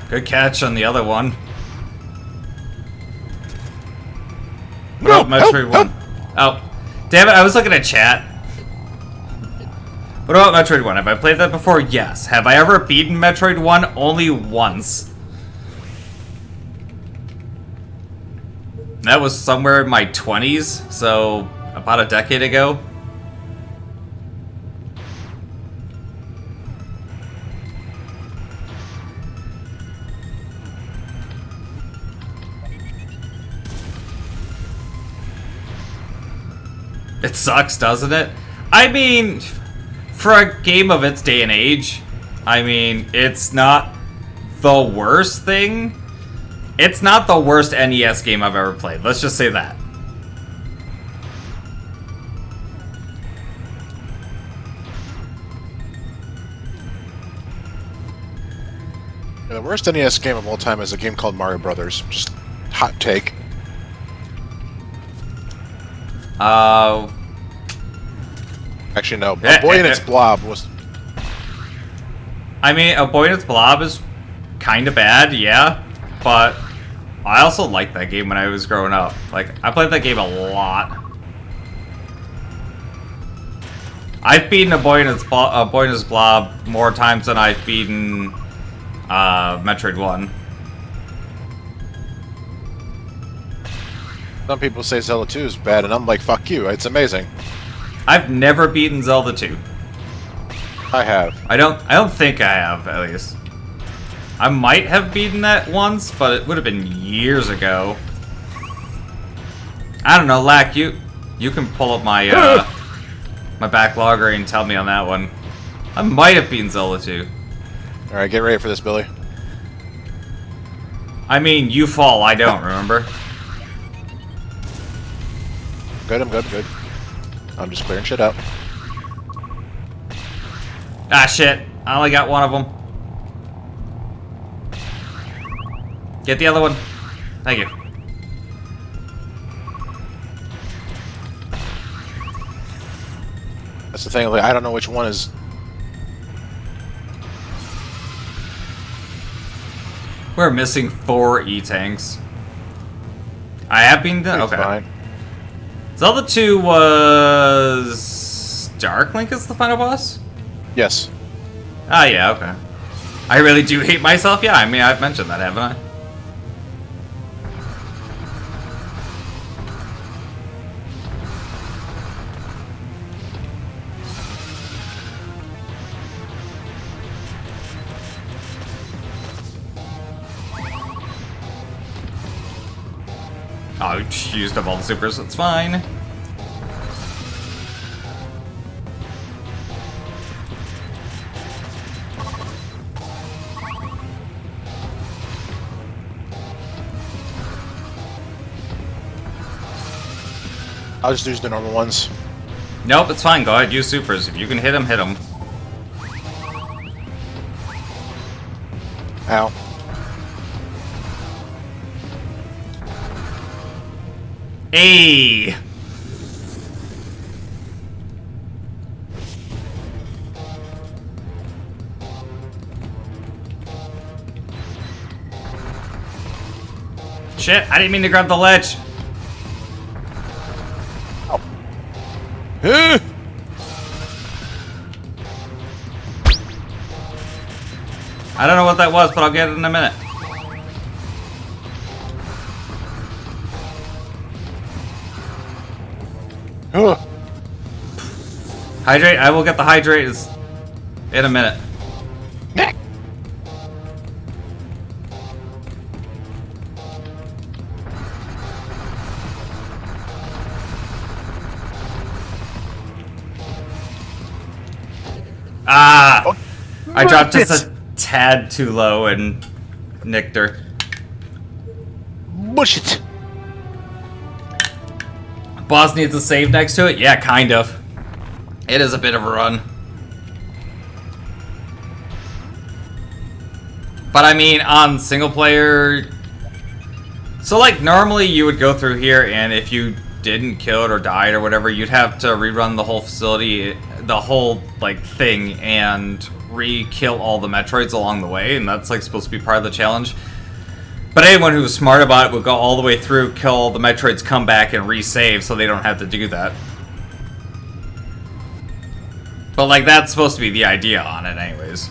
Good catch on the other one. What No, about Metroid help, 1? Oh, damn it, I was looking at chat. What about Metroid 1? Have I played that before? Yes. Have I ever beaten Metroid 1? Only once. That was somewhere in my 20s, so about a decade ago. It sucks, doesn't it? I mean, for a game of its day and age, I mean, it's not the worst thing. It's not the worst NES game I've ever played. Let's just say that. The worst NES game of all time is a game called Mario Brothers. Just hot take. Actually, no. A Boy and Its Blob was... I mean, A Boy and Its Blob is kind of bad, yeah. But I also liked that game when I was growing up. Like, I played that game a lot. I've beaten A Boy and Its Blob more times than I've beaten Metroid 1. Some people say Zelda 2 is bad, and I'm like, fuck you, it's amazing. I've never beaten Zelda 2. I have. I don't think I have, at least. I might have beaten that once, but it would have been years ago. I don't know, Lack, you can pull up my my backlogger and tell me on that one. I might have beaten Zelda 2. Alright, get ready for this, Billy. I mean, you fall, I don't, remember? Good, I'm good, good. I'm just clearing shit out. Ah, shit. I only got one of them. Get the other one. Thank you. That's the thing, like, I don't know which one is... We're missing 4 E-tanks. I have been done? Okay. Fine. Zelda 2 was... Dark Link is the final boss? Yes. Ah, yeah, okay. I really do hate myself? Yeah, I mean, I've mentioned that, haven't I? Oh, I used up all the supers, that's fine. I'll just use the normal ones. Nope, it's fine, go ahead, use supers. If you can hit them, hit them. Ow. Hey! Shit, I didn't mean to grab the ledge. Oh. I don't know what that was, but I'll get it in a minute. Hydrate, I will get the hydrate in a minute. Ah! Oh, I dropped just a tad too low and nicked her. Bullshit. Boss needs a save next to it? Yeah, kind of. It is a bit of a run. But I mean, on single player... So like, normally you would go through here and if you didn't kill it or died or whatever, you'd have to rerun the whole facility the whole like thing and re-kill all the Metroids along the way, and that's like supposed to be part of the challenge. But anyone who was smart about it would go all the way through, kill all the Metroids, come back and resave, so they don't have to do that. But like that's supposed to be the idea on it, anyways.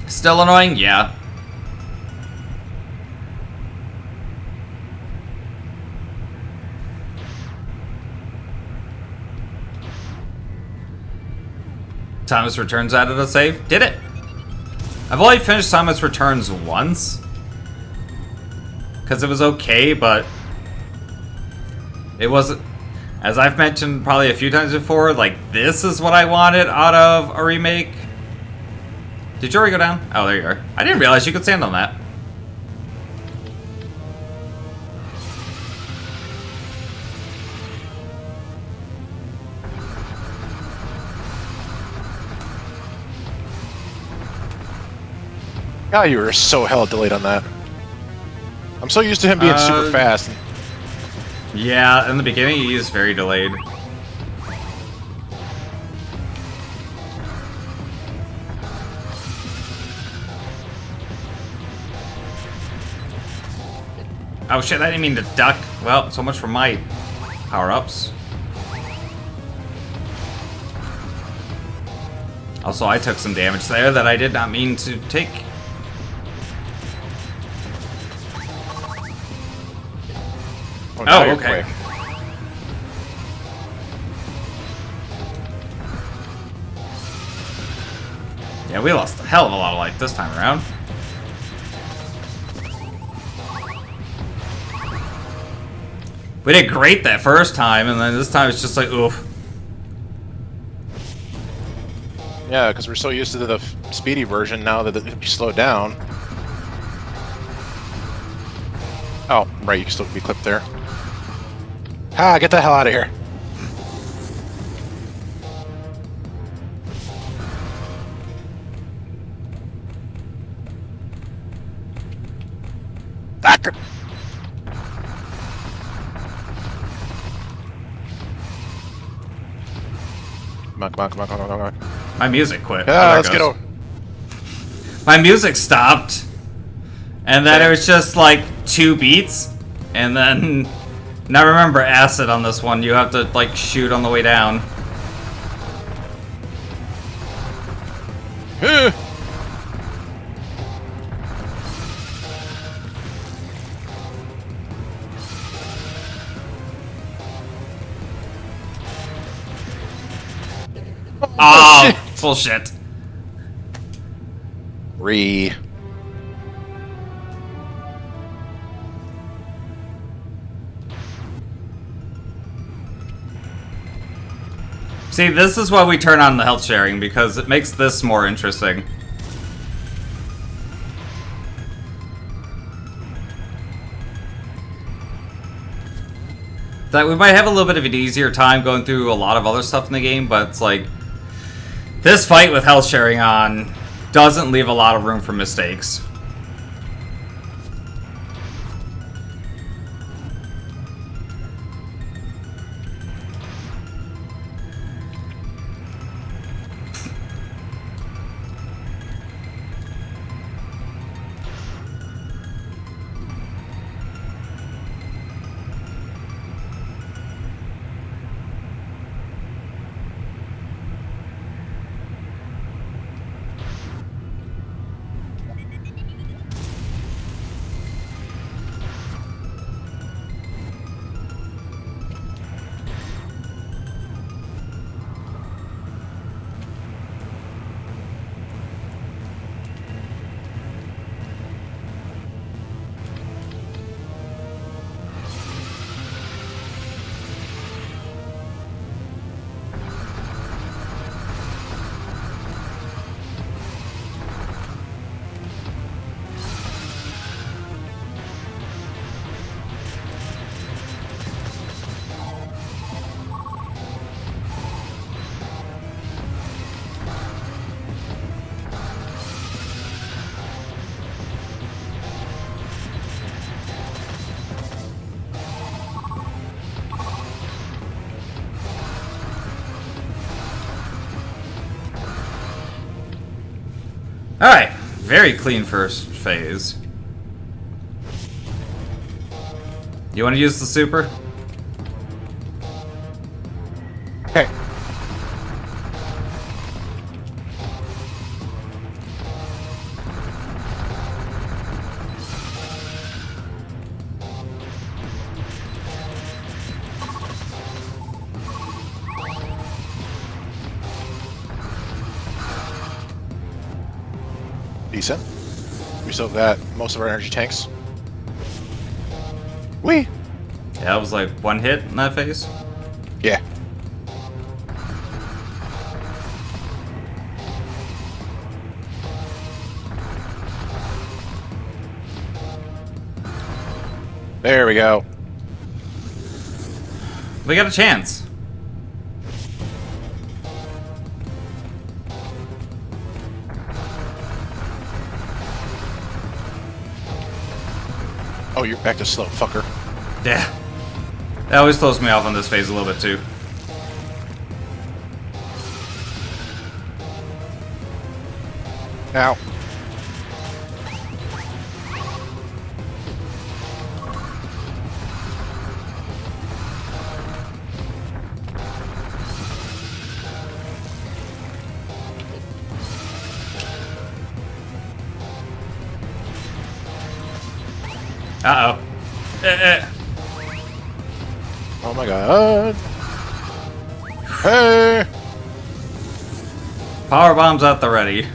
Still annoying? Yeah. Thomas Returns added a save? Did it? I've only finished Thomas Returns once. Because it was okay, but it wasn't, as I've mentioned probably a few times before, like this is what I wanted out of a remake. Did you already go down? Oh, there you are. I didn't realize you could stand on that. God, you were so hella delayed on that. I'm so used to him being super fast. Yeah, in the beginning he is very delayed. Oh shit, I didn't mean to duck. Well, so much for my power-ups. Also, I took some damage there that I did not mean to take. Oh, okay. Quick. Yeah, we lost a hell of a lot of life this time around. We did great that first time, and then this time it's just like, oof. Yeah, because we're so used to the speedy version now that it can be slowed down. Oh, right, you can still be clipped there. Ah, get the hell out of here. Back. Come on, come on, come on, come on, come on. My music quit. Yeah, let's get over. My music stopped. And then it was just like 2 beats. And then... Now remember, acid on this one. You have to, like, shoot on the way down. Oh, bullshit. See, this is why we turn on the health sharing, because it makes this more interesting. That we might have a little bit of an easier time going through a lot of other stuff in the game, but it's like... This fight with health sharing on doesn't leave a lot of room for mistakes. Alright, very clean first phase. You want to use the super? Okay. Decent. We still got most of our energy tanks. Whee! Yeah, it was like one hit in that phase. Yeah. There we go. We got a chance. Oh, you're back to slow, fucker. Yeah. That always throws me off on this phase a little bit too. Ow. Uh-oh. Oh my god. Hey! Power bombs at the ready.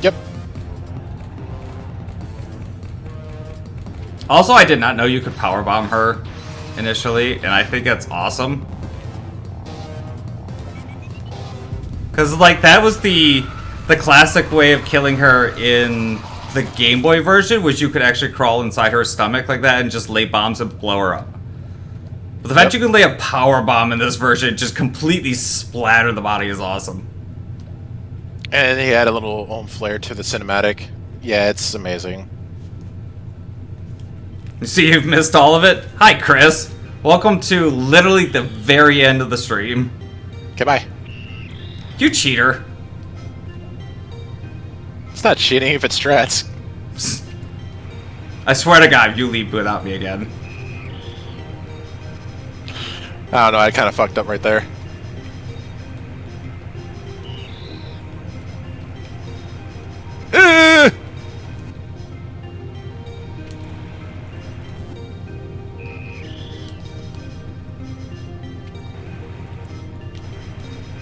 Yep. Also, I did not know you could power bomb her initially, and I think that's awesome. Cause like that was the classic way of killing her in the Game Boy version, was you could actually crawl inside her stomach like that and just lay bombs and blow her up. But the fact you can lay a power bomb in this version, just completely splatter the body, is awesome. And he had a little own flair to the cinematic. Yeah, it's amazing. You see, you've missed all of it. Hi, Chris. Welcome to literally the very end of the stream. Okay, bye. You cheater. It's not cheating if it's strats. I swear to God, you leave without me again. I don't know, I kind of fucked up right there.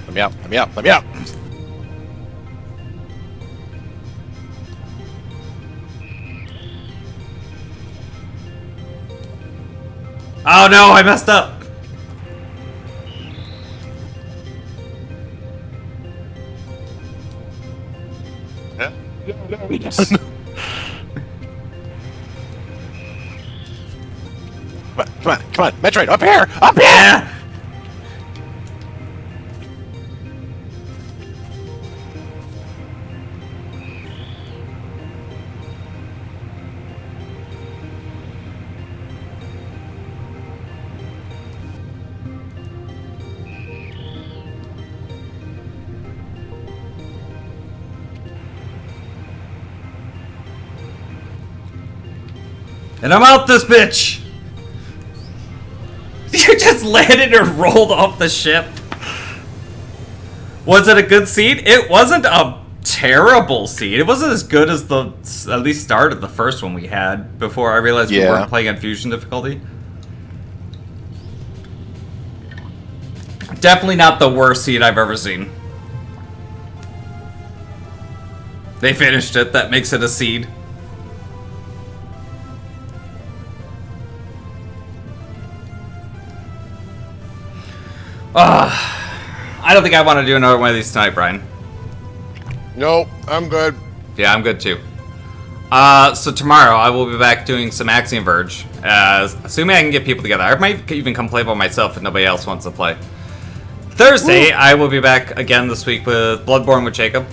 Let me out, let me out, let me out! Oh no, I messed up! Yeah. Come on, Metroid, up here! Up here! Yeah. And I'm out this bitch! You just landed and rolled off the ship. Was it a good seed? It wasn't a terrible seed. It wasn't as good as the, at least start of the first one we had, before I realized we weren't playing on fusion difficulty. Definitely not the worst seed I've ever seen. They finished it, that makes it a seed. I don't think I want to do another one of these tonight, Brian. Nope, I'm good. Yeah, I'm good too. So tomorrow I will be back doing some Axiom Verge. Assuming I can get people together. I might even come play by myself if nobody else wants to play. Thursday, I will be back again this week with Bloodborne with Jacob.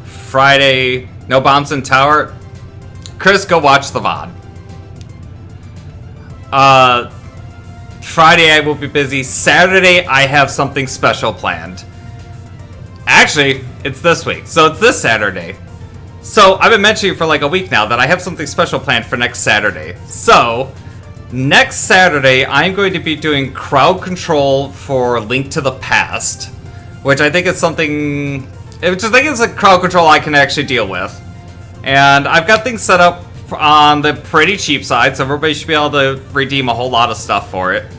Friday, no bombs in tower. Chris, go watch the VOD. Friday I will be busy. Saturday I have something special planned. Actually, it's this week. So it's this Saturday. So I've been mentioning for like a week now that I have something special planned for next Saturday. So next Saturday, I'm going to be doing crowd control for Link to the Past, which I think is something, which I think is a crowd control I can actually deal with. And I've got things set up on the pretty cheap side, so everybody should be able to redeem a whole lot of stuff for it.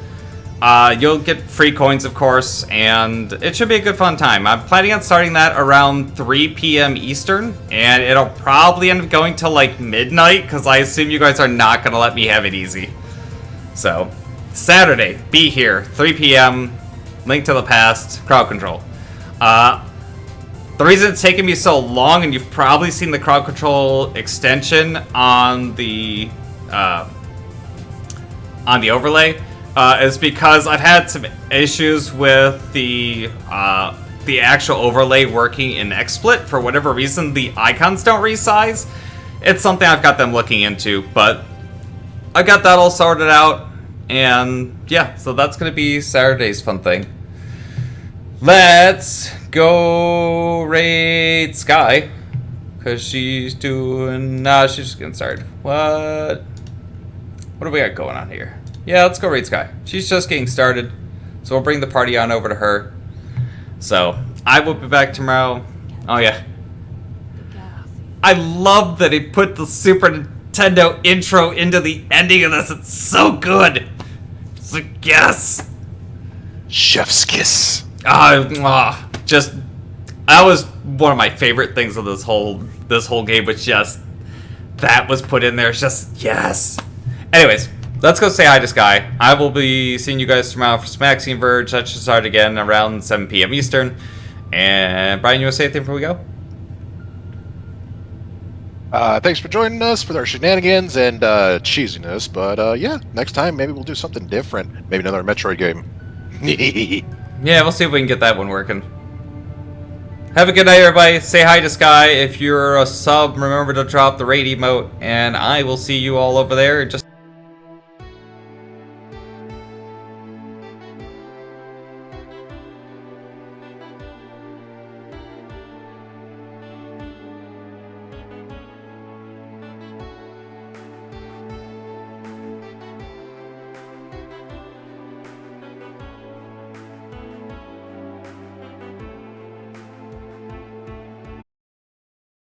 You'll get free coins, of course, and it should be a good fun time. I'm planning on starting that around 3 p.m. Eastern, and it'll probably end up going till like midnight, because I assume you guys are not going to let me have it easy. So, Saturday, be here, 3 p.m., Link to the Past, crowd control. The reason it's taken me so long, and you've probably seen the crowd control extension on the overlay, is because I've had some issues with the actual overlay working in XSplit. For whatever reason, the icons don't resize. It's something I've got them looking into, but I got that all sorted out, and yeah, so that's going to be Saturday's fun thing. Let's go raid Sky, because she's doing... Nah, she's just getting started. What do we got going on here? Yeah, let's go raid Sky. She's just getting started, so we'll bring the party on over to her. So, I will be back tomorrow. Oh, yeah. I love that he put the Super Nintendo intro into the ending of this. It's so good. It's like, yes. Chef's kiss. Just, that was one of my favorite things of this whole game, was just, that was put in there. It's just, yes. Anyways. Let's go say hi to Sky. I will be seeing you guys tomorrow for some Maxine Verge. That should start again around 7 p.m. Eastern. And Brian, you want to say anything before we go? Thanks for joining us for our shenanigans and cheesiness. But yeah, next time maybe we'll do something different. Maybe another Metroid game. Yeah, we'll see if we can get that one working. Have a good night, everybody. Say hi to Sky. If you're a sub, remember to drop the raid emote. And I will see you all over there in just